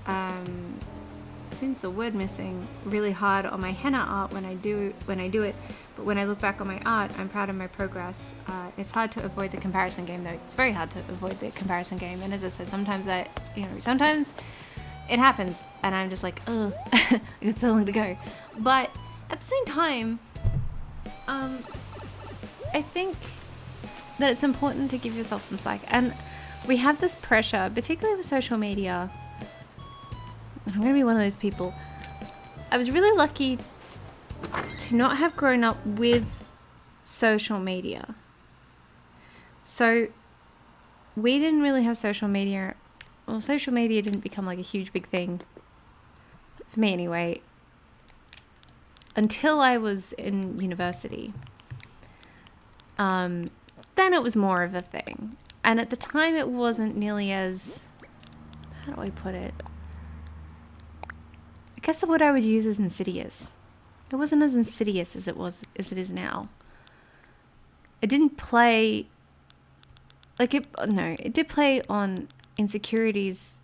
I think it's a word missing, really hard on my henna art when I do it, but when I look back on my art, I'm proud of my progress. It's hard to avoid the comparison game, though. It's very hard to avoid the comparison game, and as I said, sometimes it happens, and I'm just like, ugh, it's so long to go. But at the same time, I think that it's important to give yourself some slack, and we have this pressure, particularly with social media. I'm going to be one of those people. I was really lucky to not have grown up with social media. So we didn't really have social media. Well, social media didn't become like a huge big thing, for me anyway, until I was in university. Then it was more of a thing. And at the time it wasn't nearly as, how do I put it? I guess the word I would use is insidious. It wasn't as insidious as it is now. It didn't play it did play on insecurities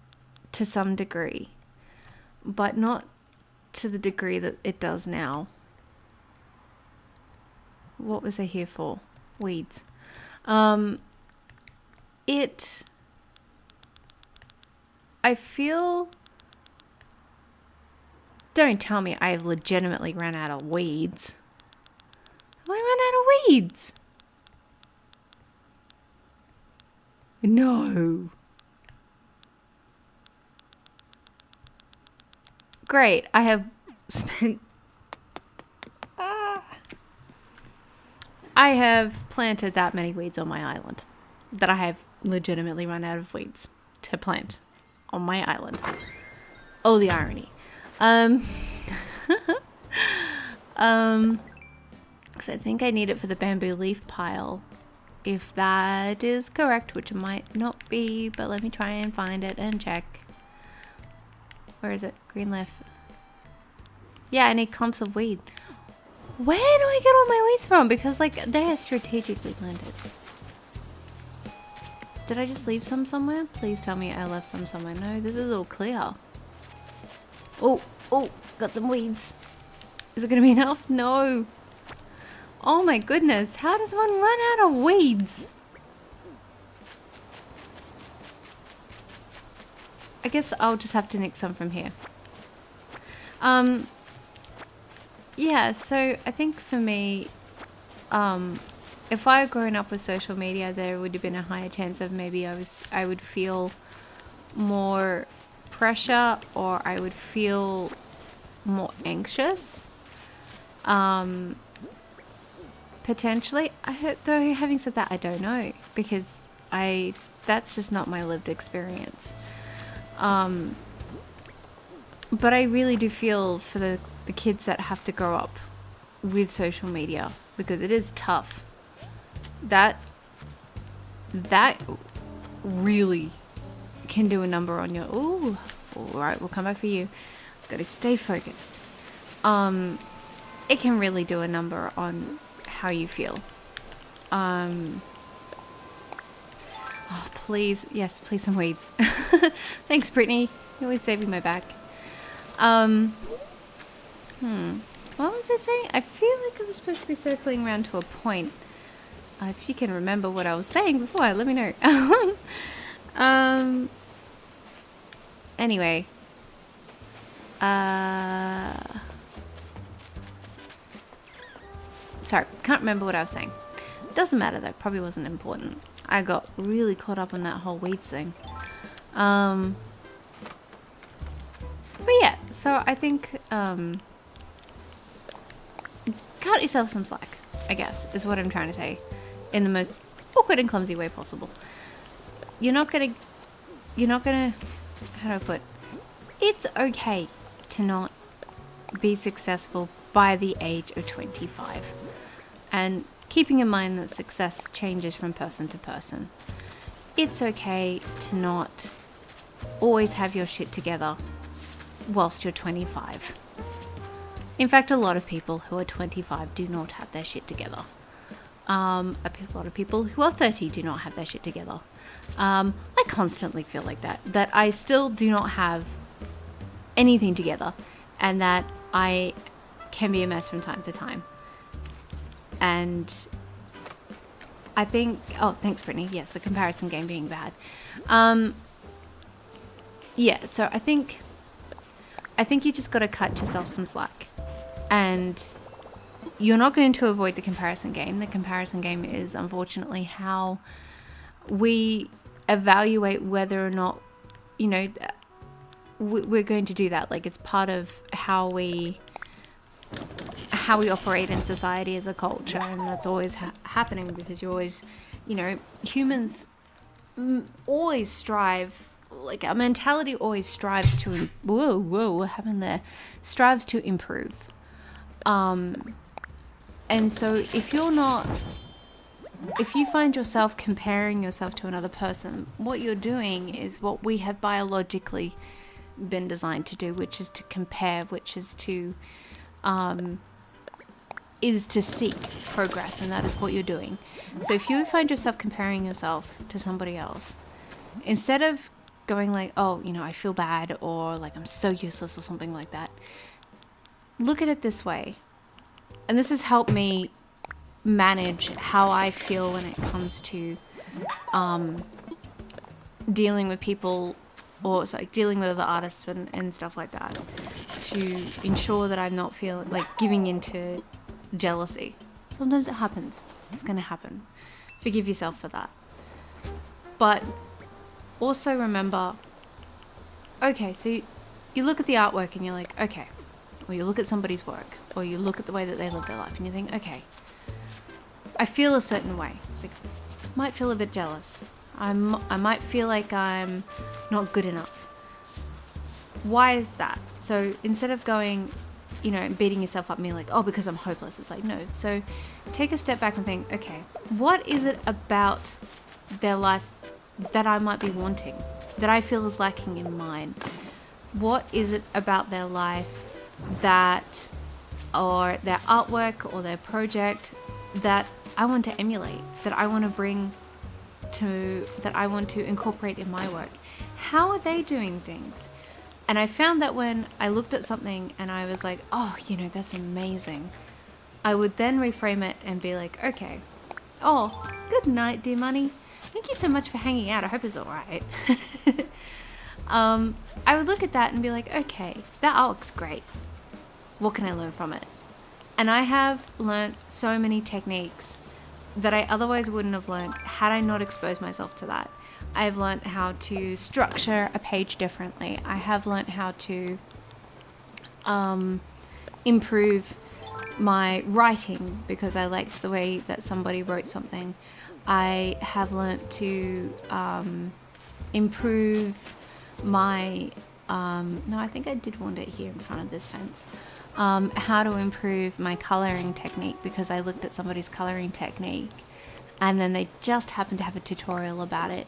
to some degree, but not to the degree that it does now. What was I here for? Weeds. I feel, don't tell me I've legitimately run out of weeds. Have I run out of weeds? No. Great, I have spent... I have planted that many weeds on my island that I have legitimately run out of weeds to plant on my island. Oh, the irony. Because I think I need it for the bamboo leaf pile, if that is correct, which it might not be, but let me try and find it and check. Where is it? Green leaf. Yeah, I need clumps of weed. Where do I get all my weeds from? Because, like, they're strategically planted. Did I just leave some somewhere? Please tell me I left some somewhere. No, this is all clear. Oh, got some weeds. Is it going to be enough? No. Oh my goodness, how does one run out of weeds? I guess I'll just have to nick some from here. Yeah, so I think for me, if I had grown up with social media, there would have been a higher chance of maybe I would feel more pressure, or I would feel more anxious. Potentially. Though having said that, I don't know, because that's just not my lived experience. But I really do feel for the kids that have to grow up with social media, because it is tough. That really can do a number on your... Ooh, all right, we'll come back for you. Got to stay focused. It can really do a number on how you feel. Oh, please. Yes, please some weeds. Thanks, Brittany. You're always saving my back. What was I saying? I feel like I was supposed to be circling around to a point. If you can remember what I was saying before, let me know. Anyway. Sorry, can't remember what I was saying. Doesn't matter though, probably wasn't important. I got really caught up on that whole weeds thing. But yeah, so I think cut yourself some slack, I guess, is what I'm trying to say, in the most awkward and clumsy way possible. You're not gonna, how do I put, it's okay to not be successful by the age of 25. And keeping in mind that success changes from person to person. It's okay to not always have your shit together whilst you're 25. In fact, a lot of people who are 25 do not have their shit together. A lot of people who are 30 do not have their shit together. I constantly feel like that I still do not have anything together, and that I can be a mess from time to time. And I think, oh, thanks, Brittany. Yes, the comparison game being bad. Yeah, so I think you just got to cut yourself some slack. And you're not going to avoid the comparison game. The comparison game is unfortunately how we evaluate whether or not, we're going to do that. Like, it's part of how we operate in society as a culture, and that's always happening, because you always, humans always strive, like, our mentality always strives to, whoa, what happened there? Strives to improve. And so if you find yourself comparing yourself to another person, what you're doing is what we have biologically been designed to do, which is to compare, which is to seek progress, and that is what you're doing. So if you find yourself comparing yourself to somebody else, instead of going like, oh, I feel bad, or like I'm so useless, or something like that, look at it this way. And this has helped me manage how I feel when it comes to dealing with people, or dealing with other artists and stuff like that, to ensure that I'm not feeling like giving into jealousy. Sometimes it happens. It's going to happen. Forgive yourself for that. But also remember, okay, so you look at the artwork and you're like, okay, or you look at somebody's work, or you look at the way that they live their life and you think, okay, I feel a certain way. It's like, I might feel a bit jealous. I might feel like I'm not good enough. Why is that? So instead of going, beating yourself up and being like, oh, because I'm hopeless, it's like, no. So take a step back and think, okay, what is it about their life that I might be wanting, that I feel is lacking in mine? What is it about their life that, or their artwork or their project, that I want to emulate, that I want to that I want to incorporate in my work? How are they doing things? And I found that when I looked at something and I was like, oh, that's amazing, I would then reframe it and be like, okay, oh, good night, dear money. Thank you so much for hanging out. I hope it's all right. I would look at that and be like, okay, that artwork's great. What can I learn from it? And I have learned so many techniques that I otherwise wouldn't have learned had I not exposed myself to that. I've learned how to structure a page differently. I have learned how to improve my writing because I liked the way that somebody wrote something. I have learnt to improve my no, I think I did want it here in front of this fence. How to improve my coloring technique, because I looked at somebody's coloring technique and then they just happened to have a tutorial about it,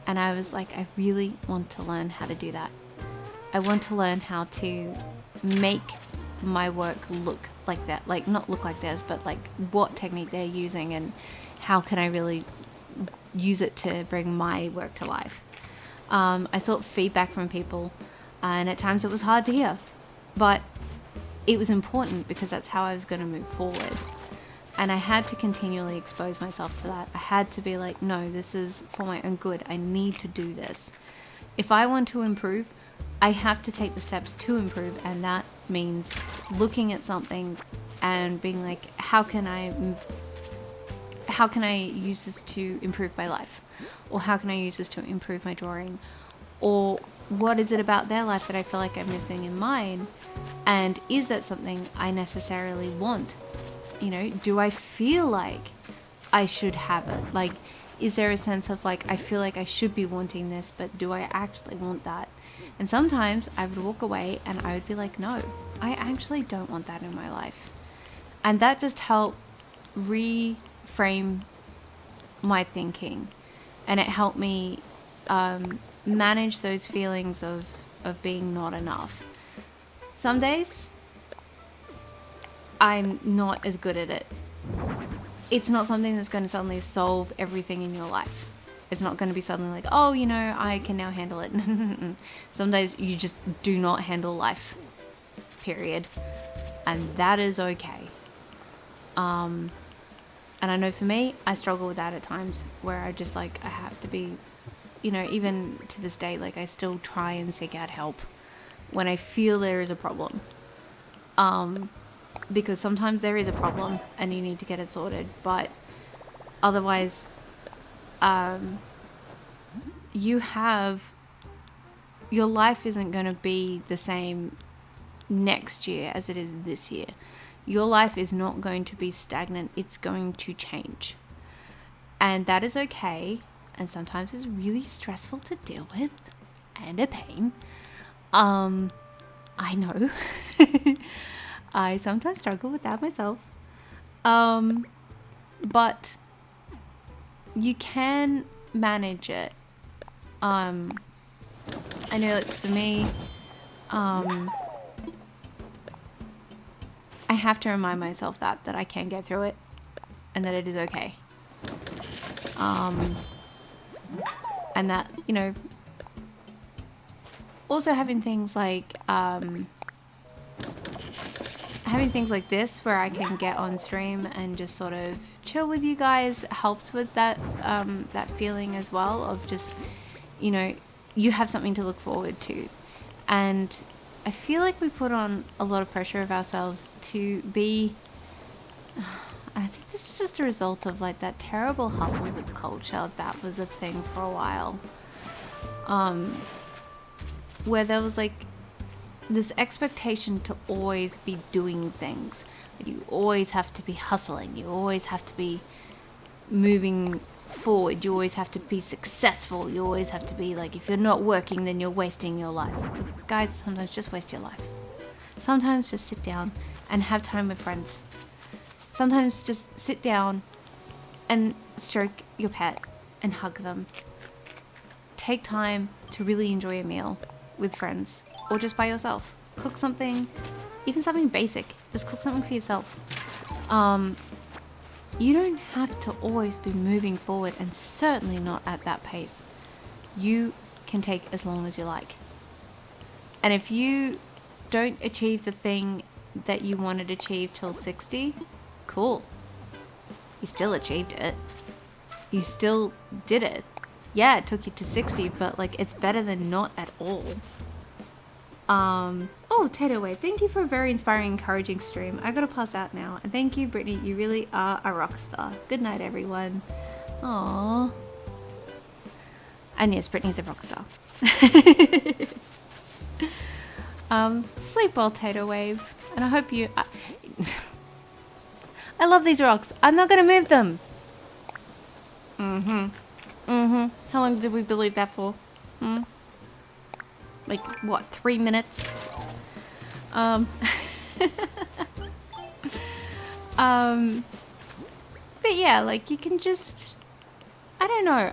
and I was like, I really want to learn how to do that. I want to learn how to make my work look like that, like not look like theirs, but like what technique they're using and how can I really use it to bring my work to life. I sought feedback from people, and at times it was hard to hear, but it was important because that's how I was going to move forward. And I had to continually expose myself to that. I had to be like, no, this is for my own good. I need to do this. If I want to improve, I have to take the steps to improve, and that means looking at something and being like, how can I use this to improve my life? Or how can I use this to improve my drawing? Or what is it about their life that I feel like I'm missing in mine? And is that something I necessarily want? You know, do I feel like I should have it? Like, is there a sense of like, I feel like I should be wanting this, but do I actually want that? And sometimes I would walk away and I would be like, no, I actually don't want that in my life. And that just helped reframe my thinking. And it helped me manage those feelings of being not enough. Some days, I'm not as good at it. It's not something that's going to suddenly solve everything in your life. It's not going to be suddenly like, oh, you know, I can now handle it. Some days you just do not handle life, period. And that is okay. And I know for me, I struggle with that at times, where I just like, I have to be, you know, even to this day, like I still try and seek out help when I feel there is a problem. Because sometimes there is a problem and you need to get it sorted, but otherwise, your life isn't going to be the same next year as it is this year. Your life is not going to be stagnant. It's going to change. And that is okay. And sometimes it's really stressful to deal with and a pain. I know. I sometimes struggle with that myself. But you can manage it. I know, like for me, I have to remind myself that I can get through it and that it is okay. And that, you know, also having things like this where I can get on stream and just sort of chill with you guys helps with that that feeling as well of just, you know, you have something to look forward to. And I feel like we put on a lot of pressure of ourselves to be, I think this is just a result of like that terrible hustle culture that was a thing for a while, where there was like this expectation to always be doing things. You always have to be hustling. You always have to be moving forward. You always have to be successful. You always have to be like, if you're not working, then you're wasting your life. But guys, sometimes just waste your life. Sometimes just sit down and have time with friends. Sometimes just sit down and stroke your pet and hug them. Take time to really enjoy a meal with friends or just by yourself. Cook something, even something basic. Just cook something for yourself. You don't have to always be moving forward, and certainly not at that pace. You can take as long as you like. And if you don't achieve the thing that you wanted to achieve till 60, cool. You still achieved it. You still did it. Yeah, it took you to 60, but like it's better than not at all. Oh, Getaway, thank you for a very inspiring, encouraging stream. I gotta pass out now. And thank you, Brittany. You really are a rock star. Good night, everyone. Aww. And yes, Brittany's a rock star. Sleep well, Tato Wave. And I hope you... I love these rocks. I'm not gonna move them. How long did we believe that for? Like, what, 3 minutes? But yeah, like, you can just, I don't know,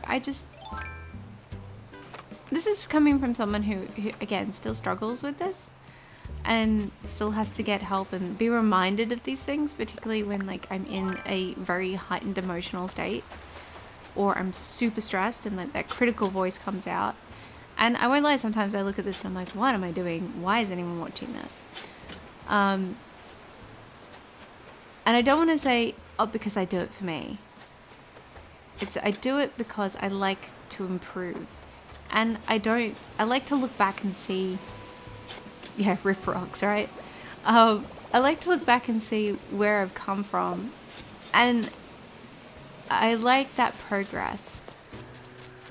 this is coming from someone who again, still struggles with this and still has to get help and be reminded of these things, particularly when, like, I'm in a very heightened emotional state or I'm super stressed and, like, that critical voice comes out. And I won't lie, sometimes I look at this and I'm like, what am I doing? Why is anyone watching this? And I don't want to say, oh, because I do it for me. I do it because I like to improve. And I like to look back and see, yeah, rip rocks, right? I like to look back and see where I've come from. And I like that progress.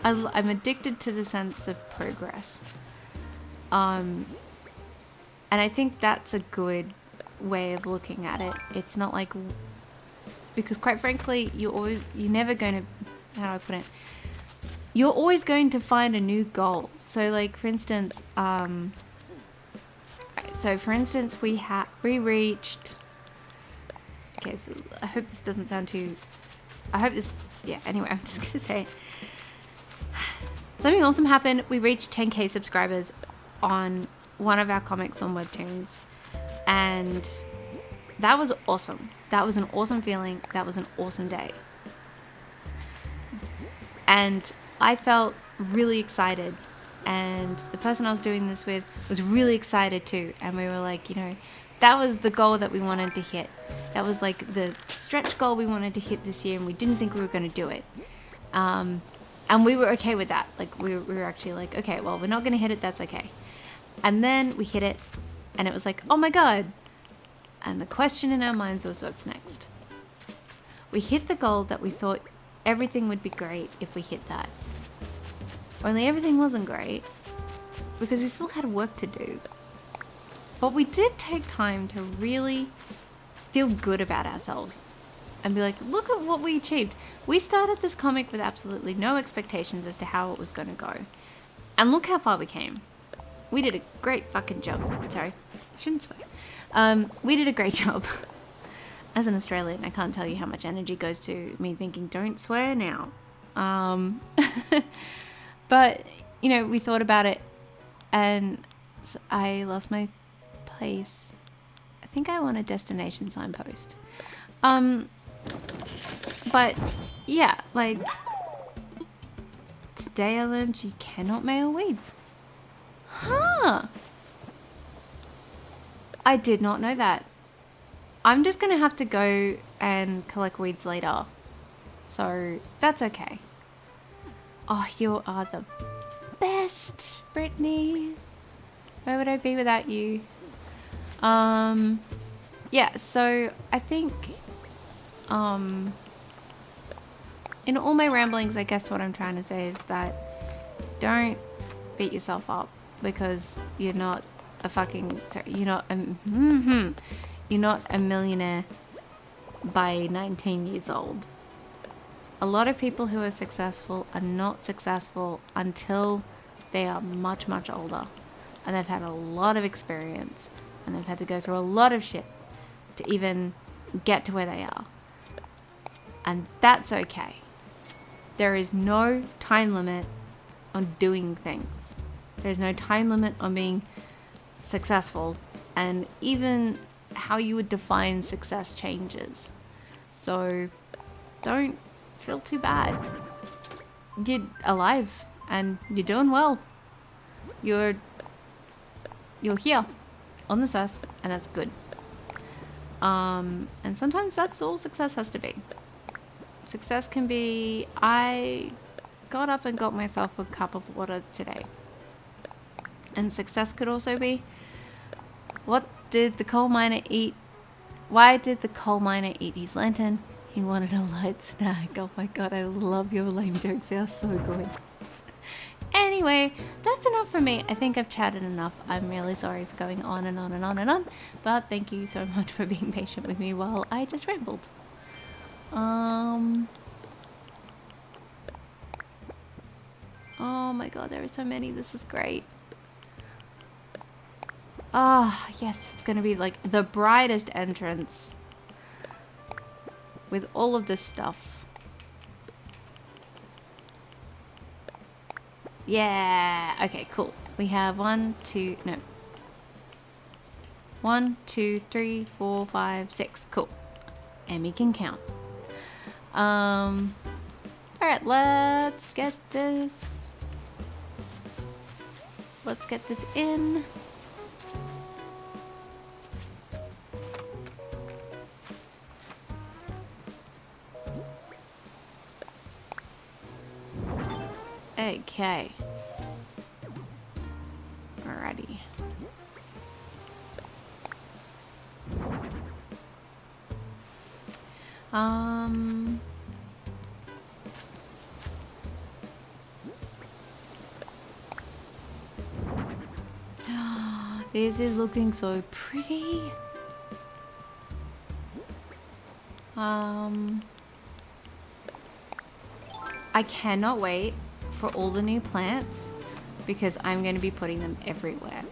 I'm addicted to the sense of progress. And I think that's a good way of looking at it. It's not like, because quite frankly, you're never going to, how do I put it? You're always going to find a new goal. So, like, for instance, we reached, okay, so I hope this doesn't sound too, yeah, anyway, I'm just going to say it. Something awesome happened. We reached 10k subscribers on one of our comics on Webtoons. And that was awesome. That was an awesome feeling. That was an awesome day. And I felt really excited. And the person I was doing this with was really excited too. And we were like, you know, that was the goal that we wanted to hit. That was like the stretch goal we wanted to hit this year. And we didn't think we were going to do it. And we were okay with that. Like, we were actually like, okay, well, we're not going to hit it. That's okay. And then we hit it. And it was like, oh my God. And the question in our minds was, what's next? We hit the goal that we thought everything would be great if we hit that. Only everything wasn't great because we still had work to do. But we did take time to really feel good about ourselves and be like, look at what we achieved. We started this comic with absolutely no expectations as to how it was going to go. And look how far we came. We did a great fucking job. Sorry, I shouldn't swear. We did a great job. As an Australian, I can't tell you how much energy goes to me thinking, don't swear now. But, you know, we thought about it and I lost my place. I think I want a destination signpost. But, yeah, like, today I learned you cannot mail weeds. Huh. I did not know that. I'm just going to have to go and collect weeds later. So, that's okay. Oh, you are the best, Brittany. Where would I be without you? Yeah, so I think, in all my ramblings, I guess what I'm trying to say is that don't beat yourself up because you're not a fucking, sorry, you're not a millionaire by 19 years old. A lot of people who are successful are not successful until they are much, much older. And they've had a lot of experience. And they've had to go through a lot of shit to even get to where they are. And that's okay. There is no time limit on doing things. There's no time limit on being successful. And even how you would define success changes. So don't feel too bad. You're alive and you're doing well. You're here on this earth and that's good. And sometimes that's all success has to be. Success can be, I got up and got myself a cup of water today. And success could also be, what did the coal miner eat? Why did the coal miner eat his lantern? He wanted a light snack. Oh my god, I love your lame jokes. They are so good. Anyway, that's enough for me. I think I've chatted enough. I'm really sorry for going on and on and on and on, but thank you so much for being patient with me while I just rambled. Oh my god, there are so many. This is great. Ah, yes, it's gonna be like the brightest entrance with all of this stuff. Yeah, okay, cool. We have 1, 2, 3, 4, 5, 6. Cool. And we can count. Alright, let's get this. Let's get this in. Okay. Alrighty. This is looking so pretty. I cannot wait for all the new plants because I'm going to be putting them everywhere.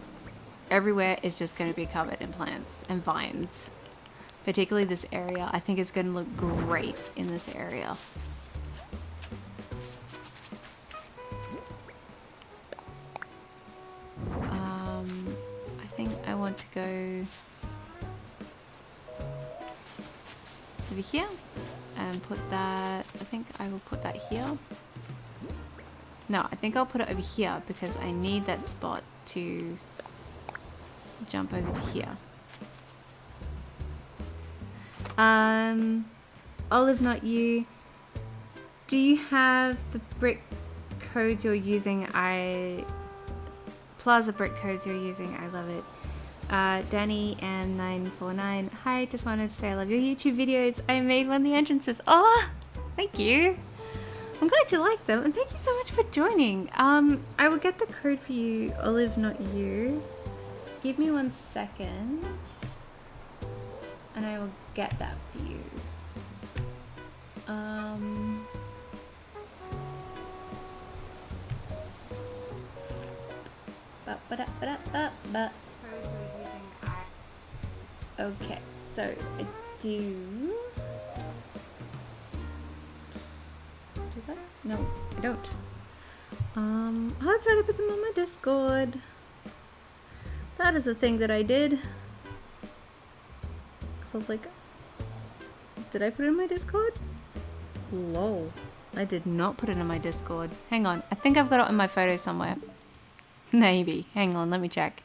Everywhere is just going to be covered in plants and vines. Particularly this area. I think it's going to look great in this area. I think I want to go over here and put that, I think I will put that here. No, I think I'll put it over here because I need that spot to jump over to here. Olive, not you. Do you have the brick codes you're using? Plaza brick codes you're using. I love it. Danny M949. Hi, just wanted to say I love your YouTube videos. I made one of the entrances. Oh, thank you. I'm glad you like them, and thank you so much for joining. I will get the code for you, Olive, not you. Give me 1 second, and I will get that for you. Okay, so I do that? No, I don't. Oh, that's right, I put them on my Discord. That is a thing that I did. So I was like, did I put it in my Discord? Lol. I did not put it in my Discord. Hang on, I think I've got it in my photos somewhere. Maybe. Hang on, let me check.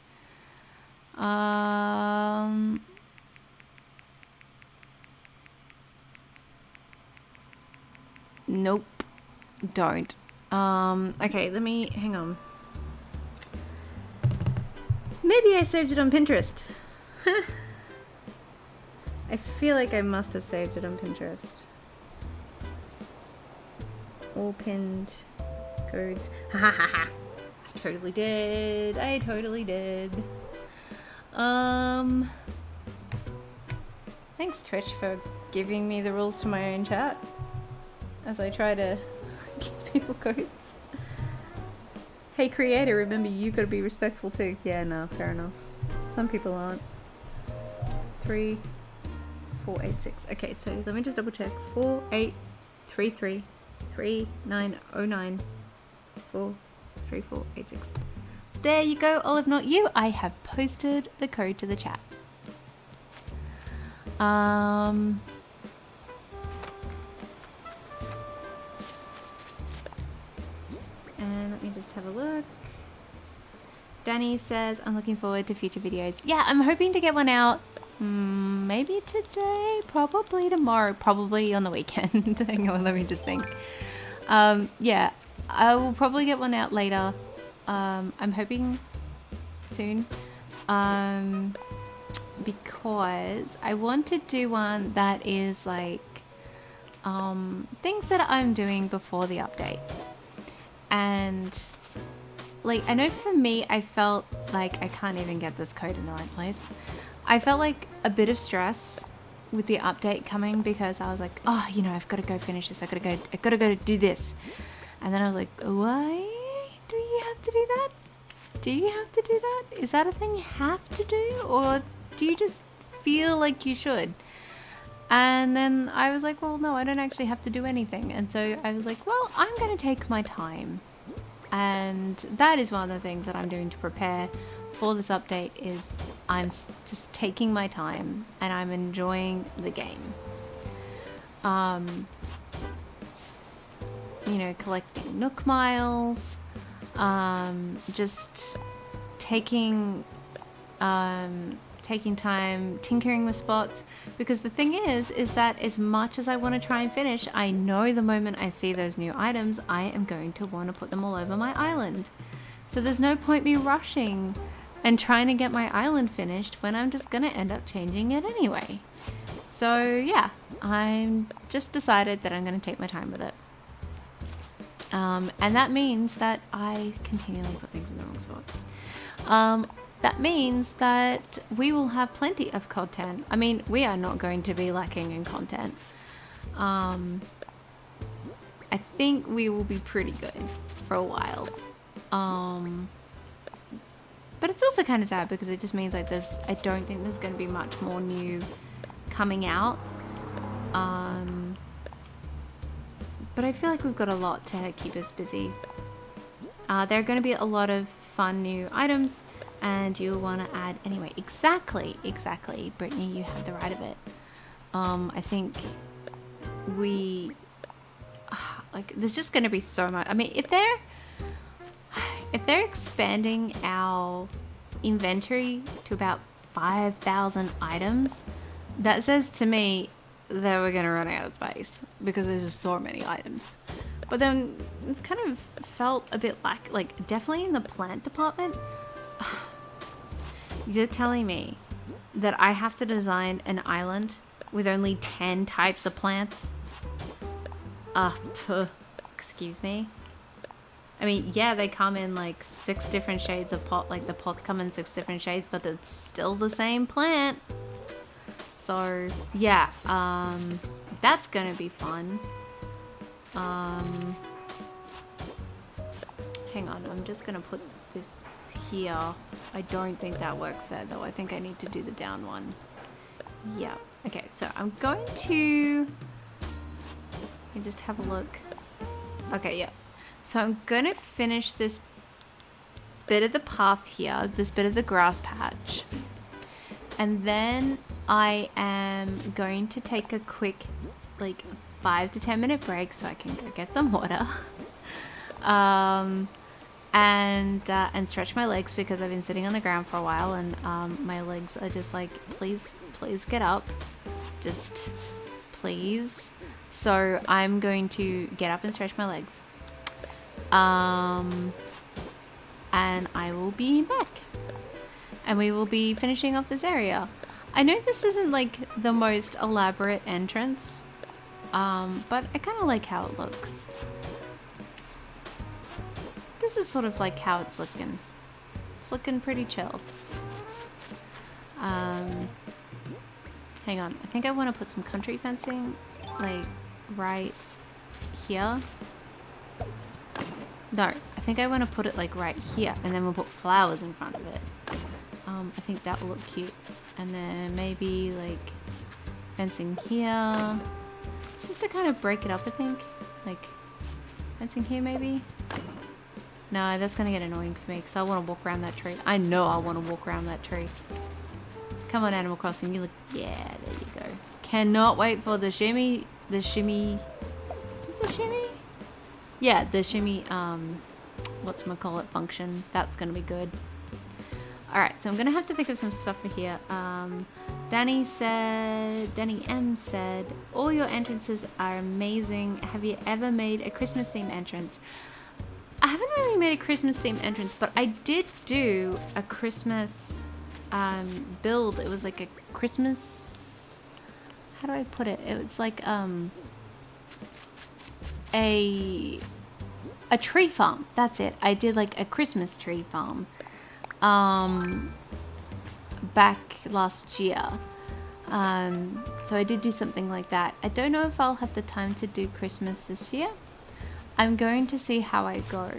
Nope. Don't. Okay, let me, hang on. Maybe I saved it on Pinterest. I feel like I must have saved it on Pinterest. All pinned codes. Ha ha ha ha. I totally did. I totally did. Thanks Twitch for giving me the rules to my own chat as I try to give people codes. Hey creator, remember you gotta be respectful too. Yeah, no, fair enough. Some people aren't. 3, 4, 8, 6. Okay, so let me just double check. 4, 8, 3, 3, 3, 9, 0, 9, 4, 3, 4, 8, 6. There you go, Olive, not you. I have posted the code to the chat. And let me just have a look. Danny says, I'm looking forward to future videos. Yeah, I'm hoping to get one out maybe today, probably tomorrow, probably on the weekend. Hang on, let me just think. Yeah, I will probably get one out later. I'm hoping soon. Because I want to do one that is like things that I'm doing before the update. And like, I know for me, I felt like, I can't even get this code in the right place. I felt like a bit of stress with the update coming because I was like, oh, you know, I've got to go finish this. I've got to go do this. And then I was like, why do you have to do that? Do you have to do that? Is that a thing you have to do? Or do you just feel like you should? And then I was like, well, no, I don't actually have to do anything. And so I was like, well, I'm going to take my time. And that is one of the things that I'm doing to prepare for this update is I'm just taking my time and I'm enjoying the game. You know, collecting Nook miles, just taking time tinkering with spots, because the thing is that as much as I want to try and finish, I know the moment I see those new items, I am going to want to put them all over my island. So there's no point me rushing and trying to get my island finished when I'm just gonna end up changing it anyway. So yeah, I'm just decided that I'm gonna take my time with it. And that means that I continually put things in the wrong spot. That means that we will have plenty of content. I mean, we are not going to be lacking in content. I think we will be pretty good for a while. But it's also kind of sad because it just means like I don't think there's going to be much more new coming out. But I feel like we've got a lot to keep us busy. There are going to be a lot of fun new items, and you'll want to add anyway. Exactly, Brittany, you have the right of it. I think like there's just going to be so much. I mean, if they're expanding our inventory to about 5,000 items, that says to me that we're gonna run out of space because there's just so many items. But then it's kind of felt a bit like definitely in the plant department. You're telling me that I have to design an island with only 10 types of plants? Excuse me. I mean, yeah, they come in like 6 different shades of pot. Like the pots come in 6 different shades, but it's still the same plant. So yeah, that's gonna be fun. Hang on, I'm just gonna put this here. I don't think that works there though. I think I need to do the down one. Yeah. Okay, so I'm going to just have a look. Okay, yeah. So I'm gonna finish this bit of the path here, this bit of the grass patch. And then I am going to take a quick, like 5 to 10 minute break so I can go get some water. And stretch my legs because I've been sitting on the ground for a while and my legs are just like, please get up. Just please. So I'm going to get up and stretch my legs. And I will be back. And we will be finishing off this area. I know this isn't like the most elaborate entrance, but I kind of like how it looks. This is sort of like how it's looking. It's looking pretty chill. Hang on, I think I want to put some country fencing, like right here. No, I think I want to put it like right here, and then we'll put flowers in front of it. I think that will look cute. And then maybe like fencing here. It's just to kind of break it up, I think. Like fencing here maybe. No, that's gonna get annoying for me because I want to walk around that tree. I know I want to walk around that tree. Come on, Animal Crossing, you look. Yeah, there you go. Cannot wait for the shimmy. The shimmy. Yeah, the shimmy. Whatchamacallit function. That's gonna be good. Alright, so I'm gonna have to think of some stuff for here. Danny M said, all your entrances are amazing. Have you ever made a Christmas theme entrance? I haven't really made a Christmas theme entrance, but I did do a Christmas build. It was like a Christmas, how do I put it? It was like a a tree farm. That's it. I did like a Christmas tree farm back last year. So I did do something like that. I don't know if I'll have the time to do Christmas this year. I'm going to see how I go.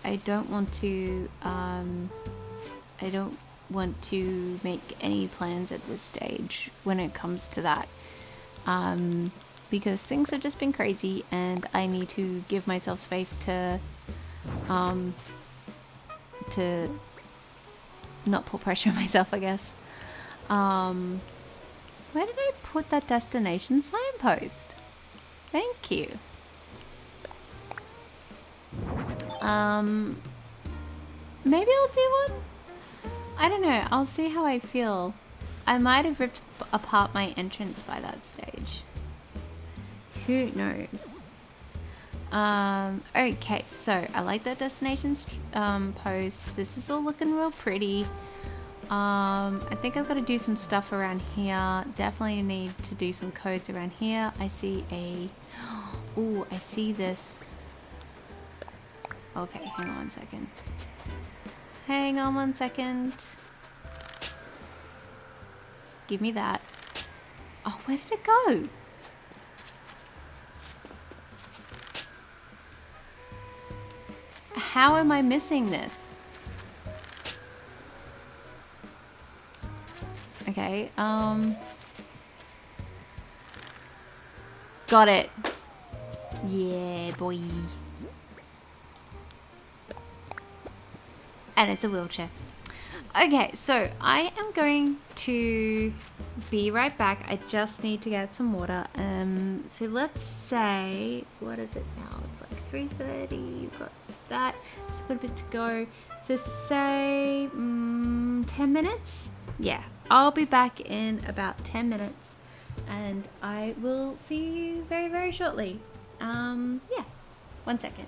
I don't want to make any plans at this stage when it comes to that. Because things have just been crazy and I need to give myself space to not put pressure on myself, I guess. Where did I put that destination signpost? Thank you. Maybe I'll do one? I don't know. I'll see how I feel. I might have ripped apart my entrance by that stage. Who knows? Okay, so I like that destinations post. This is all looking real pretty. I think I've got to do some stuff around here. Definitely need to do some codes around here. I see a... Ooh, I see this. Okay, hang on one second. Hang on one second. Give me that. Oh, where did it go? How am I missing this? Okay, got it. Yeah, boy. And it's a wheelchair. Okay, so I am going to be right back. I just need to get some water. So let's say, what is it now? It's like 3:30. You've got that. It's a good bit to go. So say 10 minutes. Yeah, I'll be back in about 10 minutes, and I will see you very, very shortly. Yeah, 1 second.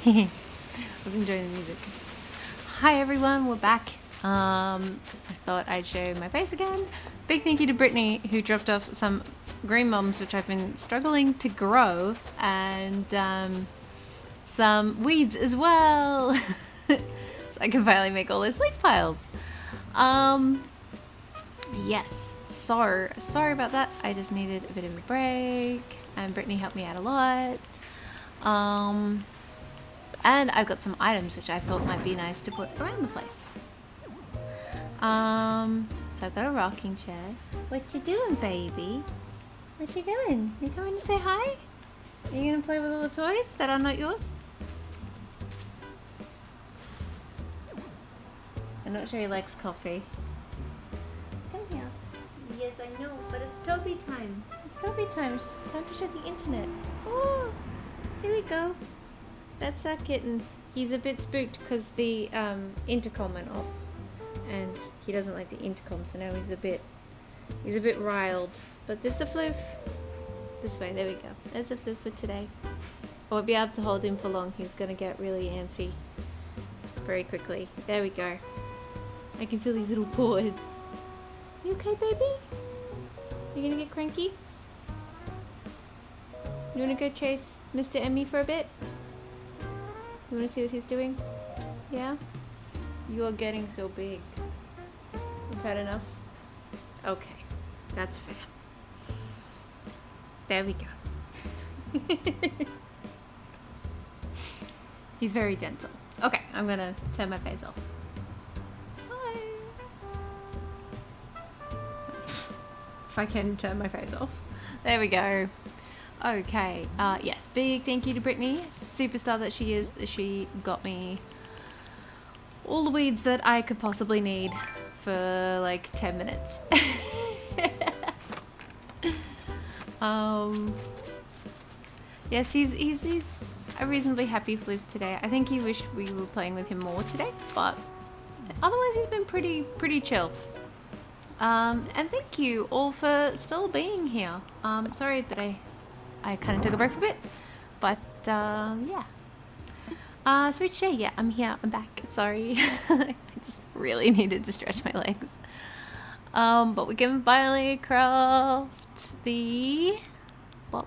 I was enjoying the music. Hi everyone, we're back. I thought I'd show my face again. Big thank you to Brittany who dropped off some green mums which I've been struggling to grow, and some weeds as well. So I can finally make all those leaf piles. Yes, so sorry about that. I just needed a bit of a break and Brittany helped me out a lot. And I've got some items which I thought might be nice to put around the place. So I've got a rocking chair. What you doing, baby? What you doing? You coming to say hi? Are you gonna play with all the toys that are not yours? I'm not sure he likes coffee. Come here. Yes, I know, but it's Toby time. It's Toby time. It's time to show the internet. Oh, here we go. That's our kitten. He's a bit spooked because the intercom went off, and he doesn't like the intercom, so now he's a bit riled. But there's the floof. This way, there we go. There's the floof for today. I won't be able to hold him for long. He's gonna get really antsy very quickly. There we go. I can feel these little paws. You okay, baby? You gonna get cranky? You wanna go chase Mr. Emmy for a bit? You wanna see what he's doing? Yeah? You are getting so big. You've had enough? Okay, that's fair. There we go. He's very gentle. Okay, I'm gonna turn my face off. Hi. if I can turn my face off. There we go. Okay, yes, big thank you to Brittany, superstar that she is. She got me all the weeds that I could possibly need for like 10 minutes. Yes, he's a reasonably happy floof today. I think he wished we were playing with him more today, but otherwise he's been pretty chill. And thank you all for still being here. Sorry that I kind of took a break for a bit, but yeah. Sweet Shay, yeah, I'm here, I'm back. Sorry, I just really needed to stretch my legs. But we can finally craft the the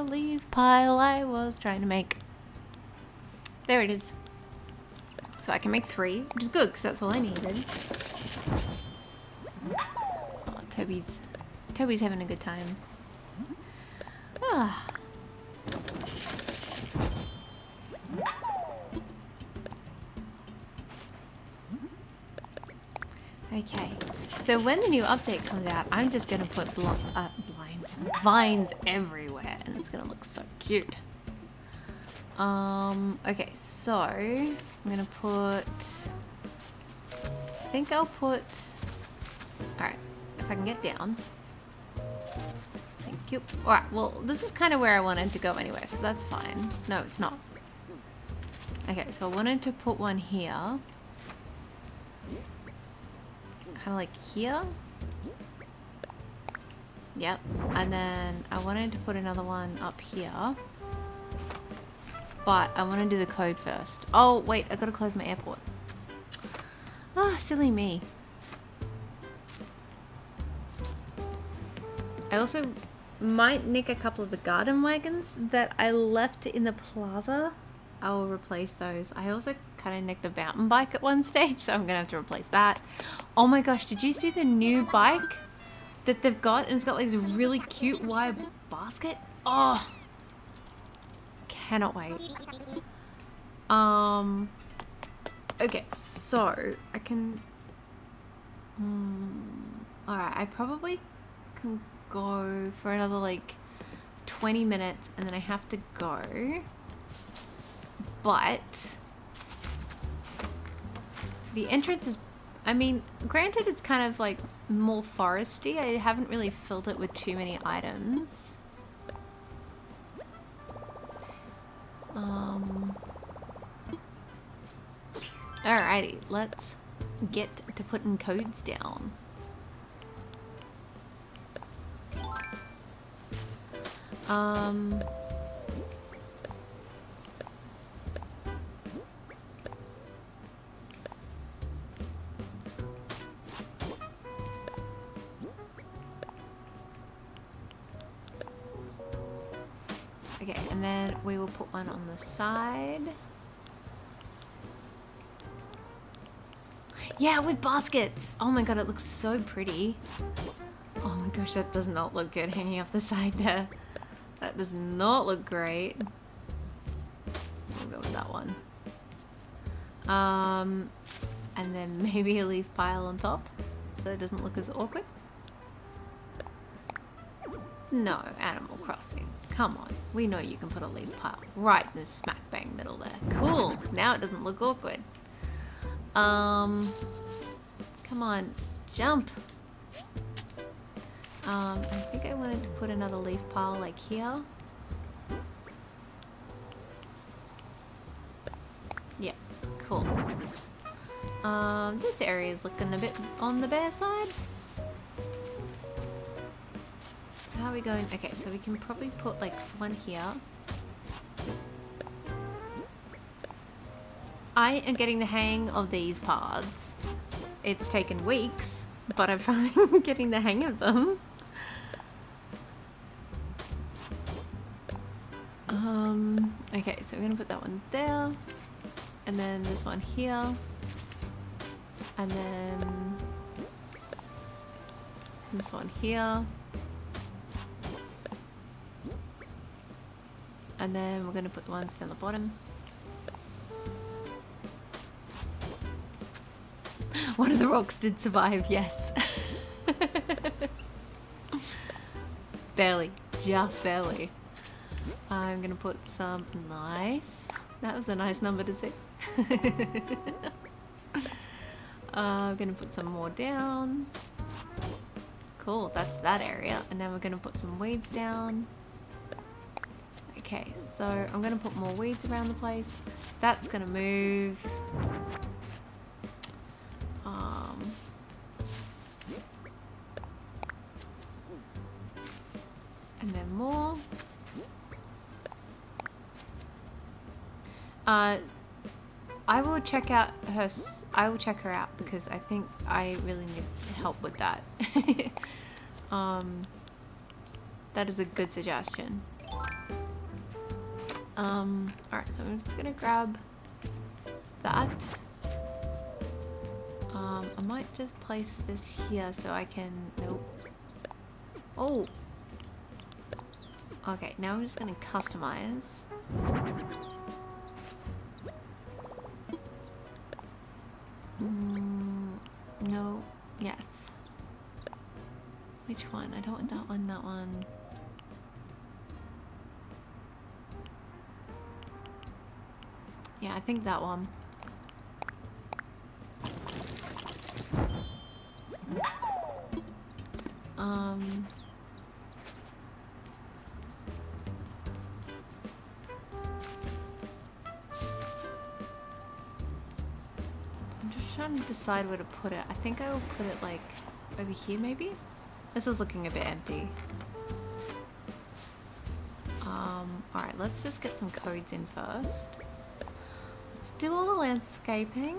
leaf pile I was trying to make. There it is. So I can make 3, which is good because that's all I needed. Oh, Toby's having a good time. Ah. Okay, so when the new update comes out, I'm just gonna put vines everywhere, and it's gonna look so cute. Okay, so I'm gonna put. I think I'll put. All right, if I can get down. Thank you. All right, well, this is kind of where I wanted to go anyway, so that's fine. No, it's not. Okay, so I wanted to put one here. Kind of like here. Yep. And then I wanted to put another one up here. But I want to do the code first. Oh, wait. I got to close my airport. Ah, silly me. I also might nick a couple of the garden wagons that I left in the plaza. I will replace those. I also kind of nicked a mountain bike at one stage, so I'm gonna have to replace that. Oh my gosh, did you see the new bike that they've got? And it's got like this really cute wire basket. Oh, cannot wait. Okay, so I can all right, I probably can go for another like 20 minutes and then I have to go. But the entrance is, I mean, granted it's kind of like more foresty. I haven't really filled it with too many items. Alrighty, let's get to putting codes down. Okay, and then we will put one on the side. Yeah, with baskets! Oh my god, it looks so pretty. Oh my gosh, that does not look good hanging off the side there. That does not look great. We'll go with that one. And then maybe a leaf pile on top so it doesn't look as awkward. No, Animal Crossing. Come on, we know you can put a leaf pile right in the smack bang middle there. Cool, now it doesn't look awkward. Come on, jump. I think I wanted to put another leaf pile like here. Yeah, cool. This area is looking a bit on the bare side. So how are we going? Okay, so we can probably put like one here. I am getting the hang of these paths. It's taken weeks, but I'm finally getting the hang of them. Okay, so we're gonna put that one there, and then this one here, and then this one here, and then we're gonna put the ones down the bottom. One of the rocks did survive, yes. Barely. Just barely. I'm gonna put some... Nice. That was a nice number to see. I'm gonna put some more down. Cool, that's that area. And then we're gonna put some weeds down. Okay, so I'm gonna put more weeds around the place. That's gonna move. And then more. I will check out her. I will check her out because I think I really need help with that. That is a good suggestion. Alright, so I'm just gonna grab that. I might just place this here so I can... Nope. Oh! Okay, now I'm just gonna customize. No. Yes. Which one? I don't want that one, that one. Yeah, I think that one. I'm just trying to decide where to put it. I think I will put it like over here maybe? This is looking a bit empty. Alright, let's just get some codes in first. Let's do all the landscaping.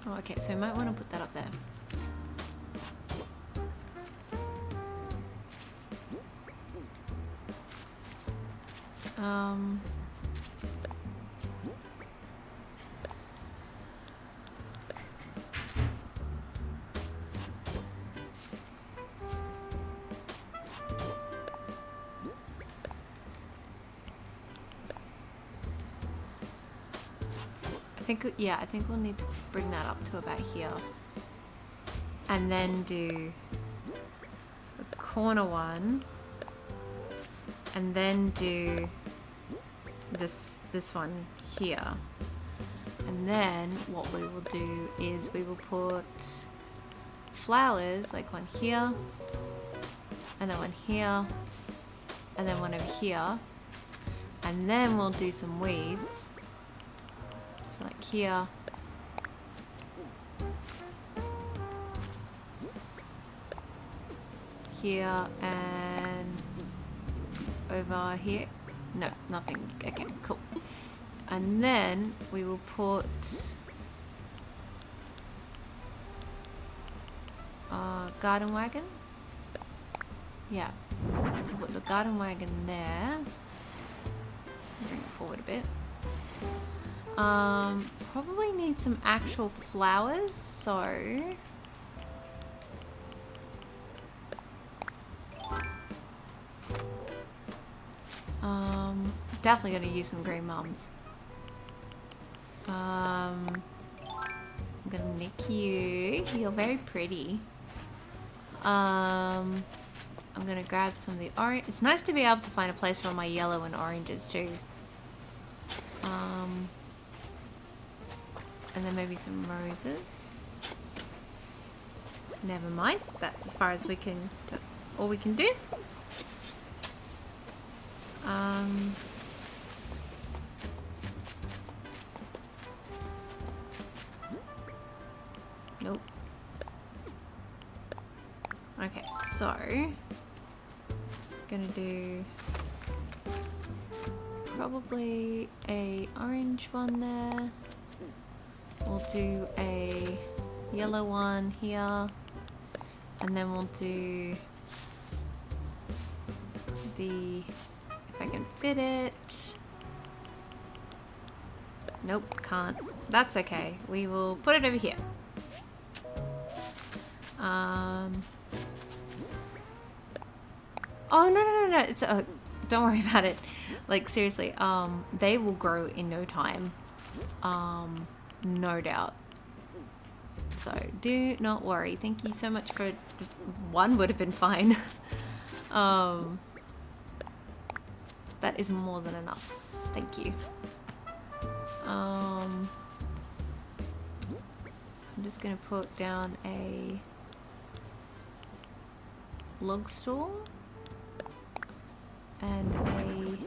Oh, okay, so I might want to put that up there. I think we'll need to bring that up to about here. And then do the corner one. And then do this one here. And then what we will do is we will put flowers, like one here, and then one here, and then one over here. And then we'll do some weeds. So like here. Here and over here. No, nothing. Okay, cool. And then we will put garden wagon. Yeah. So put the garden wagon there. Bring it forward a bit. Probably need some actual flowers, so definitely gonna use some green mums. I'm gonna nick you. You're very pretty. I'm gonna grab some of the orange. It's nice to be able to find a place for all my yellow and oranges too. And then maybe some roses. Never mind. That's as far as we can. That's all we can do. Nope. Okay, so gonna do probably a orange one there. We'll do a yellow one here, and then we'll do the, if I can fit it. Nope, can't. That's okay. We will put it over here. Oh, no. It's don't worry about it. Like, seriously, they will grow in no time. No doubt. So do not worry. Thank you so much for just one would have been fine. That is more than enough. Thank you. I'm just gonna put down a log store and a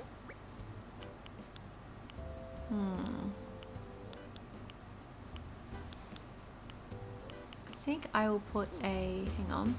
I think I will put a hang on.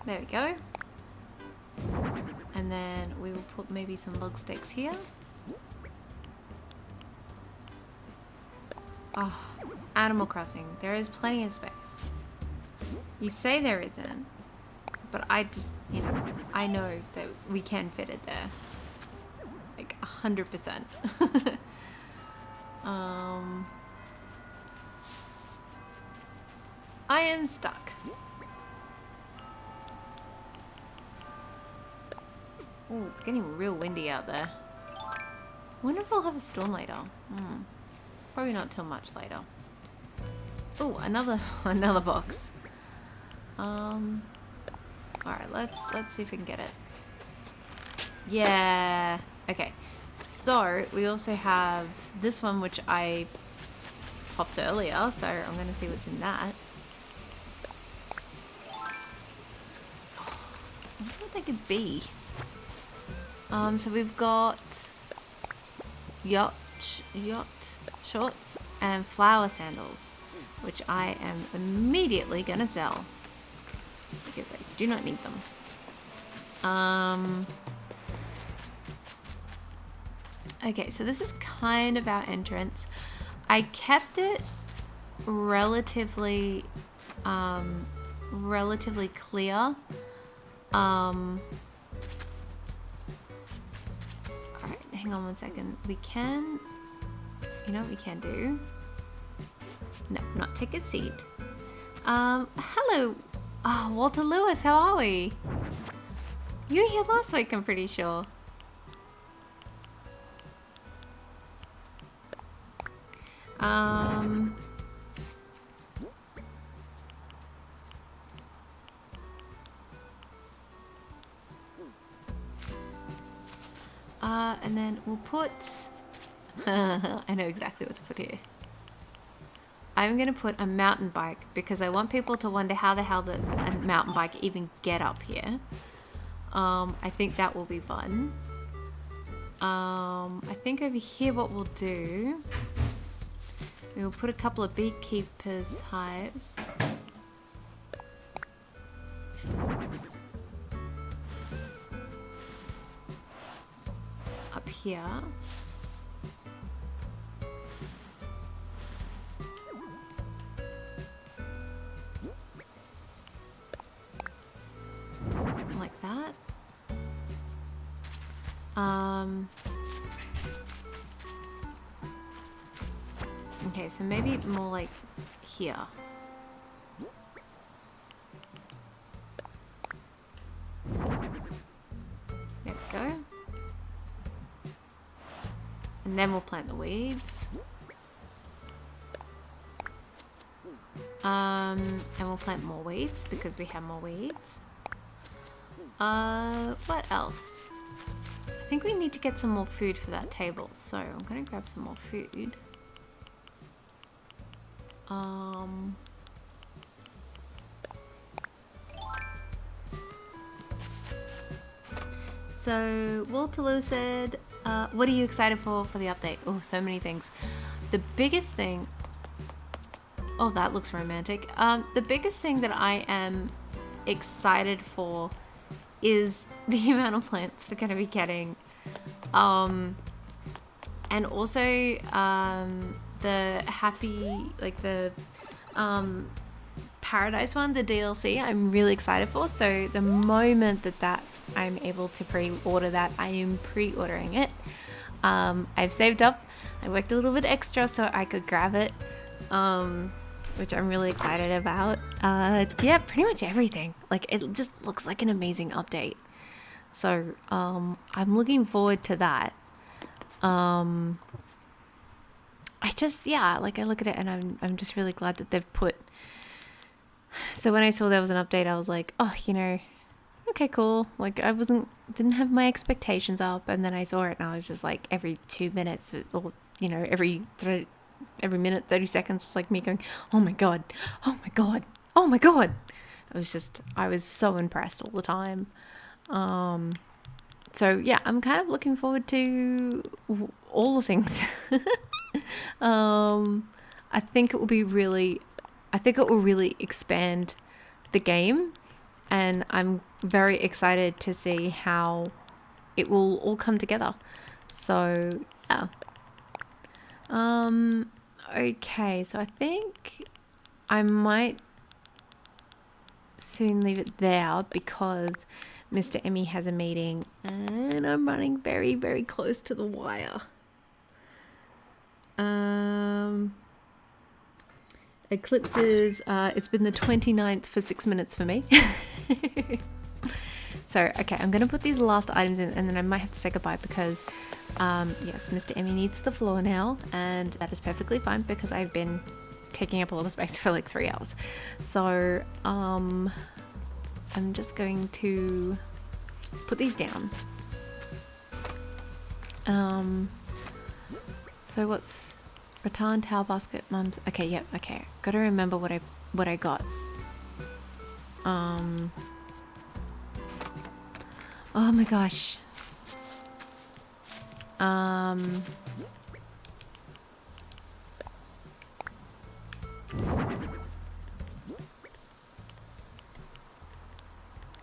There we go. And then we will put maybe some log stakes here. Oh, Animal Crossing. There is plenty of space. You say there isn't, but I just, you know, I know that we can fit it there. Like 100%. I am stuck. Oh, it's getting real windy out there. I wonder if we'll have a storm later. Probably not till much later. Oh, another box. Alright, let's see if we can get it. Yeah. Okay. So we also have this one which I popped earlier, so I'm gonna see what's in that. I wonder what they could be. So we've got yacht shorts and flower sandals, which I am immediately gonna sell because I do not need them. Okay, so this is kind of our entrance. I kept it relatively clear. Alright, hang on one second. We can, you know what we can do? No, not take a seat. Hello. Oh, Walter Lewis, how are we? You were here last week, I'm pretty sure. And then we'll put, I know exactly what to put here. I'm going to put a mountain bike because I want people to wonder how the hell did a mountain bike even get up here. I think that will be fun. I think over here what we'll do, we'll put a couple of beekeepers' hives. Up here. Like that. Okay, so maybe more like here. There we go. And then we'll plant the weeds. And we'll plant more weeds because we have more weeds. What else? I think we need to get some more food for that table, so I'm gonna grab some more food. So Walter Lewis said, what are you excited for the update? Oh, so many things. The biggest thing, oh, that looks romantic. The biggest thing that I am excited for is the amount of plants we're going to be getting. And also the the happy, like the Paradise one, the DLC, I'm really excited for. So the moment that I'm able to pre-order that, I am pre-ordering it. I've saved up. I worked a little bit extra so I could grab it, which I'm really excited about. Yeah, pretty much everything. Like, it just looks like an amazing update. So I'm looking forward to that. I look at it and I'm just really glad that they've put. So when I saw there was an update, I was like, oh, okay, cool. Like, didn't have my expectations up, and then I saw it and I was just like, every 2 minutes, or every minute, 30 seconds, was like me going, oh my god, oh my god, oh my god. I was so impressed all the time. So yeah, I'm kind of looking forward to all the things. I think it will really expand the game, and I'm very excited to see how it will all come together. So yeah. Okay, so I think I might soon leave it there because Mr. Emmy has a meeting and I'm running very, very close to the wire. Eclipses, it's been the 29th for 6 minutes for me. So, okay, I'm going to put these last items in and then I might have to say goodbye because, yes, Mr. Emmy needs the floor now, and that is perfectly fine because I've been taking up a lot of space for like 3 hours. So, I'm just going to put these down. So what's rattan, towel basket, mum's. Okay, yep, okay. Gotta remember what I got. Oh my gosh.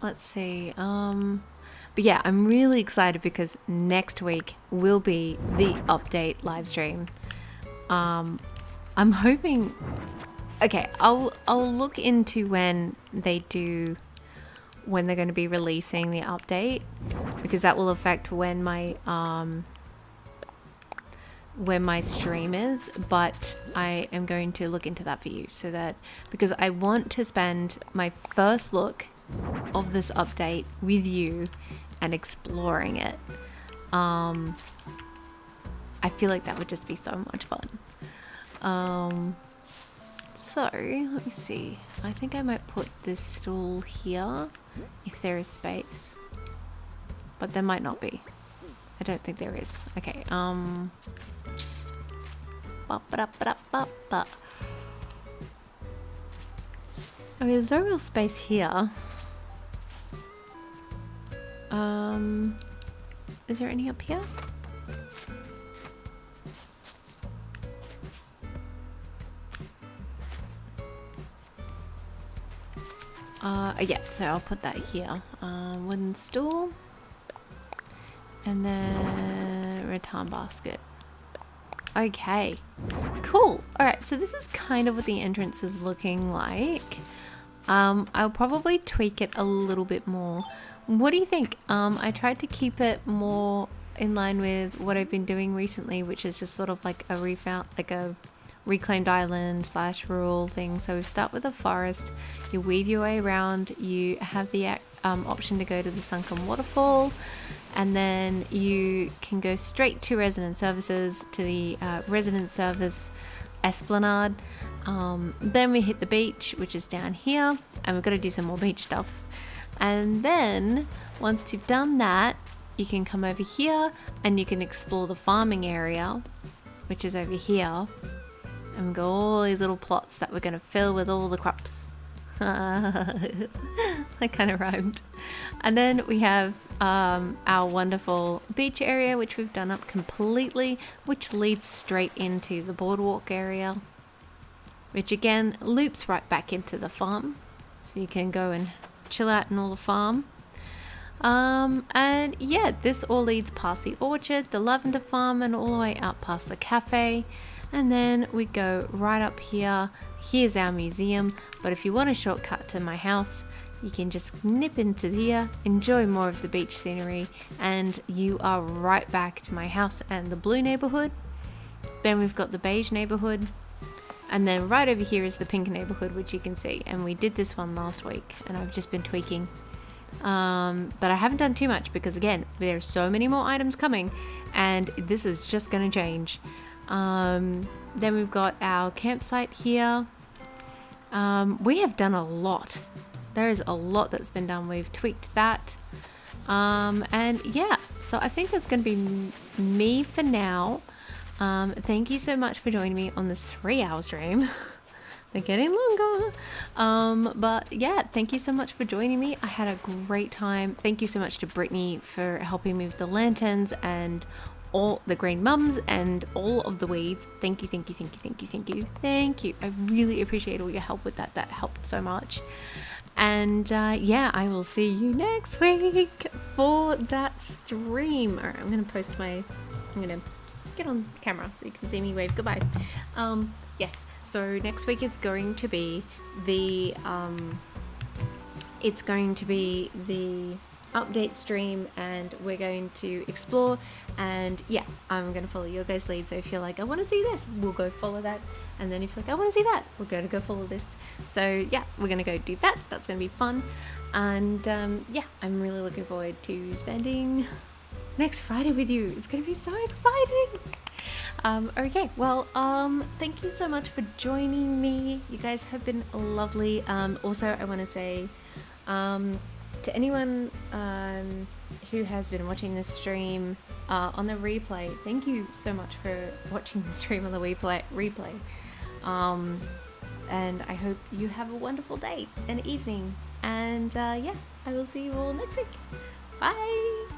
Let's see. But yeah, I'm really excited because next week will be the update live stream. I'm hoping. Okay, I'll look into when they're going to be releasing the update, because that will affect when my stream is. But I am going to look into that for you, so that, because I want to spend my first look of this update with you and exploring it. I feel like that would just be so much fun. So let me see. I think I might put this stool here if there is space, but there might not be. I don't think there is. Okay. There's no real space here. Is there any up here? Yeah, so I'll put that here. Wooden stool. And then rattan basket. Okay, cool. Alright, so this is kind of what the entrance is looking like. I'll probably tweak it a little bit more. What do you think? I tried to keep it more in line with what I've been doing recently, which is just sort of like a reclaimed island / rural thing. So we start with a forest, you weave your way around, you have the option to go to the sunken waterfall, and then you can go straight to resident services, to the resident service esplanade. Then we hit the beach, which is down here, and we've got to do some more beach stuff. And then once you've done that, you can come over here and you can explore the farming area, which is over here. And we've got all these little plots that we're going to fill with all the crops. That kind of rhymed. And then we have our wonderful beach area, which we've done up completely, which leads straight into the boardwalk area, which again loops right back into the farm. So you can go and chill out in all the farm. And yeah, this all leads past the orchard, the lavender farm, and all the way out past the cafe. And then we go right up here. Here's our museum, but if you want a shortcut to my house, you can just nip into here, enjoy more of the beach scenery, and you are right back to my house and the blue neighborhood. Then we've got the beige neighborhood, and then right over here is the pink neighborhood, which you can see. And we did this one last week, and I've just been tweaking. But I haven't done too much because, again, there's so many more items coming, and this is just going to change. Then we've got our campsite here. We have done a lot. There is a lot that's been done. We've tweaked that. And yeah, so I think that's going to be me for now. Thank you so much for joining me on this 3-hour stream. They're getting longer. But yeah, thank you so much for joining me. I had a great time. Thank you so much to Brittany for helping me with the lanterns and all the green mums and all of the weeds. Thank you, thank you, thank you, thank you, thank you, thank you. I really appreciate all your help with that. That helped so much. And yeah, I will see you next week for that stream. All right, I'm gonna get on camera so you can see me wave goodbye. Yes, so next week is going to be the update stream, and we're going to explore, and yeah, I'm going to follow your guys' lead. So if you're like, I want to see this, we'll go follow that. And then if you're like, I want to see that, we're going to go follow this. So yeah, we're going to go do that. That's going to be fun. And yeah, I'm really looking forward to spending next Friday with you. It's going to be so exciting. Okay, well, thank you so much for joining me. You guys have been lovely. Also, I want to say to anyone who has been watching this stream on the replay, thank you so much for watching the stream on the replay. And I hope you have a wonderful day and evening. And yeah, I will see you all next week. Bye!